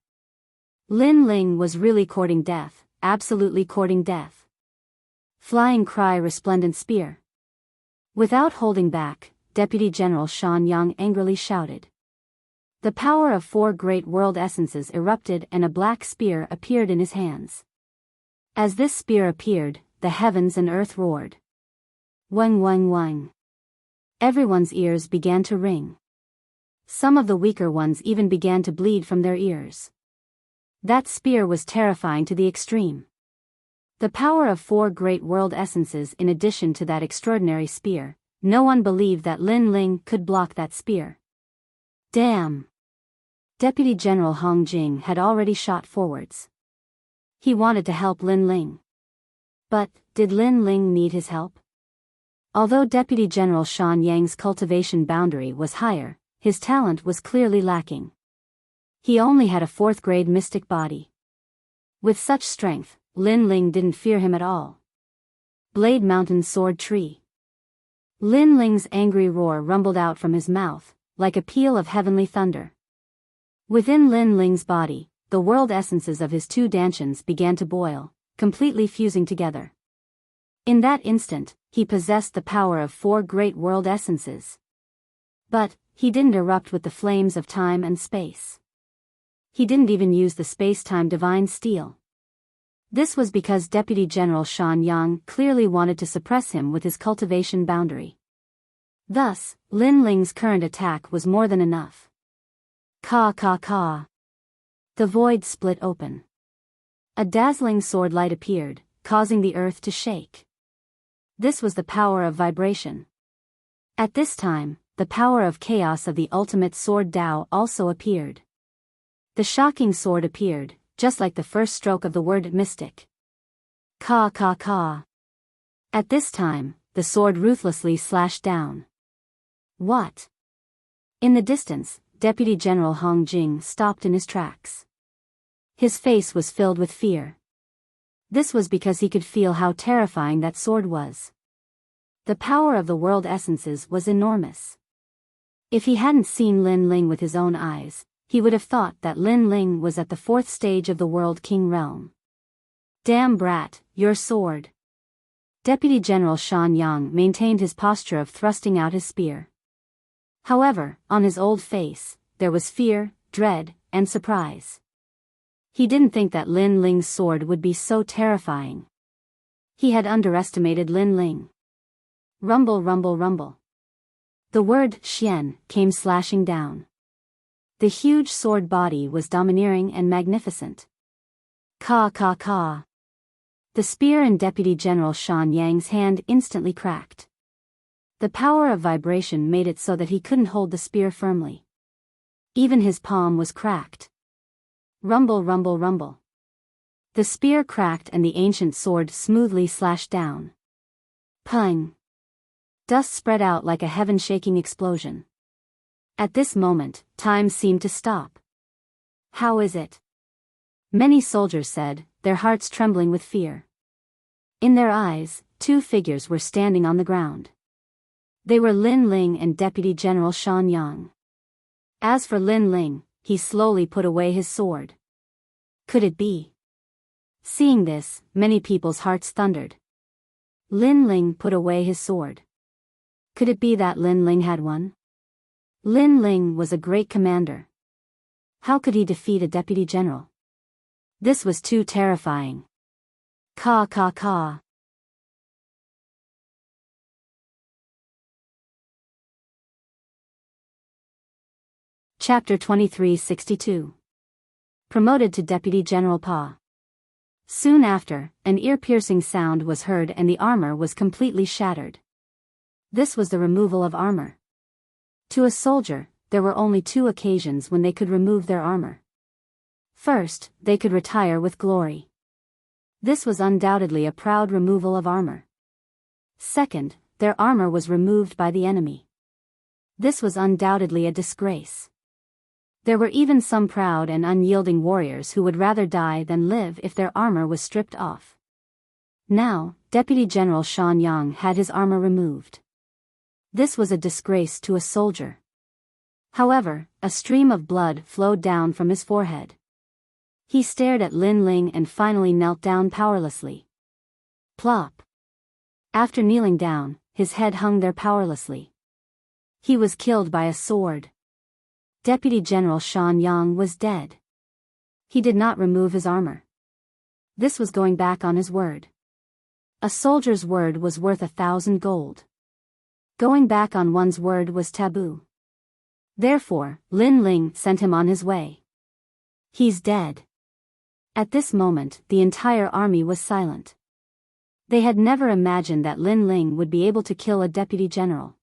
Lin Ling was really courting death, absolutely courting death. Flying cry, resplendent spear. Without holding back, Deputy General Shan Yang angrily shouted. The power of 4 great world essences erupted and a black spear appeared in his hands. As this spear appeared, the heavens and earth roared. Wang wang wang. Everyone's ears began to ring. Some of the weaker ones even began to bleed from their ears. That spear was terrifying to the extreme. The power of 4 great world essences in addition to that extraordinary spear, no one believed that Lin Ling could block that spear. Damn! Deputy General Hong Jing had already shot forwards. He wanted to help Lin Ling. But, did Lin Ling need his help? Although Deputy General Shan Yang's cultivation boundary was higher, his talent was clearly lacking. He only had a 4th grade mystic body. With such strength, Lin Ling didn't fear him at all. Blade Mountain Sword Tree. Lin Ling's angry roar rumbled out from his mouth, like a peal of heavenly thunder. Within Lin Ling's body, the world essences of his two dantians began to boil, completely fusing together. In that instant, he possessed the power of 4 great world essences. But he didn't erupt with the flames of time and space. He didn't even use the space-time divine steel. This was because Deputy General Shan Yang clearly wanted to suppress him with his cultivation boundary. Thus, Lin Ling's current attack was more than enough. Ka ka ka. The void split open. A dazzling sword light appeared, causing the earth to shake. This was the power of vibration. At this time, the power of chaos of the ultimate sword Dao also appeared. The shocking sword appeared, just like the first stroke of the word mystic. Ka ka ka. At this time, the sword ruthlessly slashed down. What? In the distance, Deputy General Hong Jing stopped in his tracks. His face was filled with fear. This was because he could feel how terrifying that sword was. The power of the world essences was enormous. If he hadn't seen Lin Ling with his own eyes, he would have thought that Lin Ling was at the 4th stage of the World King realm. Damn brat, your sword. Deputy General Shan Yang maintained his posture of thrusting out his spear. However, on his old face, there was fear, dread, and surprise. He didn't think that Lin Ling's sword would be so terrifying. He had underestimated Lin Ling. Rumble rumble rumble. The word Xian came slashing down. The huge sword body was domineering and magnificent. Ka ka ka. The spear in Deputy General Shan Yang's hand instantly cracked. The power of vibration made it so that he couldn't hold the spear firmly. Even his palm was cracked. Rumble rumble rumble. The spear cracked and the ancient sword smoothly slashed down. Pung. Dust spread out like a heaven-shaking explosion. At this moment, time seemed to stop. How is it? Many soldiers said, their hearts trembling with fear. In their eyes, 2 figures were standing on the ground. They were Lin Ling and Deputy General Shan Yang. As for Lin Ling, he slowly put away his sword. Could it be? Seeing this, many people's hearts thundered. Lin Ling put away his sword. Could it be that Lin Ling had one? Lin Ling was a great commander. How could he defeat a deputy general? This was too terrifying. Ka ka ka. Chapter 2362. Promoted to Deputy General Pa. Soon after, an ear-piercing sound was heard and the armor was completely shattered. This was the removal of armor. To a soldier, there were only 2 occasions when they could remove their armor. First, they could retire with glory. This was undoubtedly a proud removal of armor. Second, their armor was removed by the enemy. This was undoubtedly a disgrace. There were even some proud and unyielding warriors who would rather die than live if their armor was stripped off. Now, Deputy General Shan Yang had his armor removed. This was a disgrace to a soldier. However, a stream of blood flowed down from his forehead. He stared at Lin Ling and finally knelt down powerlessly. Plop. After kneeling down, his head hung there powerlessly. He was killed by a sword. Deputy General Shan Yang was dead. He did not remove his armor. This was going back on his word. A soldier's word was worth 1,000 gold. Going back on one's word was taboo. Therefore, Lin Ling sent him on his way. He's dead. At this moment, the entire army was silent. They had never imagined that Lin Ling would be able to kill a deputy general.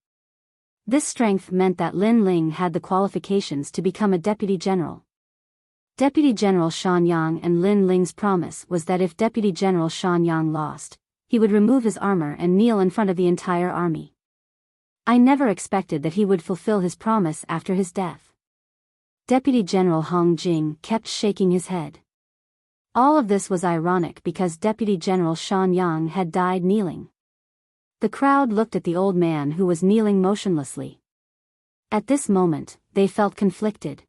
This strength meant that Lin Ling had the qualifications to become a deputy general. Deputy General Shan Yang and Lin Ling's promise was that if Deputy General Shan Yang lost, he would remove his armor and kneel in front of the entire army. I never expected that he would fulfill his promise after his death. Deputy General Hong Jing kept shaking his head. All of this was ironic because Deputy General Shan Yang had died kneeling. The crowd looked at the old man who was kneeling motionlessly. At this moment, they felt conflicted.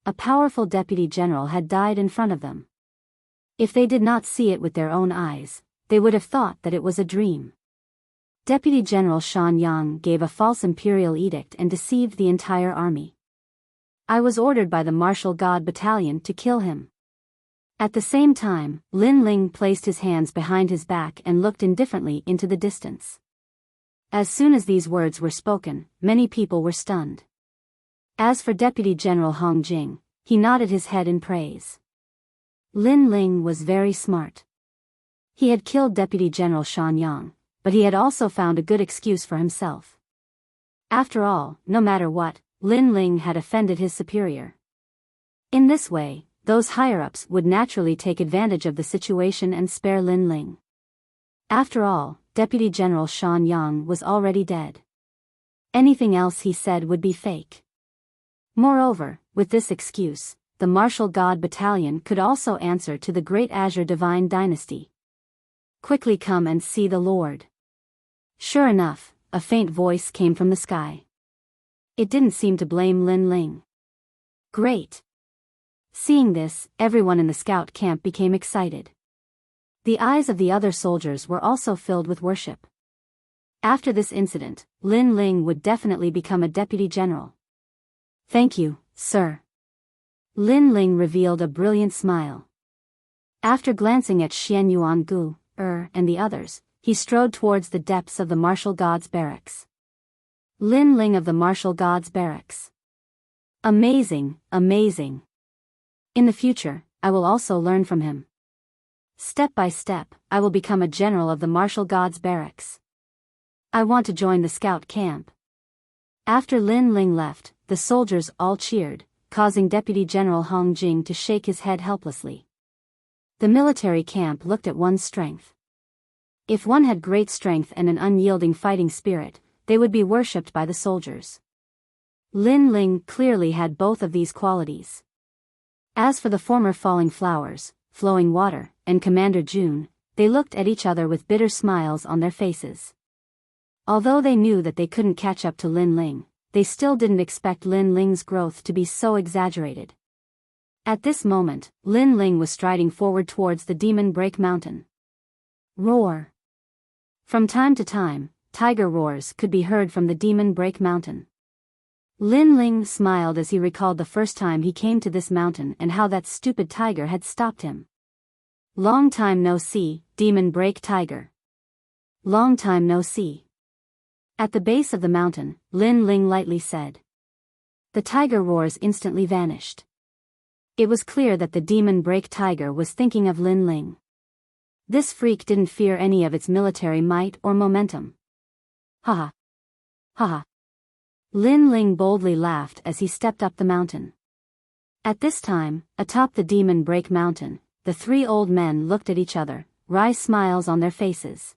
A powerful deputy general had died in front of them. If they did not see it with their own eyes, they would have thought that it was a dream. Deputy General Shan Yang gave a false imperial edict and deceived the entire army. I was ordered by the Martial God Battalion to kill him. At the same time, Lin Ling placed his hands behind his back and looked indifferently into the distance. As soon as these words were spoken, many people were stunned. As for Deputy General Hong Jing, he nodded his head in praise. Lin Ling was very smart. He had killed Deputy General Shan Yang, but he had also found a good excuse for himself. After all, no matter what, Lin Ling had offended his superior. In this way, those higher-ups would naturally take advantage of the situation and spare Lin Ling. After all, Deputy General Shan Yang was already dead. Anything else he said would be fake. Moreover, with this excuse, the Martial God Battalion could also answer to the Great Azure Divine Dynasty. Quickly come and see the Lord. Sure enough, a faint voice came from the sky. It didn't seem to blame Lin Ling. Great! Seeing this, everyone in the scout camp became excited. The eyes of the other soldiers were also filled with worship. After this incident, Lin Ling would definitely become a deputy general. Thank you, sir. Lin Ling revealed a brilliant smile. After glancing at Xian Yuan Gu, and the others, he strode towards the depths of the Martial Gods Barracks. Lin Ling of the Martial Gods Barracks. Amazing, amazing. In the future, I will also learn from him. Step by step, I will become a general of the Martial Gods Barracks. I want to join the scout camp. After Lin Ling left, the soldiers all cheered, causing Deputy General Hong Jing to shake his head helplessly. The military camp looked at one's strength. If one had great strength and an unyielding fighting spirit, they would be worshipped by the soldiers. Lin Ling clearly had both of these qualities. As for the former Falling Flowers, Flowing Water, and Commander June, they looked at each other with bitter smiles on their faces. Although they knew that they couldn't catch up to Lin Ling, they still didn't expect Lin Ling's growth to be so exaggerated. At this moment, Lin Ling was striding forward towards the Demon Break Mountain. Roar! From time to time, tiger roars could be heard from the Demon Break Mountain. Lin Ling smiled as he recalled the first time he came to this mountain and how that stupid tiger had stopped him. Long time no see, Demon Break Tiger. Long time no see. At the base of the mountain, Lin Ling lightly said. The tiger roars instantly vanished. It was clear that the Demon Break Tiger was thinking of Lin Ling. This freak didn't fear any of its military might or momentum. Haha. Haha. Lin Ling boldly laughed as he stepped up the mountain. At this time, atop the Demon Break Mountain, the three old men looked at each other, wry smiles on their faces.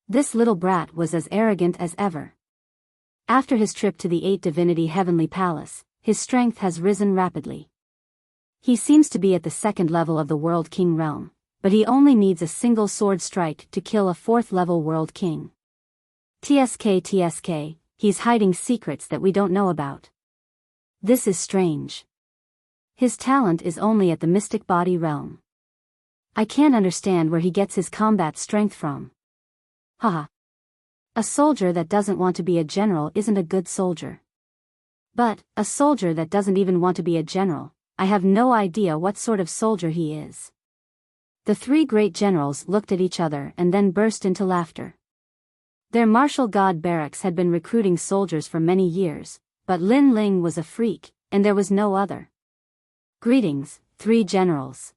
This little brat was as arrogant as ever. After his trip to the 8 Divinity Heavenly Palace, his strength has risen rapidly. He seems to be at the 2nd level of the World King realm, but he only needs a single sword strike to kill a 4th level World King. TSK, he's hiding secrets that we don't know about. This is strange. His talent is only at the Mystic Body realm. I can't understand where he gets his combat strength from. Haha. A soldier that doesn't want to be a general isn't a good soldier. But, a soldier that doesn't even want to be a general, I have no idea what sort of soldier he is. The three great generals looked at each other and then burst into laughter. Their martial god barracks had been recruiting soldiers for many years, but Lin Ling was a freak, and there was no other. Greetings, three generals.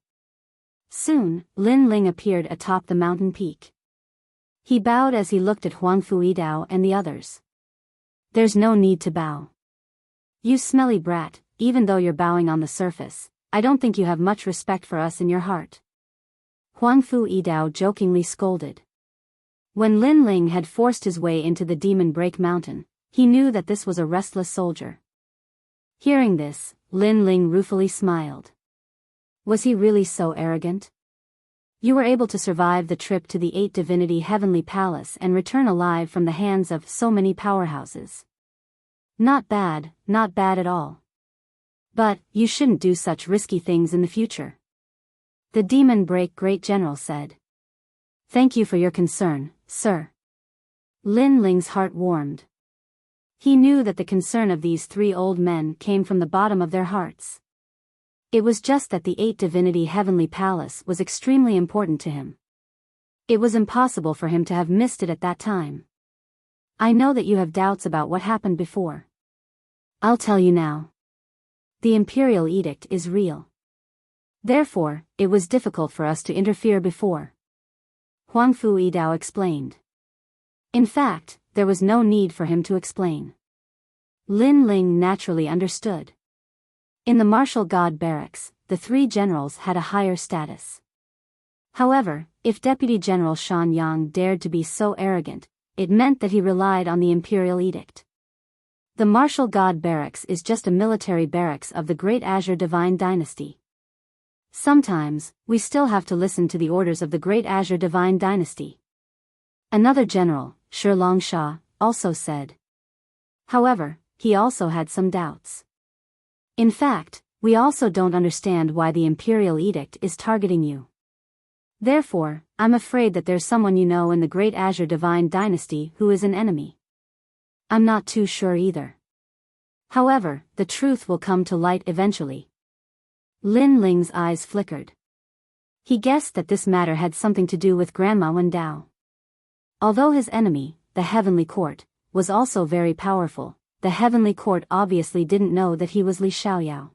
Soon, Lin Ling appeared atop the mountain peak. He bowed as he looked at Huang Fuidao and the others. There's no need to bow. You smelly brat, even though you're bowing on the surface, I don't think you have much respect for us in your heart. Huang Fuidao jokingly scolded. When Lin Ling had forced his way into the Demon Break Mountain, he knew that this was a restless soldier. Hearing this, Lin Ling ruefully smiled. Was he really so arrogant? You were able to survive the trip to the 8 Divinity Heavenly Palace and return alive from the hands of so many powerhouses. Not bad at all. But, you shouldn't do such risky things in the future. The demon break great general said. Thank you for your concern, sir. Lin Ling's heart warmed. He knew that the concern of these three old men came from the bottom of their hearts. It was just that the 8 Divinity Heavenly Palace was extremely important to him. It was impossible for him to have missed it at that time. I know that you have doubts about what happened before. I'll tell you now. The Imperial Edict is real. Therefore, it was difficult for us to interfere before. Huangfu Yidao explained. In fact, there was no need for him to explain. Lin Ling naturally understood. In the martial god barracks, the 3 generals had a higher status. However, if Deputy General Shan Yang dared to be so arrogant, it meant that he relied on the Imperial Edict. The martial god barracks is just a military barracks of the Great Azure Divine Dynasty. Sometimes, we still have to listen to the orders of the Great Azure Divine Dynasty. Another general, Shi Longsha, also said. However, he also had some doubts. In fact, we also don't understand why the Imperial Edict is targeting you. Therefore, I'm afraid that there's someone you know in the Great Azure Divine Dynasty who is an enemy. I'm not too sure either. However, the truth will come to light eventually. Lin Ling's eyes flickered. He guessed that this matter had something to do with Grandma Wendao. Although his enemy, the Heavenly Court, was also very powerful, the Heavenly Court obviously didn't know that he was Li Xiaoyao.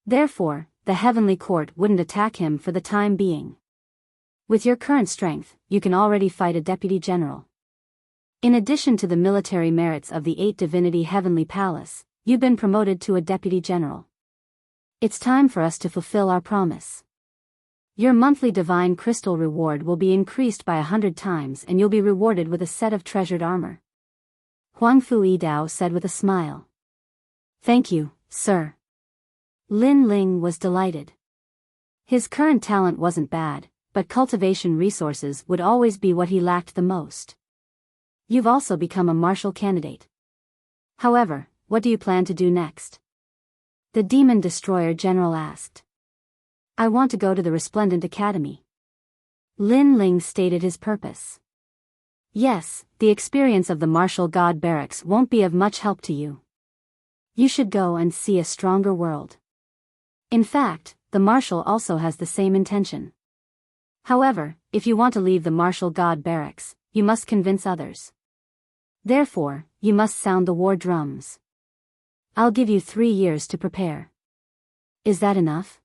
Therefore, the Heavenly Court wouldn't attack him for the time being. With your current strength, you can already fight a deputy general. In addition to the military merits of the 8 Divinity Heavenly Palace, you've been promoted to a deputy general. It's time for us to fulfill our promise. Your monthly divine crystal reward will be increased by 100 times and you'll be rewarded with a set of treasured armor. Huangfu Yidao said with a smile. Thank you, sir. Lin Ling was delighted. His current talent wasn't bad, but cultivation resources would always be what he lacked the most. You've also become a martial candidate. However, what do you plan to do next? The Demon Destroyer General asked. I want to go to the Resplendent Academy. Lin Ling stated his purpose. Yes, the experience of the martial god barracks won't be of much help to you. You should go and see a stronger world. In fact, the marshal also has the same intention. However, if you want to leave the martial god barracks, you must convince others. Therefore, you must sound the war drums. I'll give you 3 years to prepare. Is that enough?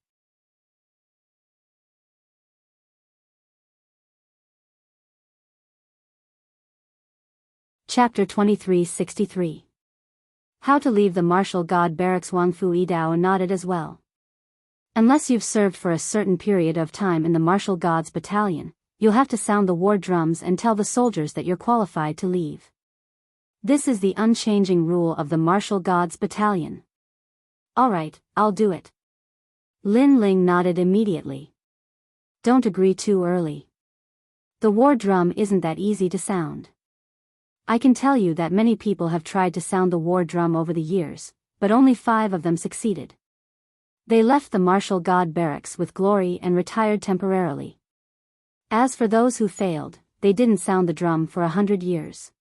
Chapter 2363. How to leave the martial god barracks. Huangfu Yidao nodded as well. Unless you've served for a certain period of time in the martial gods battalion, you'll have to sound the war drums and tell the soldiers that you're qualified to leave. This is the unchanging rule of the martial gods battalion. Alright, I'll do it. Lin Ling nodded immediately. Don't agree too early. The war drum isn't that easy to sound. I can tell you that many people have tried to sound the war drum over the years, but only 5 of them succeeded. They left the martial god barracks with glory and retired temporarily. As for those who failed, they didn't sound the drum for 100 years.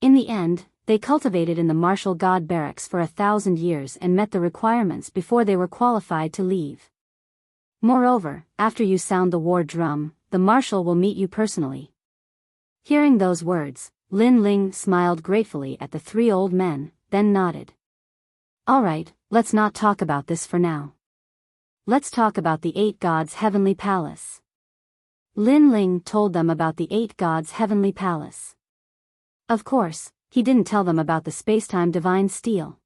In the end, they cultivated in the martial god barracks for 1,000 years and met the requirements before they were qualified to leave. Moreover, after you sound the war drum, the marshal will meet you personally. Hearing those words, Lin Ling smiled gratefully at the 3 old men, then nodded. Alright, let's not talk about this for now. Let's talk about the 8 gods' heavenly palace. Lin Ling told them about the 8 gods' heavenly palace. Of course, he didn't tell them about the spacetime divine steel.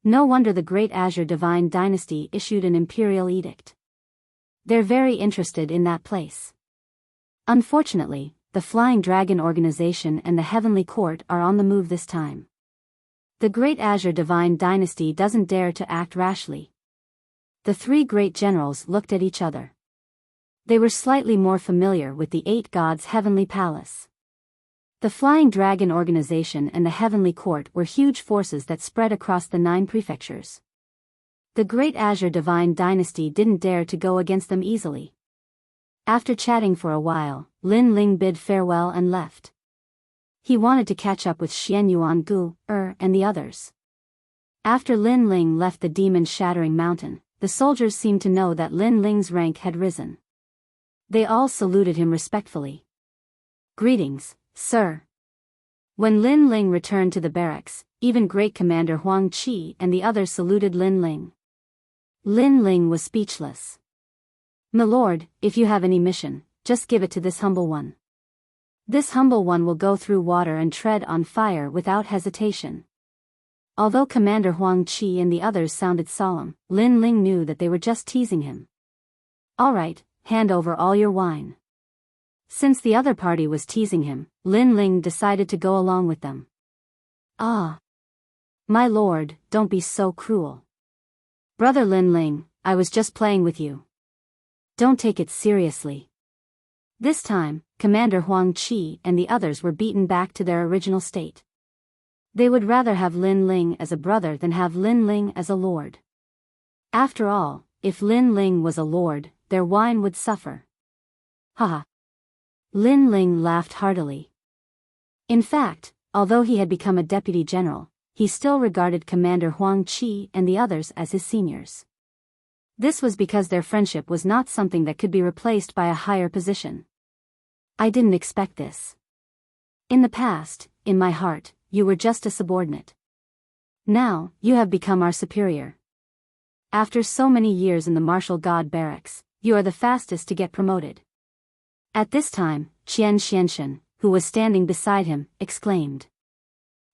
No wonder the Great Azure Divine Dynasty issued an imperial edict. They're very interested in that place. Unfortunately, the Flying Dragon Organization and the Heavenly Court are on the move this time. The Great Azure Divine Dynasty doesn't dare to act rashly. The 3 great generals looked at each other. They were slightly more familiar with the 8 gods' heavenly palace. The Flying Dragon Organization and the Heavenly Court were huge forces that spread across the 9 prefectures. The Great Azure Divine Dynasty didn't dare to go against them easily. After chatting for a while, Lin Ling bid farewell and left. He wanted to catch up with Xian Yuan Gu, and the others. After Lin Ling left the demon-shattering mountain, the soldiers seemed to know that Lin Ling's rank had risen. They all saluted him respectfully. "Greetings, sir." When Lin Ling returned to the barracks, even Great Commander Huang Qi and the others saluted Lin Ling. Lin Ling was speechless. "My lord, if you have any mission, just give it to this humble one. This humble one will go through water and tread on fire without hesitation." Although Commander Huang Qi and the others sounded solemn, Lin Ling knew that they were just teasing him. "All right, hand over all your wine." Since the other party was teasing him, Lin Ling decided to go along with them. "Ah. My lord, don't be so cruel. Brother Lin Ling, I was just playing with you. Don't take it seriously." This time, Commander Huang Qi and the others were beaten back to their original state. They would rather have Lin Ling as a brother than have Lin Ling as a lord. After all, if Lin Ling was a lord, their wine would suffer. Haha. Lin Ling laughed heartily. In fact, although he had become a deputy general, he still regarded Commander Huang Qi and the others as his seniors. This was because their friendship was not something that could be replaced by a higher position. "I didn't expect this. In the past, in my heart, you were just a subordinate. Now, you have become our superior. After so many years in the martial god barracks, you are the fastest to get promoted." At this time, Qian Xianshen, who was standing beside him, exclaimed.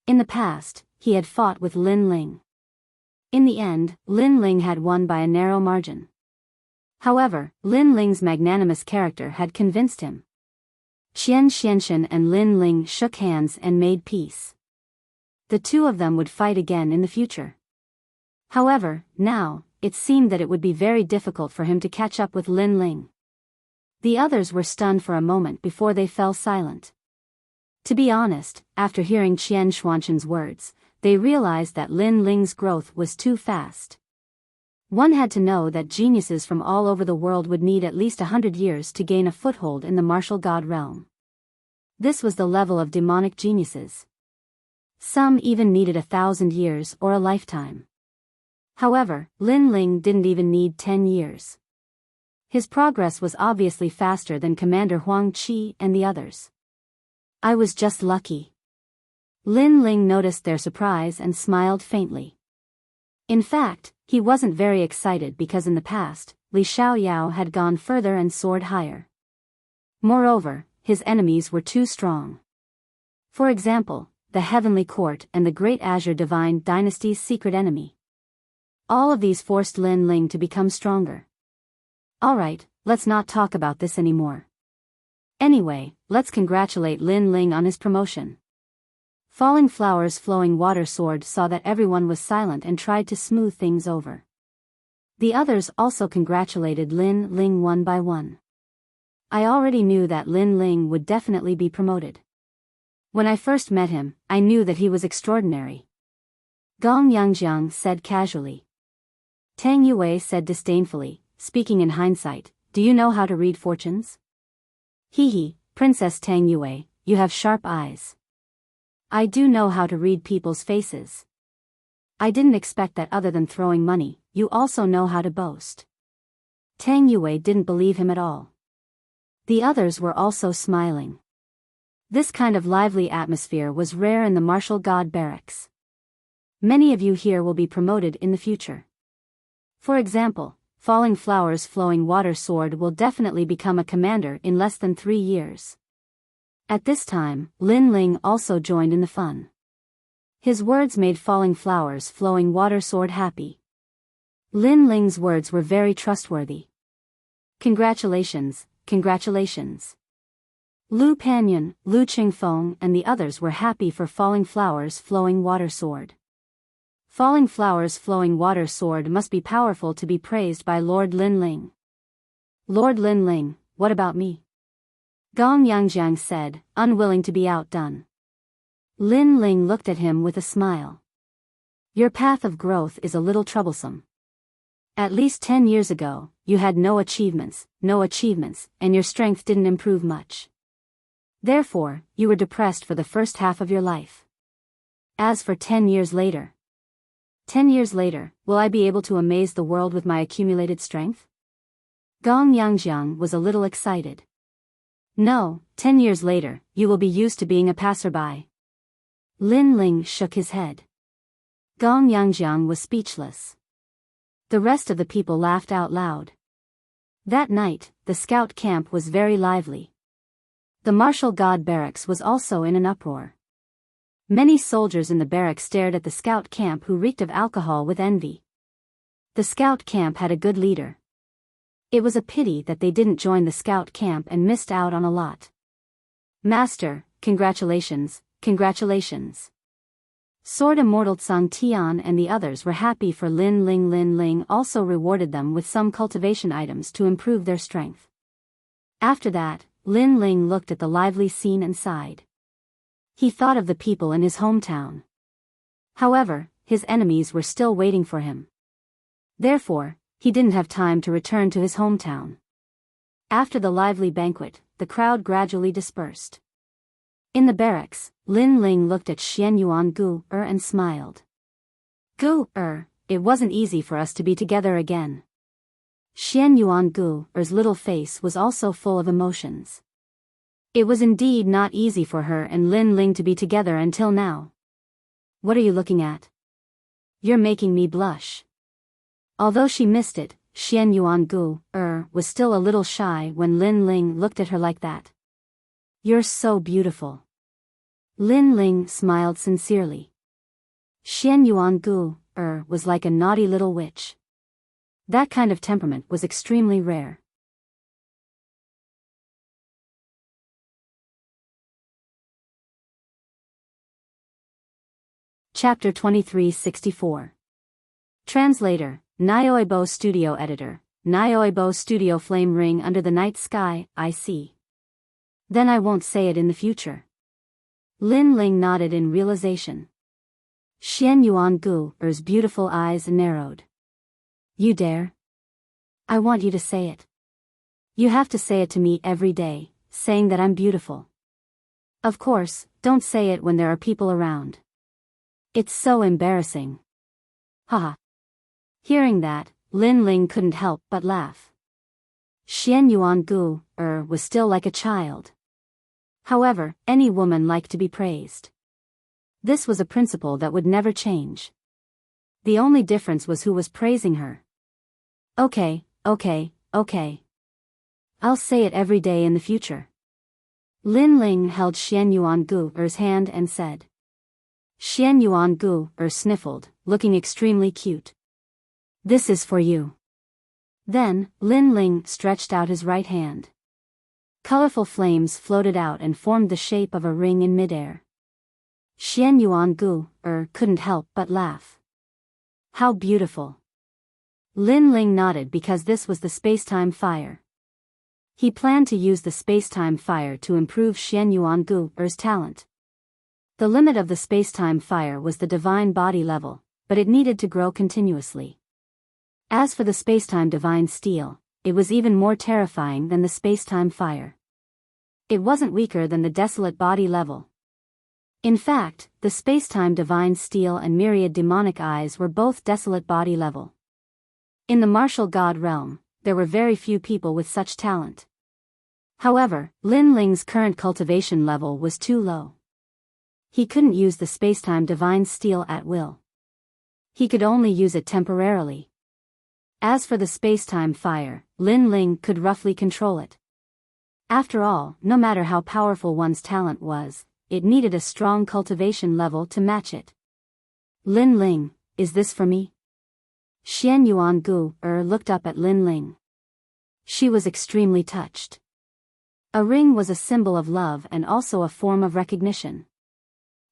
In the past, he had fought with Lin Ling. In the end, Lin Ling had won by a narrow margin. However, Lin Ling's magnanimous character had convinced him. Qian Xianshen and Lin Ling shook hands and made peace. The two of them would fight again in the future. However, now, it seemed that it would be very difficult for him to catch up with Lin Ling. The others were stunned for a moment before they fell silent. To be honest, after hearing Qian Xuanshen's words, they realized that Lin Ling's growth was too fast. One had to know that geniuses from all over the world would need at least 100 years to gain a foothold in the martial god realm. This was the level of demonic geniuses. Some even needed 1,000 years or a lifetime. However, Lin Ling didn't even need 10 years. His progress was obviously faster than Commander Huang Qi and the others. "I was just lucky." Lin Ling noticed their surprise and smiled faintly. In fact, he wasn't very excited because in the past, Li Xiaoyao had gone further and soared higher. Moreover, his enemies were too strong. For example, the Heavenly Court and the Great Azure Divine Dynasty's secret enemy. All of these forced Lin Ling to become stronger. Alright, let's not talk about this anymore. Anyway, let's congratulate Lin Ling on his promotion. Falling Flowers Flowing Water Sword saw that everyone was silent and tried to smooth things over. The others also congratulated Lin Ling one by one. I already knew that Lin Ling would definitely be promoted. When I first met him, I knew that he was extraordinary. Gong Yangjiang said casually. Tang Yue said disdainfully, speaking in hindsight, "Do you know how to read fortunes?" "Hee, Princess Tang Yue, you have sharp eyes." "I do know how to read people's faces." "I didn't expect that other than throwing money, you also know how to boast." Tang Yue didn't believe him at all. The others were also smiling. This kind of lively atmosphere was rare in the martial god barracks. Many of you here will be promoted in the future. For example, Falling Flowers Flowing Water Sword will definitely become a commander in less than 3 years. At this time, Lin Ling also joined in the fun. His words made Falling Flowers Flowing Water Sword happy. Lin Ling's words were very trustworthy. Congratulations, congratulations. Lu Panyan, Lu Qingfeng and the others were happy for Falling Flowers Flowing Water Sword. Falling Flowers Flowing Water Sword must be powerful to be praised by Lord Lin Ling. "Lord Lin Ling, what about me?" Gong Yangjiang said, unwilling to be outdone. Lin Ling looked at him with a smile. Your path of growth is a little troublesome. At least 10 years ago, you had no achievements, and your strength didn't improve much. Therefore, you were depressed for the first half of your life. As for 10 years later, 10 years later, will I be able to amaze the world with my accumulated strength? Gong Yangjiang was a little excited. No, 10 years later, you will be used to being a passerby. Lin Ling shook his head. Gong Yangjiang was speechless. The rest of the people laughed out loud. That night, the scout camp was very lively. The martial god barracks was also in an uproar. Many soldiers in the barracks stared at the scout camp who reeked of alcohol with envy. The scout camp had a good leader. It was a pity that they didn't join the scout camp and missed out on a lot. Master, congratulations, congratulations. Sword Immortal Tsang Tian and the others were happy for Lin Ling. Lin Ling also rewarded them with some cultivation items to improve their strength. After that, Lin Ling looked at the lively scene and sighed. He thought of the people in his hometown. However, his enemies were still waiting for him. Therefore, he didn't have time to return to his hometown. After the lively banquet, the crowd gradually dispersed. In the barracks, Lin Ling looked at Xian Yuan Gu and smiled. Gu it wasn't easy for us to be together again. Xian Yuan Gu's little face was also full of emotions. It was indeed not easy for her and Lin Ling to be together until now. What are you looking at? You're making me blush. Although she missed it, Xian Yuan Gu was still a little shy when Lin Ling looked at her like that. You're so beautiful. Lin Ling smiled sincerely. Xian Yuan Gu was like a naughty little witch. That kind of temperament was extremely rare. Chapter 2364. Translator, Nyoibo Studio Editor, Nyoibo Studio. Flame ring under the night sky, I see. Then I won't say it in the future. Lin Ling nodded in realization. Xian Yuan Gu's beautiful eyes narrowed. You dare? I want you to say it. You have to say it to me every day, saying that I'm beautiful. Of course, don't say it when there are people around. It's so embarrassing. Haha. Hearing that, Lin Ling couldn't help but laugh. Xian Yuan Gu was still like a child. However, any woman liked to be praised. This was a principle that would never change. The only difference was who was praising her. Okay. I'll say it every day in the future. Lin Ling held Xian Yuan Gu's hand and said. Xian Yuan Gu sniffled, looking extremely cute. This is for you. Then, Lin Ling stretched out his right hand. Colorful flames floated out and formed the shape of a ring in midair. Xian Yuan Gu couldn't help but laugh. How beautiful. Lin Ling nodded because this was the space-time fire. He planned to use the space-time fire to improve Xian Yuan Gu's talent. The limit of the space-time fire was the divine body level, but it needed to grow continuously. As for the space-time divine steel, it was even more terrifying than the space-time fire. It wasn't weaker than the desolate body level. In fact, the space-time divine steel and myriad demonic eyes were both desolate body level. In the martial god realm, there were very few people with such talent. However, Lin Ling's current cultivation level was too low. He couldn't use the space-time divine steel at will. He could only use it temporarily. As for the space-time fire, Lin Ling could roughly control it. After all, no matter how powerful one's talent was, it needed a strong cultivation level to match it. Lin Ling, is this for me? Xian Yuan Gu looked up at Lin Ling. She was extremely touched. A ring was a symbol of love and also a form of recognition.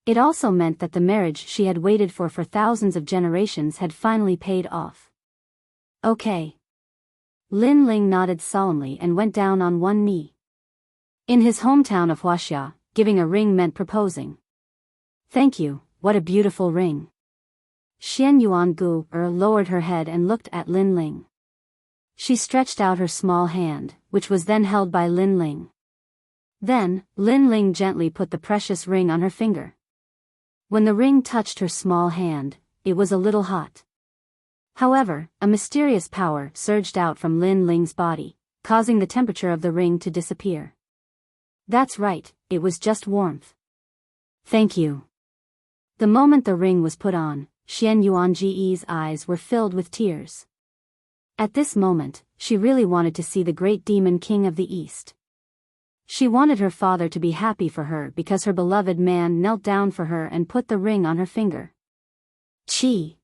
It also meant that the marriage she had waited for thousands of generations had finally paid off. Okay. Lin Ling nodded solemnly and went down on one knee. In his hometown of Wuxia, giving a ring meant proposing. Thank you, what a beautiful ring. Xian Yuangu lowered her head and looked at Lin Ling. She stretched out her small hand, which was then held by Lin Ling. Then, Lin Ling gently put the precious ring on her finger. When the ring touched her small hand, it was a little hot. However, a mysterious power surged out from Lin Ling's body, causing the temperature of the ring to disappear. That's right, it was just warmth. Thank you. The moment the ring was put on, Xian Yuanji's eyes were filled with tears. At this moment, she really wanted to see the great demon king of the East. She wanted her father to be happy for her because her beloved man knelt down for her and put the ring on her finger. Chi!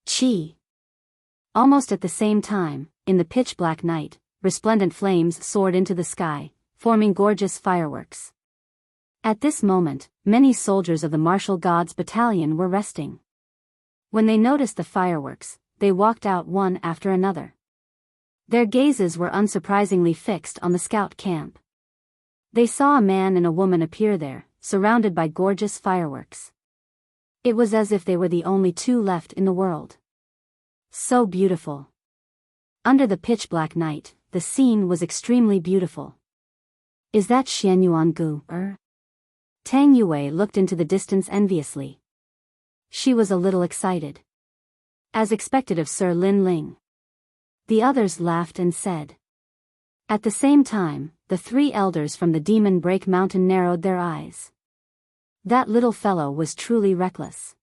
Chi! Almost at the same time, in the pitch-black night, resplendent flames soared into the sky, forming gorgeous fireworks. At this moment, many soldiers of the martial gods battalion were resting. When they noticed the fireworks, they walked out one after another. Their gazes were unsurprisingly fixed on the scout camp. They saw a man and a woman appear there, surrounded by gorgeous fireworks. It was as if they were the only two left in the world. So beautiful. Under the pitch-black night, the scene was extremely beautiful. Is that Xian Yuangu? Tang Yue looked into the distance enviously. She was a little excited. As expected of Sir Lin Ling. The others laughed and said. At the same time, the three elders from the Demon Break Mountain narrowed their eyes. That little fellow was truly reckless.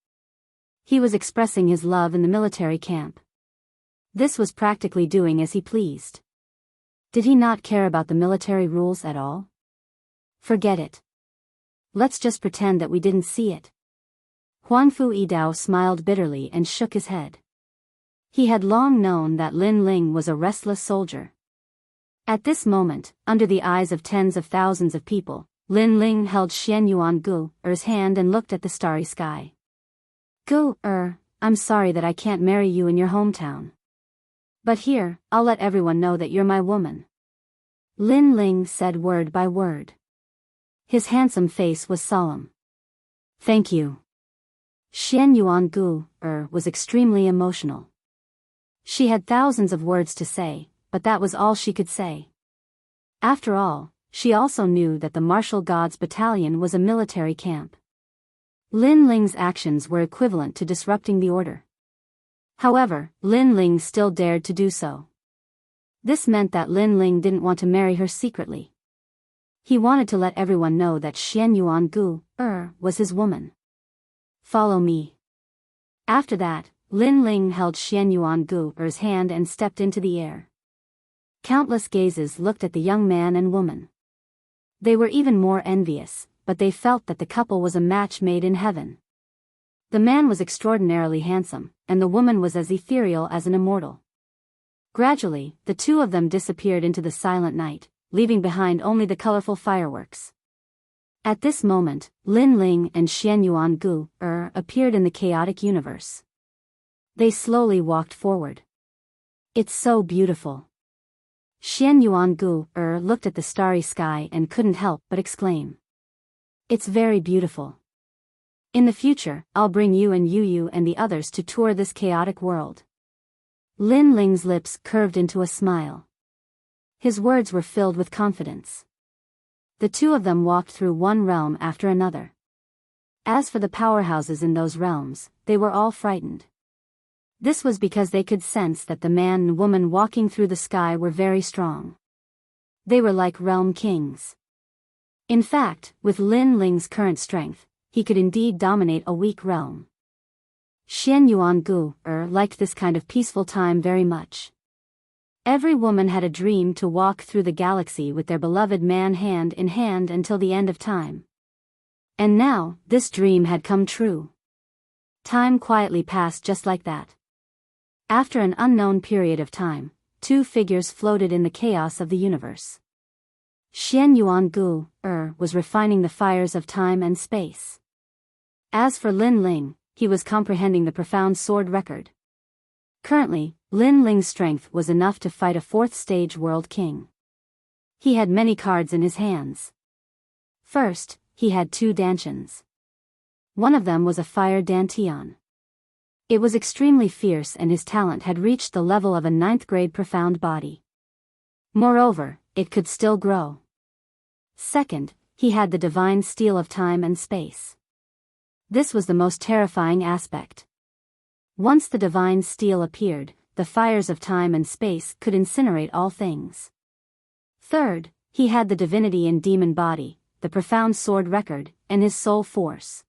He was expressing his love in the military camp. This was practically doing as he pleased. Did he not care about the military rules at all? Forget it. Let's just pretend that we didn't see it. Huangfu Yidao smiled bitterly and shook his head. He had long known that Lin Ling was a restless soldier. At this moment, under the eyes of tens of thousands of people, Lin Ling held Xian Yuangu's hand and looked at the starry sky. I'm sorry that I can't marry you in your hometown. But here, I'll let everyone know that you're my woman. Lin Ling said word by word. His handsome face was solemn. Thank you. Xian Yuangu was extremely emotional. She had thousands of words to say, but that was all she could say. After all, she also knew that the Martial Gods Battalion was a military camp. Lin Ling's actions were equivalent to disrupting the order. However, Lin Ling still dared to do so. This meant that Lin Ling didn't want to marry her secretly. He wanted to let everyone know that Xian Yuangu was his woman. Follow me. After that, Lin Ling held Xian Yuangu's hand and stepped into the air. Countless gazes looked at the young man and woman. They were even more envious, but they felt that the couple was a match made in heaven. The man was extraordinarily handsome, and the woman was as ethereal as an immortal. Gradually, the two of them disappeared into the silent night, leaving behind only the colorful fireworks. At this moment, Lin Ling and Xian Yuangu appeared in the chaotic universe. They slowly walked forward. It's so beautiful. Xian Yuangu looked at the starry sky and couldn't help but exclaim. It's very beautiful. In the future, I'll bring you and Yu and the others to tour this chaotic world. Lin Ling's lips curved into a smile. His words were filled with confidence. The two of them walked through one realm after another. As for the powerhouses in those realms, they were all frightened. This was because they could sense that the man and woman walking through the sky were very strong. They were like realm kings. In fact, with Lin Ling's current strength, he could indeed dominate a weak realm. Xian Yuangu liked this kind of peaceful time very much. Every woman had a dream to walk through the galaxy with their beloved man hand in hand until the end of time. And now, this dream had come true. Time quietly passed just like that. After an unknown period of time, two figures floated in the chaos of the universe. Xian Yuangu was refining the fires of time and space. As for Lin Ling, he was comprehending the profound sword record. Currently, Lin Ling's strength was enough to fight a fourth-stage world king. He had many cards in his hands. First, he had 2 dantians. One of them was a fire dantian. It was extremely fierce and his talent had reached the level of a 9th grade profound body. Moreover, it could still grow. Second, he had the divine steel of time and space. This was the most terrifying aspect. Once the divine steel appeared, the fires of time and space could incinerate all things. Third, he had the divinity and demon body, the profound sword record, and his soul force.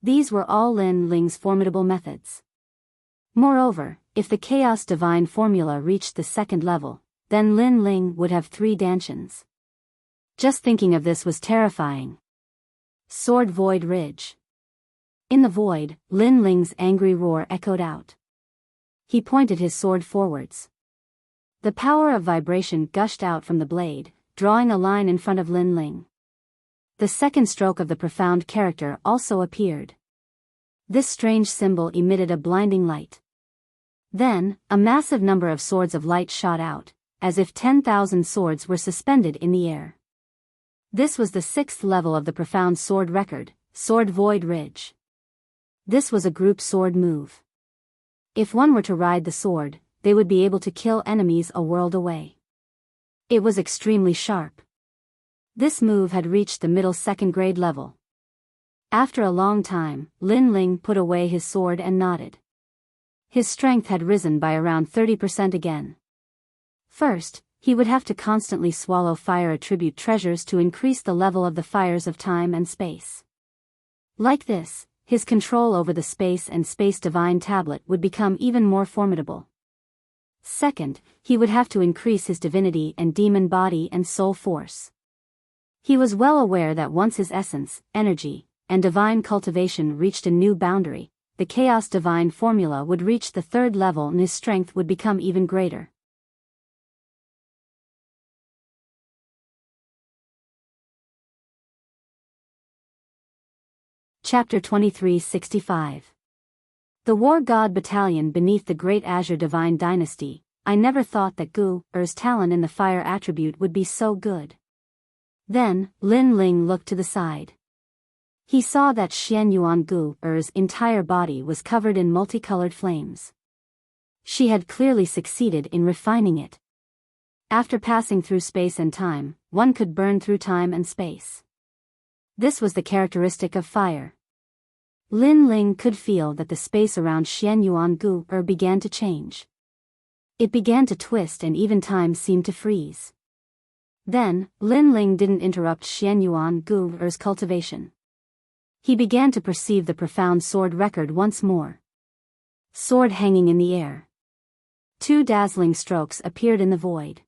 These were all Lin Ling's formidable methods. Moreover, if the chaos divine formula reached the 2nd level, then Lin Ling would have 3 dantians. Just thinking of this was terrifying. Sword Void Ridge. In the void, Lin Ling's angry roar echoed out. He pointed his sword forwards. The power of vibration gushed out from the blade, drawing a line in front of Lin Ling. The 2nd stroke of the profound character also appeared. This strange symbol emitted a blinding light. Then, a massive number of swords of light shot out, as if 10,000 swords were suspended in the air. This was the 6th level of the profound sword record, Sword Void Ridge. This was a group sword move. If one were to ride the sword, they would be able to kill enemies a world away. It was extremely sharp. This move had reached the middle 2nd grade level. After a long time, Lin Ling put away his sword and nodded. His strength had risen by around 30% again. First, he would have to constantly swallow fire attribute treasures to increase the level of the fires of time and space. Like this, his control over the space and space divine tablet would become even more formidable. Second, he would have to increase his divinity and demon body and soul force. He was well aware that once his essence, energy, and divine cultivation reached a new boundary, the chaos divine formula would reach the 3rd level and his strength would become even greater. Chapter 2365. The War God Battalion beneath the Great Azure Divine Dynasty. I never thought that Gu Er's talent in the fire attribute would be so good. Then, Lin Ling looked to the side. He saw that Xian Yuan Gu Er's entire body was covered in multicolored flames. She had clearly succeeded in refining it. After passing through space and time, one could burn through time and space. This was the characteristic of fire. Lin Ling could feel that the space around Xian Yuan Gu Er began to change. It began to twist and even time seemed to freeze. Then, Lin Ling didn't interrupt Xian Yuan Gu Er's cultivation. He began to perceive the profound sword record once more. Sword hanging in the air. 2 dazzling strokes appeared in the void.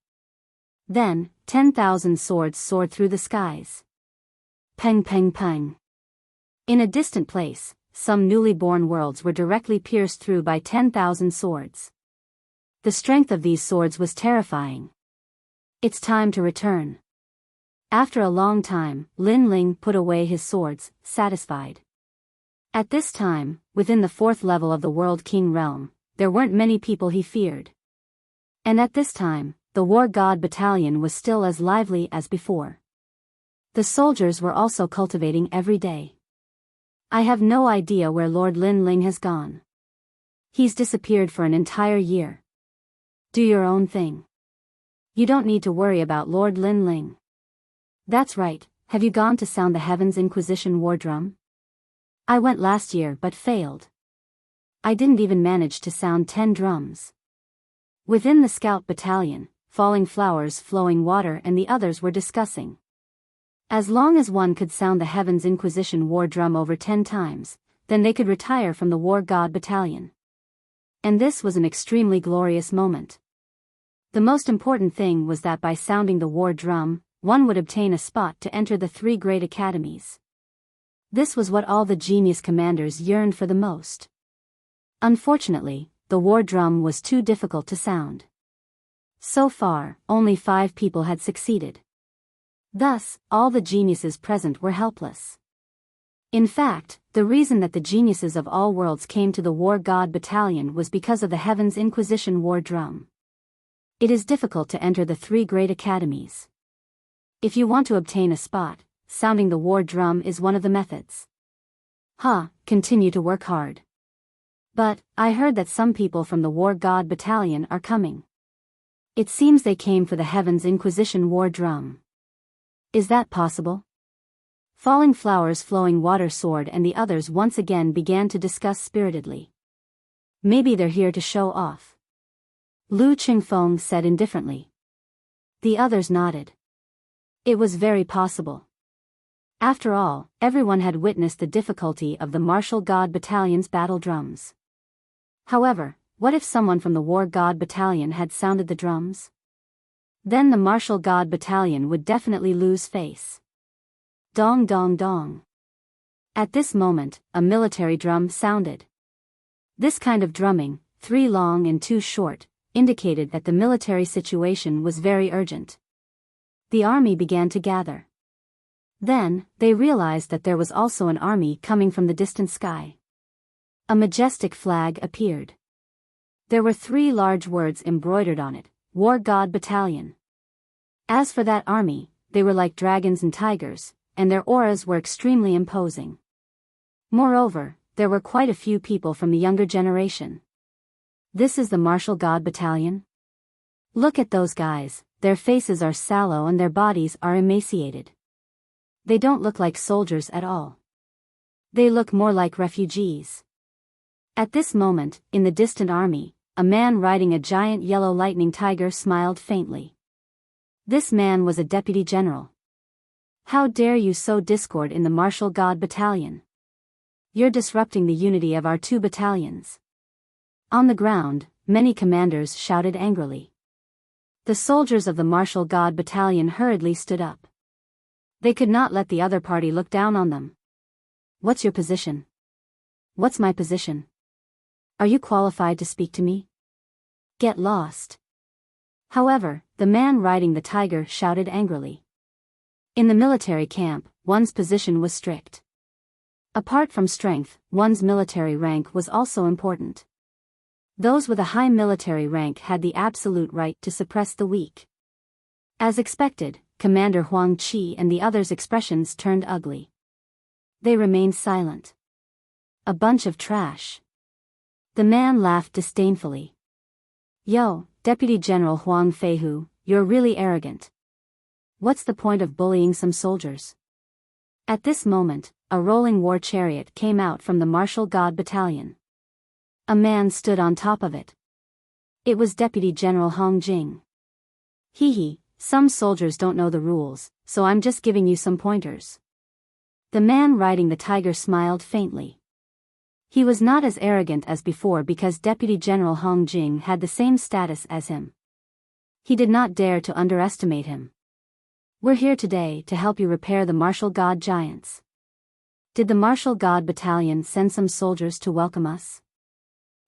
Then, 10,000 swords soared through the skies. Peng peng peng. In a distant place, some newly born worlds were directly pierced through by 10,000 swords. The strength of these swords was terrifying. It's time to return. After a long time, Lin Ling put away his swords, satisfied. At this time, within the 4th level of the World King realm, there weren't many people he feared. And at this time, the War God Battalion was still as lively as before. The soldiers were also cultivating every day. I have no idea where Lord Lin Ling has gone. He's disappeared for an entire year. Do your own thing. You don't need to worry about Lord Lin Ling. That's right, have you gone to sound the Heavens Inquisition war drum? I went last year but failed. I didn't even manage to sound 10 drums. Within the scout battalion, Falling Flowers, Flowing Water and the others were discussing. As long as one could sound the Heavens Inquisition war drum over 10 times, then they could retire from the War God Battalion. And this was an extremely glorious moment. The most important thing was that by sounding the war drum, one would obtain a spot to enter the 3 great academies. This was what all the genius commanders yearned for the most. Unfortunately, the war drum was too difficult to sound. So far, only 5 people had succeeded. Thus, all the geniuses present were helpless. In fact, the reason that the geniuses of all worlds came to the War God Battalion was because of the Heavens Inquisition war drum. It is difficult to enter the 3 great academies. If you want to obtain a spot, sounding the war drum is one of the methods. Continue to work hard. But, I heard that some people from the War God Battalion are coming. It seems they came for the Heavens Inquisition war drum. Is that possible? Falling Flowers, Flowing Water Sword and the others once again began to discuss spiritedly. Maybe they're here to show off. Lu Qingfeng said indifferently. The others nodded. It was very possible. After all, everyone had witnessed the difficulty of the Martial God Battalion's battle drums. However, what if someone from the War God Battalion had sounded the drums? Then the Martial God Battalion would definitely lose face. Dong dong dong. At this moment, a military drum sounded. This kind of drumming, 3 long and 2 short, indicated that the military situation was very urgent. The army began to gather. Then, they realized that there was also an army coming from the distant sky. A majestic flag appeared. There were 3 large words embroidered on it, War God Battalion. As for that army, they were like dragons and tigers, and their auras were extremely imposing. Moreover, there were quite a few people from the younger generation. This is the Martial God Battalion? Look at those guys, their faces are sallow and their bodies are emaciated. They don't look like soldiers at all. They look more like refugees. At this moment, in the distant army, a man riding a giant yellow lightning tiger smiled faintly. This man was a deputy general. How dare you sow discord in the Martial God Battalion? You're disrupting the unity of our 2 battalions. On the ground, many commanders shouted angrily. The soldiers of the Martial God Battalion hurriedly stood up. They could not let the other party look down on them. What's your position? What's my position? Are you qualified to speak to me? Get lost. However, the man riding the tiger shouted angrily. In the military camp, one's position was strict. Apart from strength, one's military rank was also important. Those with a high military rank had the absolute right to suppress the weak. As expected, Commander Huang Qi and the others' expressions turned ugly. They remained silent. A bunch of trash. The man laughed disdainfully. Yo, Deputy General Huang Feihu, you're really arrogant. What's the point of bullying some soldiers? At this moment, a rolling war chariot came out from the Martial God Battalion. A man stood on top of it. It was Deputy General Hong Jing. Hee, some soldiers don't know the rules, so I'm just giving you some pointers. The man riding the tiger smiled faintly. He was not as arrogant as before because Deputy General Hong Jing had the same status as him. He did not dare to underestimate him. We're here today to help you repair the Martial God Giants. Did the Martial God Battalion send some soldiers to welcome us?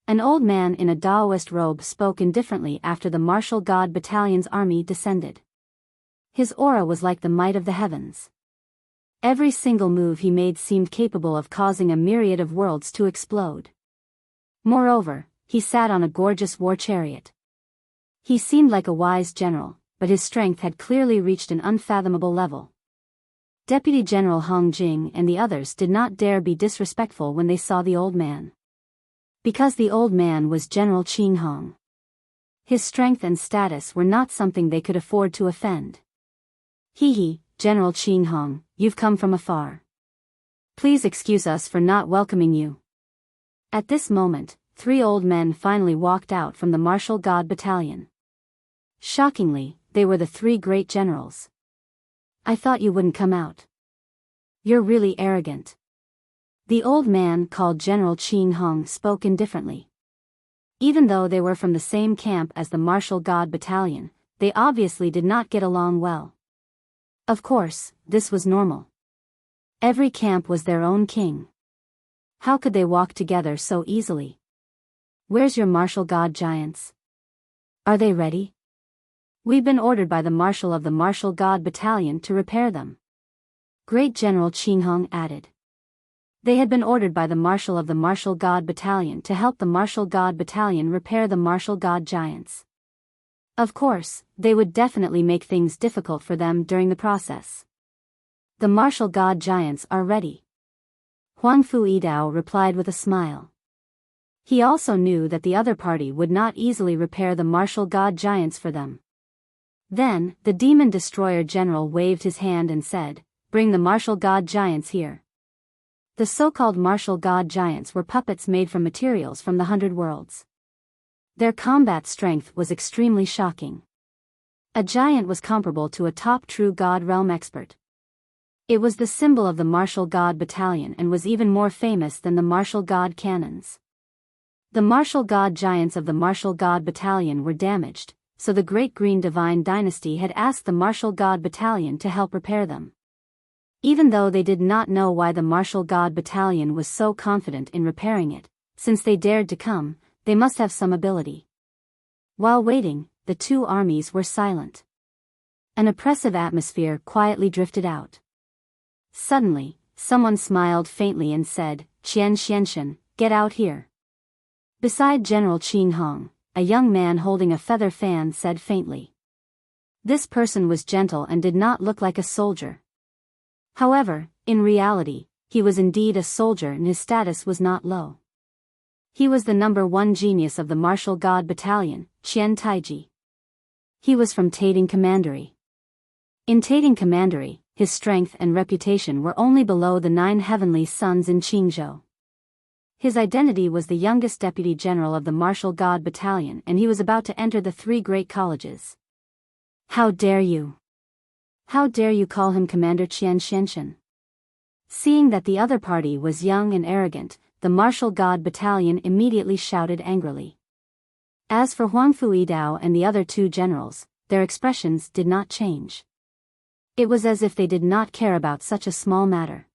An old man in a Daoist robe spoke indifferently after the Martial God Battalion's army descended. His aura was like the might of the heavens. Every single move he made seemed capable of causing a myriad of worlds to explode. Moreover, he sat on a gorgeous war chariot. He seemed like a wise general, but his strength had clearly reached an unfathomable level. Deputy General Hong Jing and the others did not dare be disrespectful when they saw the old man. Because the old man was General Qing Hong. His strength and status were not something they could afford to offend. Hee, General Qing Hong, you've come from afar. Please excuse us for not welcoming you. At this moment, 3 old men finally walked out from the Martial God Battalion. Shockingly, they were the 3 great generals. I thought you wouldn't come out. You're really arrogant. The old man called General Qing Hong spoke indifferently. Even though they were from the same camp as the Martial God Battalion, they obviously did not get along well. Of course, this was normal. Every camp was their own king. How could they walk together so easily? Where's your Martial God Giants? Are they ready? We've been ordered by the Marshal of the Martial God Battalion to repair them. Great General Qing Hong added. They had been ordered by the Marshal of the Martial God Battalion to help the Martial God Battalion repair the Martial God Giants. Of course, they would definitely make things difficult for them during the process. The martial god giants are ready. Huang Fu Yidao replied with a smile. He also knew that the other party would not easily repair the martial god giants for them. Then, the demon destroyer general waved his hand and said, "Bring the martial god giants here." The so-called martial god giants were puppets made from materials from the 100 worlds. Their combat strength was extremely shocking. A giant was comparable to a top true god realm expert. It was the symbol of the martial god battalion and was even more famous than the martial god cannons. The martial god giants of the martial god battalion were damaged, so the Great Green Divine Dynasty had asked the martial god battalion to help repair them. Even though they did not know why the martial god battalion was so confident in repairing it, since they dared to come, they must have some ability. While waiting, the two armies were silent. An oppressive atmosphere quietly drifted out. Suddenly, someone smiled faintly and said, "Qian Xianshan, get out here." Beside General Qing Hong, a young man holding a feather fan said faintly. This person was gentle and did not look like a soldier. However, in reality, he was indeed a soldier and his status was not low. He was the #1 genius of the martial god battalion, Qian Taiji. He was from Taiding Commandery. In Taiding Commandery, his strength and reputation were only below the 9 heavenly sons in Qingzhou. His identity was the youngest deputy general of the martial god battalion and he was about to enter the 3 great colleges. "How dare you? How dare you call him Commander Qian Xianshan?" Seeing that the other party was young and arrogant, the martial god battalion immediately shouted angrily. As for Huang Fu Yidao and the other 2 generals, their expressions did not change. It was as if they did not care about such a small matter.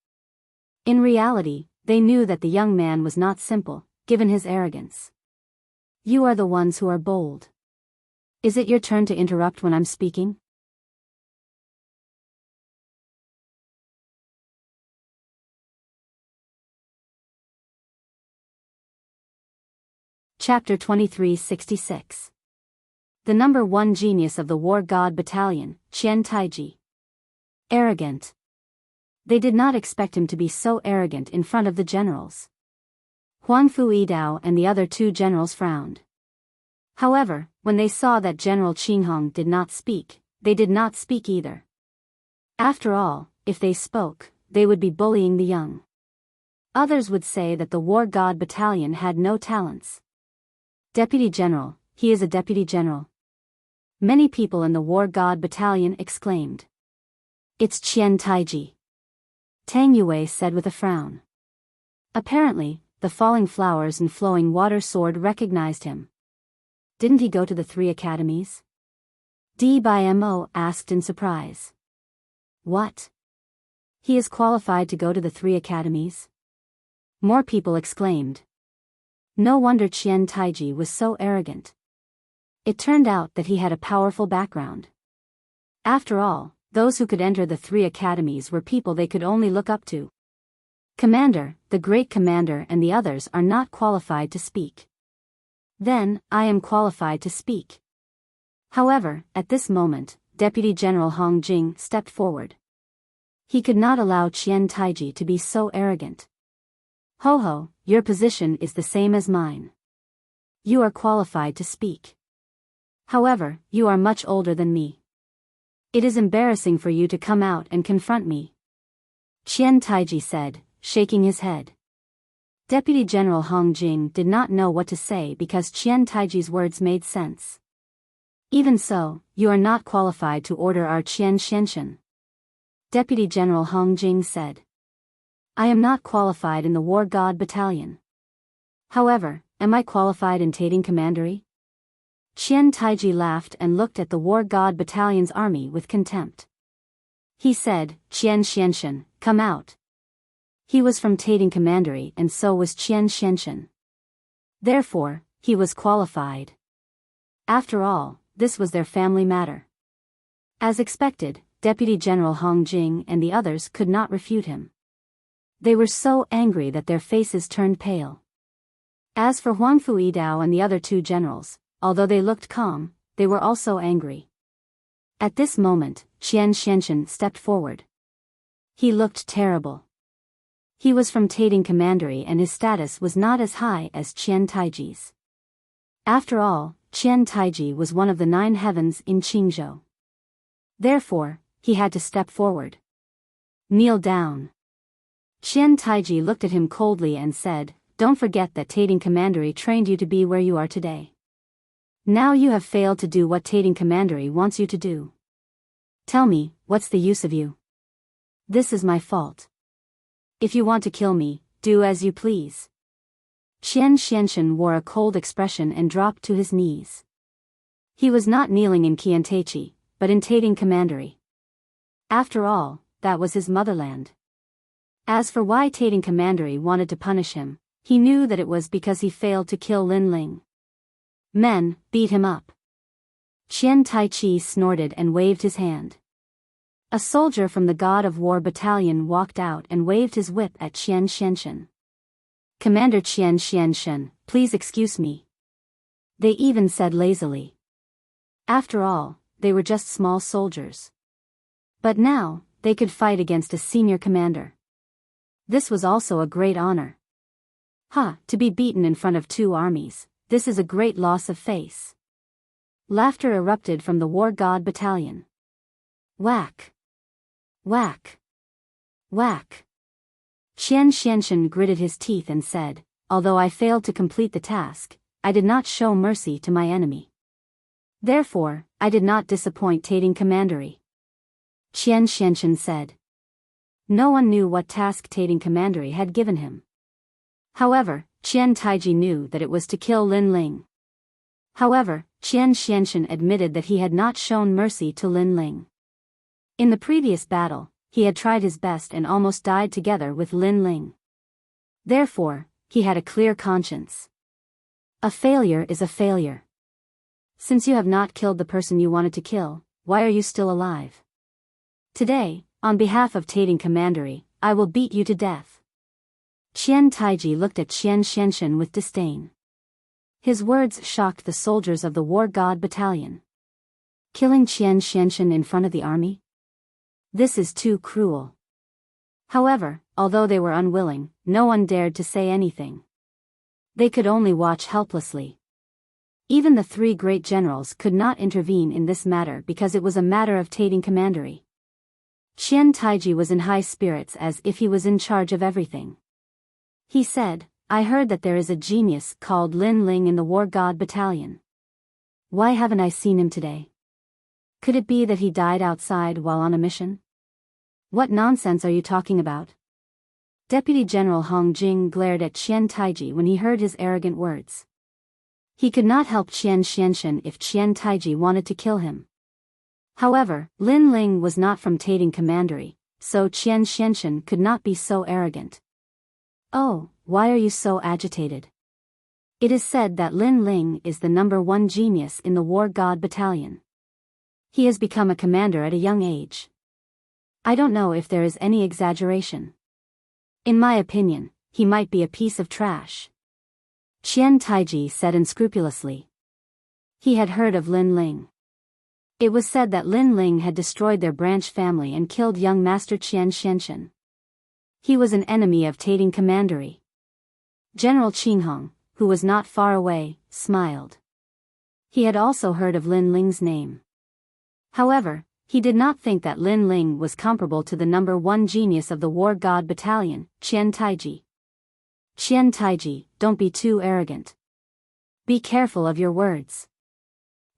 In reality, they knew that the young man was not simple, given his arrogance. "You are the ones who are bold. Is it your turn to interrupt when I'm speaking?" Chapter 2366. The #1 genius of the war god battalion, Qian Taiji. Arrogant. They did not expect him to be so arrogant in front of the generals. Huang Fu Yidao and the other 2 generals frowned. However, when they saw that General Qinghong did not speak, they did not speak either. After all, if they spoke, they would be bullying the young. Others would say that the war god battalion had no talents. "Deputy General, he is a deputy general." Many people in the war god battalion exclaimed. "It's Qian Taiji," Tang Yue said with a frown. Apparently, the falling flowers and flowing water sword recognized him. Didn't he go to the 3 academies? Di Mo asked in surprise. What? He is qualified to go to the 3 academies? More people exclaimed. No wonder Qian Taiji was so arrogant. It turned out that he had a powerful background. After all, those who could enter the 3 academies were people they could only look up to. Commander, the great commander and the others are not qualified to speak. Then, I am qualified to speak. However, at this moment, Deputy General Hong Jing stepped forward. He could not allow Qian Taiji to be so arrogant. Ho ho, your position is the same as mine. You are qualified to speak. However, you are much older than me. It is embarrassing for you to come out and confront me. Qian Taiji said, shaking his head. Deputy General Hong Jing did not know what to say because Qian Taiji's words made sense. Even so, you are not qualified to order our Qian Xianshan. Deputy General Hong Jing said. I am not qualified in the War God Battalion. However, am I qualified in Taiding Commandery? Qian Taiji laughed and looked at the War God Battalion's army with contempt. He said, Qian Xianshan, come out. He was from Taiding Commandery and so was Qian Xianshan. Therefore, he was qualified. After all, this was their family matter. As expected, Deputy General Hong Jing and the others could not refute him. They were so angry that their faces turned pale. As for Huang Fu Yidao and the other 2 generals, although they looked calm, they were also angry. At this moment, Qian Xianxian stepped forward. He looked terrible. He was from Tating Commandery and his status was not as high as Qian Taiji's. After all, Qian Taiji was one of the 9 heavens in Qingzhou. Therefore, he had to step forward. Kneel down. Qian Taiji looked at him coldly and said, "Don't forget that Tating Commandery trained you to be where you are today. Now you have failed to do what Tating Commandery wants you to do. Tell me, what's the use of you? This is my fault. If you want to kill me, do as you please." Qian Xianxian wore a cold expression and dropped to his knees. He was not kneeling in Qiantaiji, but in Tating Commandery. After all, that was his motherland. As for why Tating Commandery wanted to punish him, he knew that it was because he failed to kill Lin Ling. "Men, beat him up." Qian Taichi snorted and waved his hand. A soldier from the God of War battalion walked out and waved his whip at Qian Xianxian. "Commander Qian Xianxian, please excuse me." They even said lazily. After all, they were just small soldiers. But now, they could fight against a senior commander. This was also a great honor. To be beaten in front of 2 armies, this is a great loss of face. Laughter erupted from the War God battalion. Whack! Whack! Whack! Qian Xianxian gritted his teeth and said, "Although I failed to complete the task, I did not show mercy to my enemy. Therefore, I did not disappoint Tating Commandery." Qian Xianxian said. No one knew what task Tating Commandery had given him. However, Qian Taiji knew that it was to kill Lin Ling. However, Qian Xianxian admitted that he had not shown mercy to Lin Ling. In the previous battle, he had tried his best and almost died together with Lin Ling. Therefore, he had a clear conscience. A failure is a failure. Since you have not killed the person you wanted to kill, why are you still alive? Today, on behalf of Tating Commandery, I will beat you to death. Qian Taiji looked at Qian Xianxian with disdain. His words shocked the soldiers of the War God battalion. Killing Qian Xianxian in front of the army? This is too cruel. However, although they were unwilling, no one dared to say anything. They could only watch helplessly. Even the 3 great generals could not intervene in this matter because it was a matter of Tating Commandery. Qian Taiji was in high spirits as if he was in charge of everything. He said, "I heard that there is a genius called Lin Ling in the War God battalion. Why haven't I seen him today? Could it be that he died outside while on a mission? What nonsense are you talking about?" Deputy General Hong Jing glared at Qian Taiji when he heard his arrogant words. He could not help Qian Xianxian if Qian Taiji wanted to kill him. However, Lin Ling was not from Tating Commandery, so Qian Xianxian could not be so arrogant. "Oh, why are you so agitated? It is said that Lin Ling is the #1 genius in the War God battalion. He has become a commander at a young age. I don't know if there is any exaggeration. In my opinion, he might be a piece of trash." Qian Taiji said unscrupulously. He had heard of Lin Ling. It was said that Lin Ling had destroyed their branch family and killed young Master Qian Xianxian. He was an enemy of Tating Commandery. General Qinghong, who was not far away, smiled. He had also heard of Lin Ling's name. However, he did not think that Lin Ling was comparable to the #1 genius of the War God battalion, Qian Taiji. Qian Taiji, don't be too arrogant. Be careful of your words.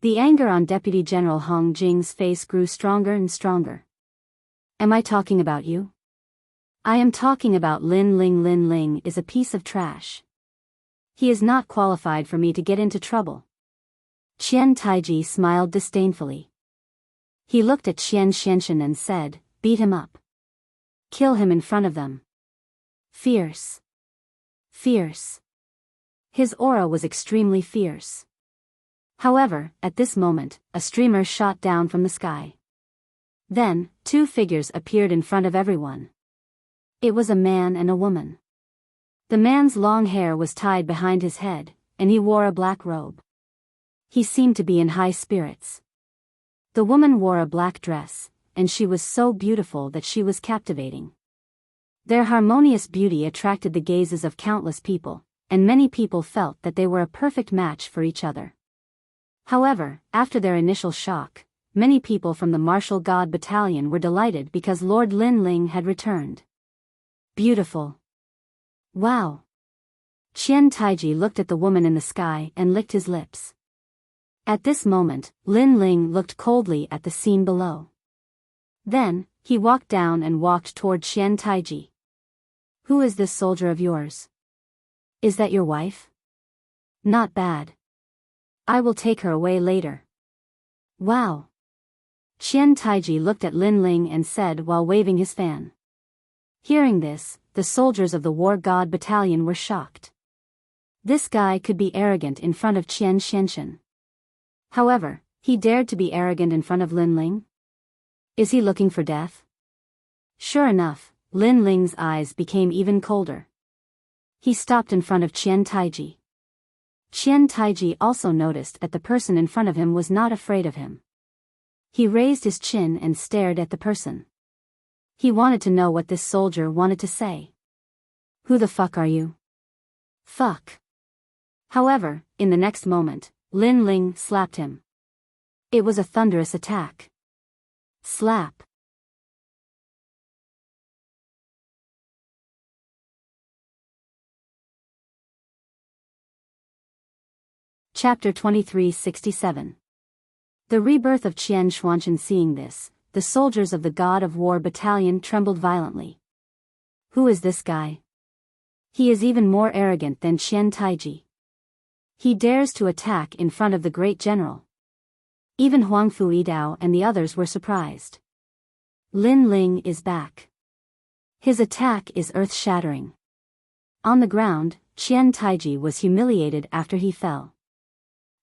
The anger on Deputy General Hong Jing's face grew stronger and stronger. Am I talking about you? I am talking about Lin Ling. Lin Ling is a piece of trash. He is not qualified for me to get into trouble. Qian Taiji smiled disdainfully. He looked at Qian Xianxian and said, "Beat him up. Kill him in front of them." Fierce. Fierce. His aura was extremely fierce. However, at this moment, a streamer shot down from the sky. Then, 2 figures appeared in front of everyone. It was a man and a woman. The man's long hair was tied behind his head, and he wore a black robe. He seemed to be in high spirits. The woman wore a black dress, and she was so beautiful that she was captivating. Their harmonious beauty attracted the gazes of countless people, and many people felt that they were a perfect match for each other. However, after their initial shock, many people from the martial god battalion were delighted because Lord Lin Ling had returned. Beautiful. Wow. Qian Taiji looked at the woman in the sky and licked his lips. At this moment, Lin Ling looked coldly at the scene below. Then, he walked down and walked toward Qian Taiji. Who is this soldier of yours? Is that your wife? Not bad. I will take her away later. Wow. Qian Taiji looked at Lin Ling and said while waving his fan. Hearing this, the soldiers of the war god battalion were shocked. This guy could be arrogant in front of Qian Xianxian. However, he dared to be arrogant in front of Lin Ling? Is he looking for death? Sure enough, Lin Ling's eyes became even colder. He stopped in front of Qian Taiji. Qian Taiji also noticed that the person in front of him was not afraid of him. He raised his chin and stared at the person. He wanted to know what this soldier wanted to say. Who the fuck are you? Fuck. However, in the next moment, Lin Ling slapped him. It was a thunderous attack. Slap. Chapter 2367. The rebirth of Qian Xuanchen. Seeing this, the soldiers of the God of War battalion trembled violently. Who is this guy? He is even more arrogant than Qian Taiji. He dares to attack in front of the great general. Even Huang Fuidao and the others were surprised. Lin Ling is back. His attack is earth-shattering. On the ground, Qian Taiji was humiliated after he fell.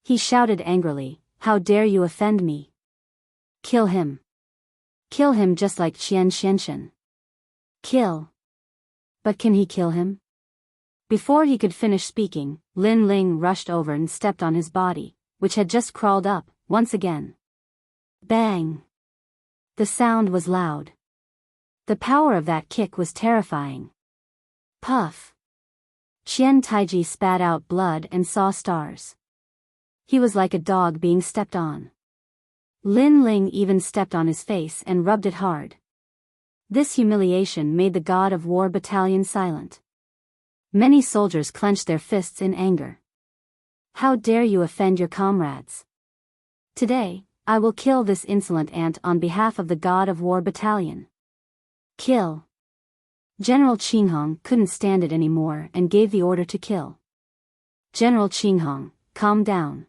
He shouted angrily, "How dare you offend me? Kill him. Kill him just like Qian Xianxian. Kill." But can he kill him? Before he could finish speaking, Lin Ling rushed over and stepped on his body, which had just crawled up, once again. Bang! The sound was loud. The power of that kick was terrifying. Puff! Qian Taiji spat out blood and saw stars. He was like a dog being stepped on. Lin Ling even stepped on his face and rubbed it hard. This humiliation made the God of War battalion silent. Many soldiers clenched their fists in anger. How dare you offend your comrades? Today, I will kill this insolent ant on behalf of the God of War battalion. Kill. General Qinghong couldn't stand it anymore and gave the order to kill. General Qinghong, calm down.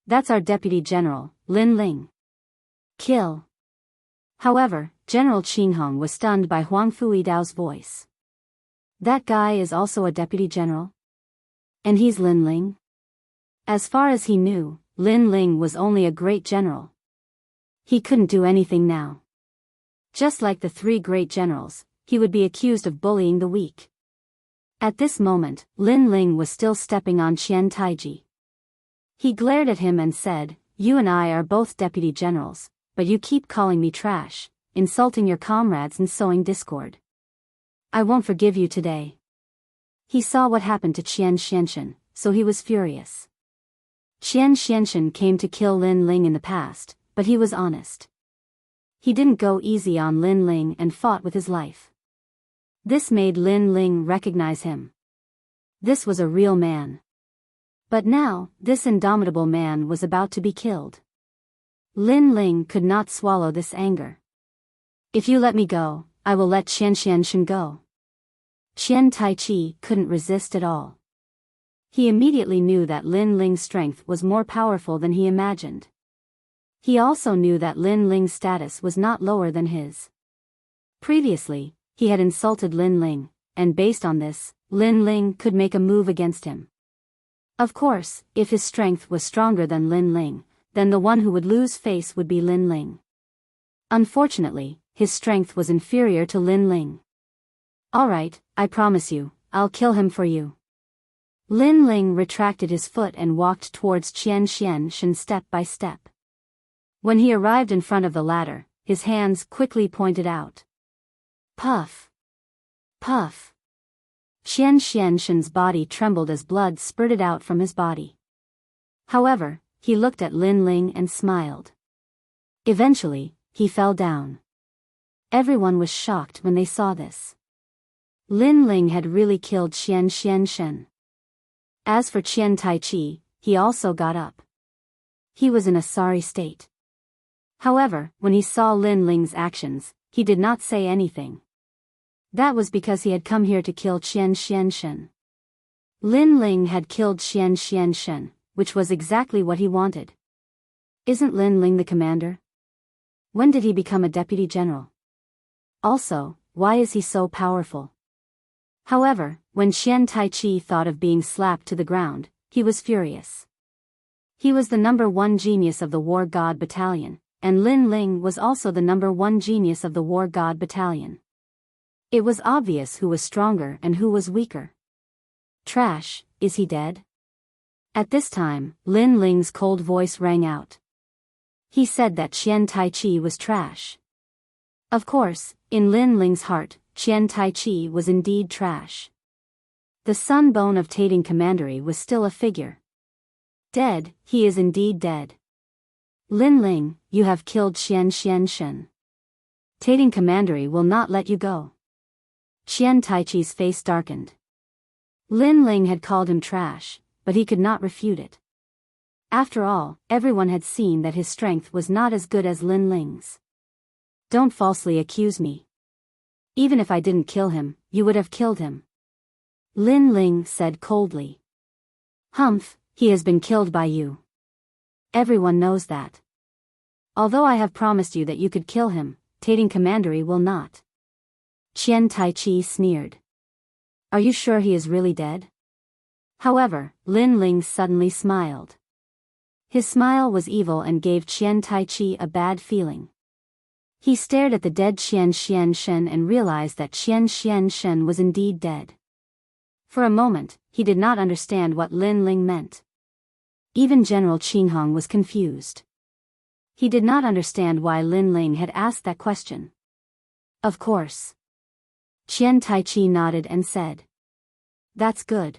That's our deputy general, Lin Ling. Kill. However, General Qinghong was stunned by Huang Fuidao's voice. That guy is also a deputy general? And he's Lin Ling? As far as he knew, Lin Ling was only a great general. He couldn't do anything now. Just like the three great generals, he would be accused of bullying the weak. At this moment, Lin Ling was still stepping on Qian Taiji. He glared at him and said, "You and I are both deputy generals, but you keep calling me trash, insulting your comrades and sowing discord. I won't forgive you today." He saw what happened to Qian Xianxian, so he was furious. Qian Xianxian came to kill Lin Ling in the past, but he was honest. He didn't go easy on Lin Ling and fought with his life. This made Lin Ling recognize him. This was a real man. But now, this indomitable man was about to be killed. Lin Ling could not swallow this anger. "If you let me go, I will let Qian Xianxian go." Qian Taichi couldn't resist at all. He immediately knew that Lin Ling's strength was more powerful than he imagined. He also knew that Lin Ling's status was not lower than his. Previously, he had insulted Lin Ling, and based on this, Lin Ling could make a move against him. Of course, if his strength was stronger than Lin Ling, then the one who would lose face would be Lin Ling. Unfortunately, his strength was inferior to Lin Ling. "Alright, I promise you, I'll kill him for you." Lin Ling retracted his foot and walked towards Qian Xianshan step by step. When he arrived in front of the ladder, his hands quickly pointed out. Puff! Puff! Qian Xianshan's body trembled as blood spurted out from his body. However, he looked at Lin Ling and smiled. Eventually, he fell down. Everyone was shocked when they saw this. Lin Ling had really killed Qian Xianshan. As for Qian Taichi, he also got up. He was in a sorry state. However, when he saw Lin Ling's actions, he did not say anything. That was because he had come here to kill Qian Xianshan. Lin Ling had killed Qian Xianshan, which was exactly what he wanted. Isn't Lin Ling the commander? When did he become a deputy general? Also, why is he so powerful? However, when Qian Taichi thought of being slapped to the ground, he was furious. He was the #1 genius of the War God Battalion, and Lin Ling was also the #1 genius of the War God Battalion. It was obvious who was stronger and who was weaker. Trash, is he dead? At this time, Lin Ling's cold voice rang out. He said that Qian Taichi was trash. Of course, in Lin Ling's heart, Qian Taichi was indeed trash. The sun bone of Tating Commandery was still a figure. Dead, he is indeed dead. Lin Ling, you have killed Qian Xianshan. Tating Commandery will not let you go. Qian Taichi's face darkened. Lin Ling had called him trash, but he could not refute it. After all, everyone had seen that his strength was not as good as Lin Ling's. Don't falsely accuse me. Even if I didn't kill him, you would have killed him. Lin Ling said coldly. Humph, he has been killed by you. Everyone knows that. Although I have promised you that you could kill him, Tating Commandery will not. Qian Taichi sneered. Are you sure he is really dead? However, Lin Ling suddenly smiled. His smile was evil and gave Qian Taichi a bad feeling. He stared at the dead Qian Xianshan and realized that Qian Xianshan was indeed dead. For a moment, he did not understand what Lin Ling meant. Even General Qinghong was confused. He did not understand why Lin Ling had asked that question. Of course. Qian Taichi nodded and said. That's good.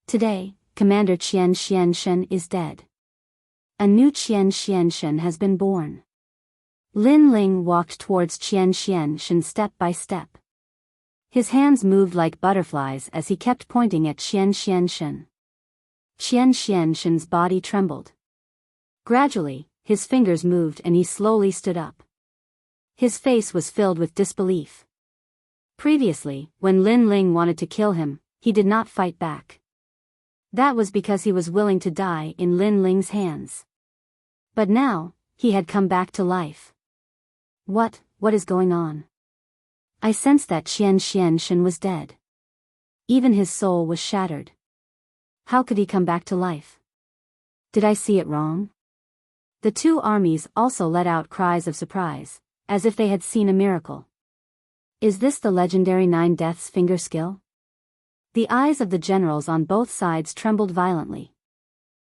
Today, Commander Qian Xianshan is dead. A new Qian Xianshan has been born. Lin Ling walked towards Qian Xianshan step by step. His hands moved like butterflies as he kept pointing at Qian Xianshan. Qian Xianshan's body trembled. Gradually, his fingers moved and he slowly stood up. His face was filled with disbelief. Previously, when Lin Ling wanted to kill him, he did not fight back. That was because he was willing to die in Lin Ling's hands. But now, he had come back to life. What is going on? I sensed that Qian Xianshan was dead. Even his soul was shattered. How could he come back to life? Did I see it wrong? The two armies also let out cries of surprise, as if they had seen a miracle. Is this the legendary 9 Deaths finger skill? The eyes of the generals on both sides trembled violently.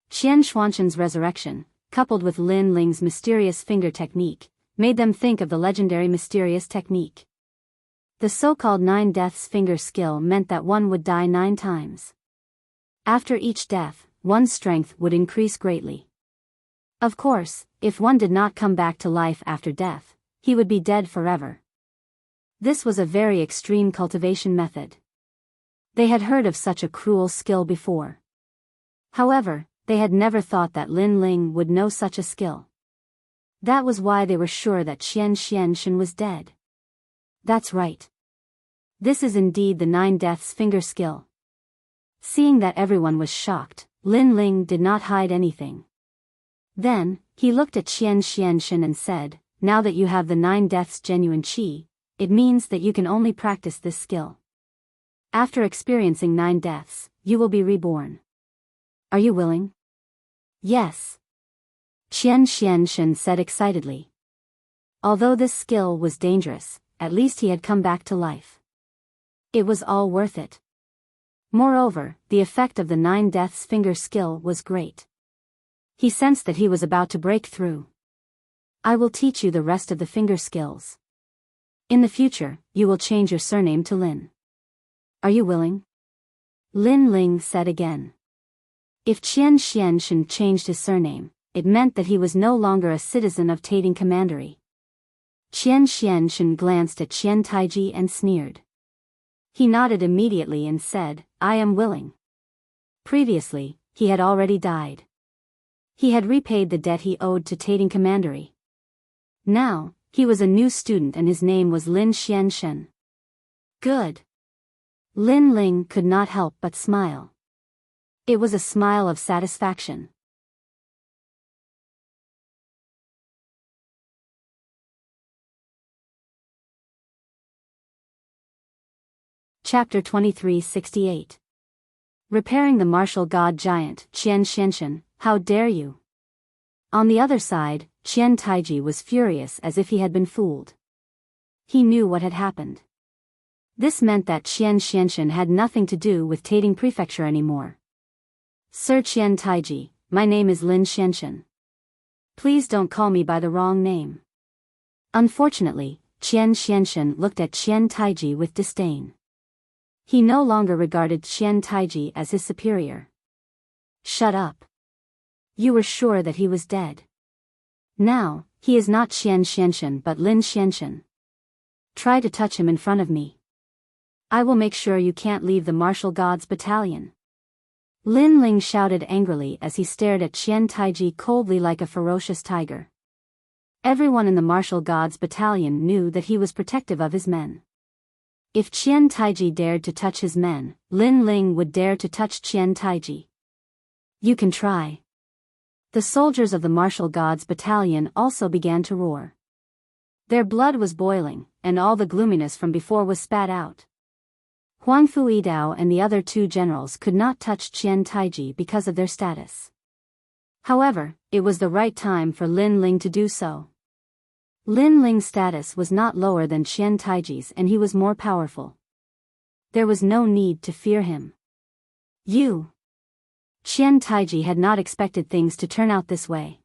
Qian Xuanshan's resurrection, coupled with Lin Ling's mysterious finger technique, made them think of the legendary mysterious technique. The so-called 9 Deaths finger skill meant that one would die 9 times. After each death, one's strength would increase greatly. Of course, if one did not come back to life after death, he would be dead forever. This was a very extreme cultivation method. They had heard of such a cruel skill before. However, they had never thought that Lin Ling would know such a skill. That was why they were sure that Qian Xianshan was dead. That's right. This is indeed the 9 Deaths finger skill. Seeing that everyone was shocked, Lin Ling did not hide anything. Then, he looked at Qian Xianshan and said, now that you have the 9 Deaths genuine qi, it means that you can only practice this skill. After experiencing 9 deaths, you will be reborn. Are you willing? Yes. Qian Xianshan said excitedly. Although this skill was dangerous, at least he had come back to life. It was all worth it. Moreover, the effect of the 9 Deaths finger skill was great. He sensed that he was about to break through. I will teach you the rest of the finger skills. In the future, you will change your surname to Lin. Are you willing? Lin Ling said again. If Qian Xianshan changed his surname, it meant that he was no longer a citizen of Tating Commandery. Qian Xianshan glanced at Qian Taiji and sneered. He nodded immediately and said, I am willing. Previously, he had already died. He had repaid the debt he owed to Tating Commandery. Now, he was a new student and his name was Lin Xianshan. Good. Lin Ling could not help but smile. It was a smile of satisfaction. Chapter 2368. Repairing the martial god giant, Qian Xianshan, how dare you? On the other side, Qian Taiji was furious as if he had been fooled. He knew what had happened. This meant that Qian Xianshan had nothing to do with Tating Prefecture anymore. Sir Qian Taiji, my name is Lin Xianshan. Please don't call me by the wrong name. Unfortunately, Qian Xianshan looked at Qian Taiji with disdain. He no longer regarded Qian Taiji as his superior. Shut up. You were sure that he was dead. Now, he is not Qian Xianshan but Lin Xianshan. Try to touch him in front of me. I will make sure you can't leave the martial gods battalion. Lin Ling shouted angrily as he stared at Qian Taiji coldly like a ferocious tiger. Everyone in the martial gods battalion knew that he was protective of his men. If Qian Taiji dared to touch his men, Lin Ling would dare to touch Qian Taiji. You can try. The soldiers of the martial gods battalion also began to roar. Their blood was boiling, and all the gloominess from before was spat out. Huangfu Yidao and the other 2 generals could not touch Qian Taiji because of their status. However, it was the right time for Lin Ling to do so. Lin Ling's status was not lower than Qian Taiji's and he was more powerful. There was no need to fear him. You! Qian Taiji had not expected things to turn out this way.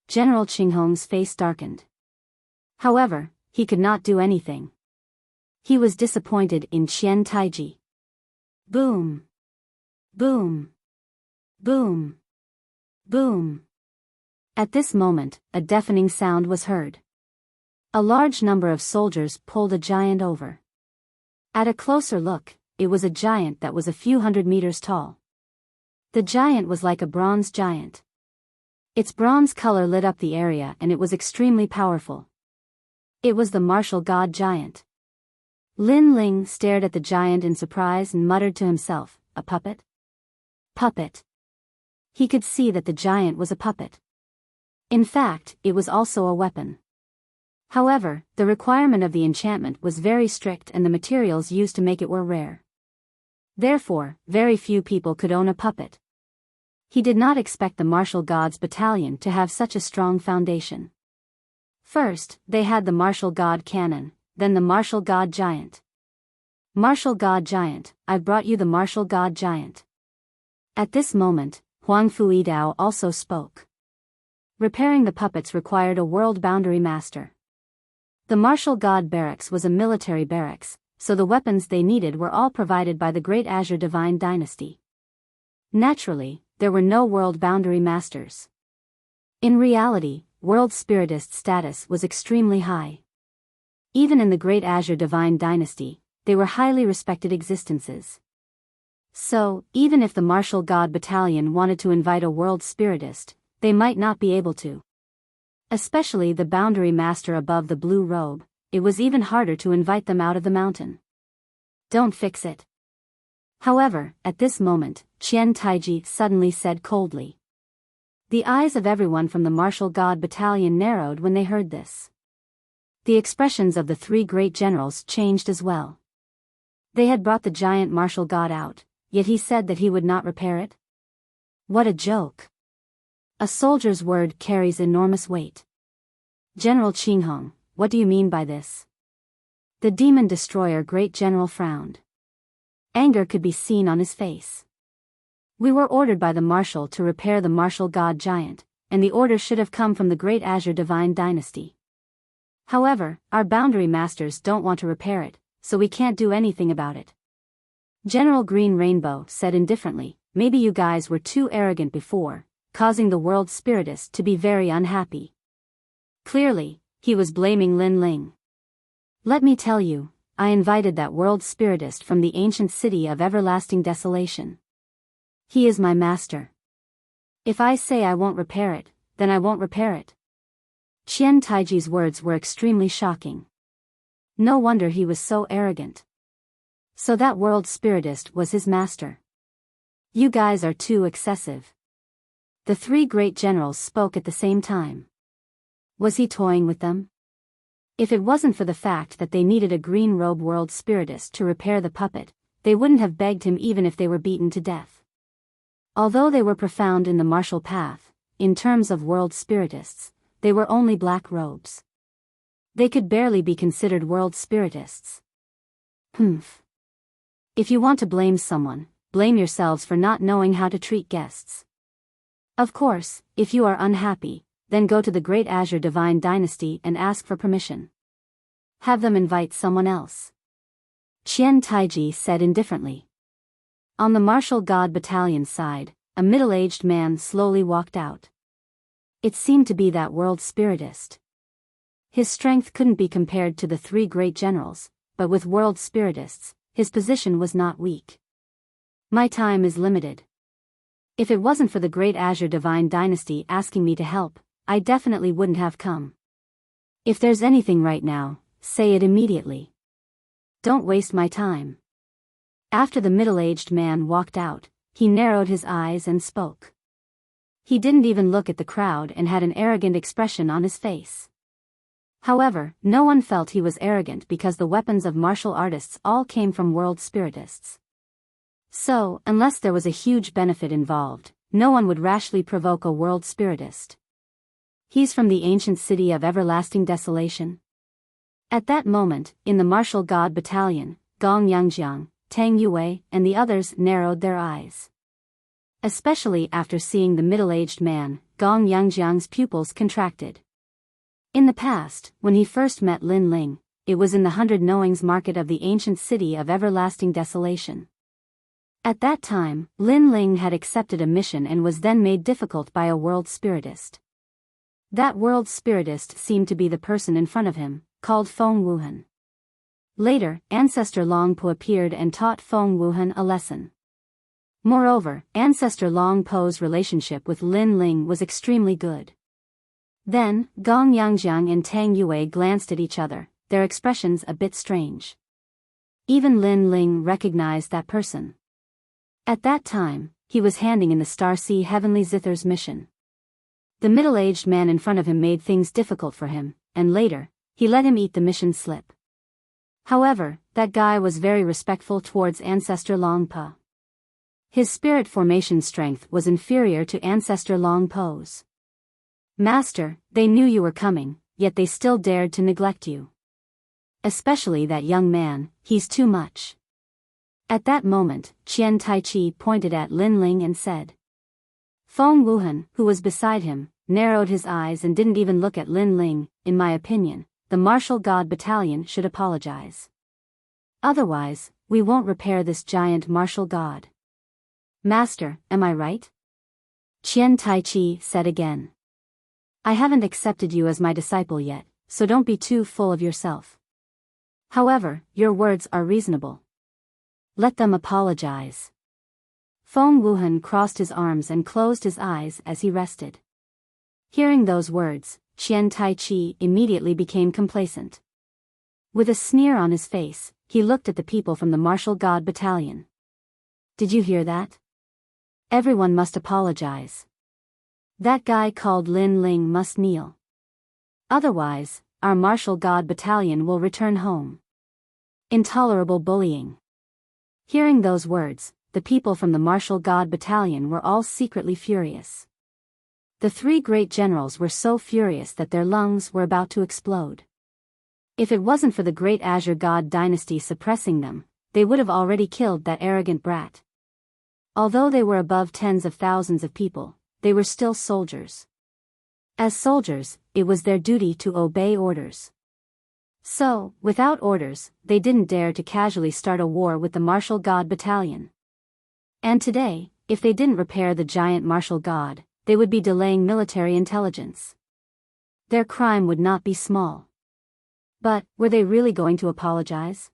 General Qinghong's face darkened. However, he could not do anything. He was disappointed in Qian Taiji. Boom! Boom! Boom! Boom! At this moment, a deafening sound was heard. A large number of soldiers pulled a giant over. At a closer look, it was a giant that was a few hundred meters tall. The giant was like a bronze giant. Its bronze color lit up the area and it was extremely powerful. It was the martial god giant. Lin Ling stared at the giant in surprise and muttered to himself, a puppet? Puppet. He could see that the giant was a puppet. In fact, it was also a weapon. However, the requirement of the enchantment was very strict and the materials used to make it were rare. Therefore, very few people could own a puppet. He did not expect the martial gods battalion to have such a strong foundation. First, they had the martial god cannon, then the martial god giant. Martial god giant, I brought you the martial god giant. At this moment, Huangfu Yidao also spoke. Repairing the puppets required a world boundary master. The martial god barracks was a military barracks, so the weapons they needed were all provided by the Great Azure Divine Dynasty. Naturally, there were no world boundary masters. In reality, world spiritist status was extremely high. Even in the Great Azure Divine Dynasty, they were highly respected existences. So, even if the martial god battalion wanted to invite a world spiritist, they might not be able to. Especially the boundary master above the blue robe, it was even harder to invite them out of the mountain. Don't fix it. However, at this moment, Qian Taiji suddenly said coldly. The eyes of everyone from the martial god battalion narrowed when they heard this. The expressions of the 3 great generals changed as well. They had brought the giant martial god out, yet he said that he would not repair it? What a joke! A soldier's word carries enormous weight. General Qinghong, what do you mean by this? The demon destroyer great general frowned. Anger could be seen on his face. We were ordered by the marshal to repair the martial god giant, and the order should have come from the great Azure Divine Dynasty. However, our boundary masters don't want to repair it, so we can't do anything about it. General Green Rainbow said indifferently, maybe you guys were too arrogant before, causing the world spiritist to be very unhappy. Clearly, he was blaming Lin Ling. Let me tell you, I invited that world spiritist from the ancient city of everlasting desolation. He is my master. If I say I won't repair it, then I won't repair it. Qian Taiji's words were extremely shocking. No wonder he was so arrogant. So that world spiritist was his master. You guys are too excessive. The three great generals spoke at the same time. Was he toying with them? If it wasn't for the fact that they needed a green robe world spiritist to repair the puppet, they wouldn't have begged him even if they were beaten to death. Although they were profound in the martial path, in terms of world spiritists, they were only black robes. They could barely be considered world spiritists. If you want to blame someone, blame yourselves for not knowing how to treat guests. Of course, if you are unhappy, then go to the Great Azure Divine Dynasty and ask for permission. Have them invite someone else. Qian Taiji said indifferently. On the martial god battalion's side, a middle-aged man slowly walked out. It seemed to be that world spiritist. His strength couldn't be compared to the three great generals, but with world spiritists, his position was not weak. My time is limited. If it wasn't for the Great Azure Divine Dynasty asking me to help, I definitely wouldn't have come. If there's anything right now, say it immediately. Don't waste my time. After the middle-aged man walked out, he narrowed his eyes and spoke. He didn't even look at the crowd and had an arrogant expression on his face. However, no one felt he was arrogant because the weapons of martial artists all came from world spiritists. So, unless there was a huge benefit involved, no one would rashly provoke a world spiritist. He's from the ancient city of everlasting desolation. At that moment, in the martial god battalion, Gong Yangjiang, Tang Yue, and the others narrowed their eyes. Especially after seeing the middle-aged man, Gong Yangjiang's pupils contracted. In the past, when he first met Lin Ling, it was in the 100 Knowings market of the ancient city of everlasting desolation. At that time, Lin Ling had accepted a mission and was then made difficult by a world spiritist. That world spiritist seemed to be the person in front of him, called Feng Wuhan. Later, Ancestor Long Po appeared and taught Feng Wuhan a lesson. Moreover, Ancestor Long Po's relationship with Lin Ling was extremely good. Then, Gong Yangjiang and Tang Yue glanced at each other, their expressions a bit strange. Even Lin Ling recognized that person. At that time, he was handing in the Starsea Heavenly Zither's mission. The middle-aged man in front of him made things difficult for him, and later, he let him eat the mission slip. However, that guy was very respectful towards Ancestor Long Po. His spirit formation strength was inferior to Ancestor Long Po's. Master, they knew you were coming, yet they still dared to neglect you. Especially that young man, he's too much. At that moment, Qian Taichi pointed at Lin Ling and said. Feng Wuhan, who was beside him, narrowed his eyes and didn't even look at Lin Ling. In my opinion, the martial god battalion should apologize. Otherwise, we won't repair this giant martial god. Master, am I right? Qian Taichi said again. I haven't accepted you as my disciple yet, so don't be too full of yourself. However, your words are reasonable. Let them apologize. Feng Wuhan crossed his arms and closed his eyes as he rested. Hearing those words, Qian Taichi immediately became complacent. With a sneer on his face, he looked at the people from the martial god battalion. Did you hear that? Everyone must apologize. That guy called Lin Ling must kneel. Otherwise, our martial god battalion will return home. Intolerable bullying. Hearing those words, the people from the martial god battalion were all secretly furious. The three great generals were so furious that their lungs were about to explode. If it wasn't for the great Azure God dynasty suppressing them, they would have already killed that arrogant brat. Although they were above tens of thousands of people, they were still soldiers. As soldiers, it was their duty to obey orders. So, without orders, they didn't dare to casually start a war with the martial god battalion. And today, if they didn't repair the giant martial god, they would be delaying military intelligence. Their crime would not be small. But, were they really going to apologize?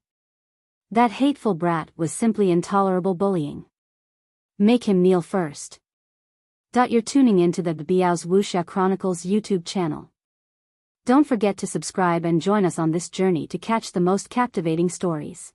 That hateful brat was simply intolerable bullying. Make him kneel first. You're tuning into the Biyao's Wuxia Chronicles YouTube channel. Don't forget to subscribe and join us on this journey to catch the most captivating stories.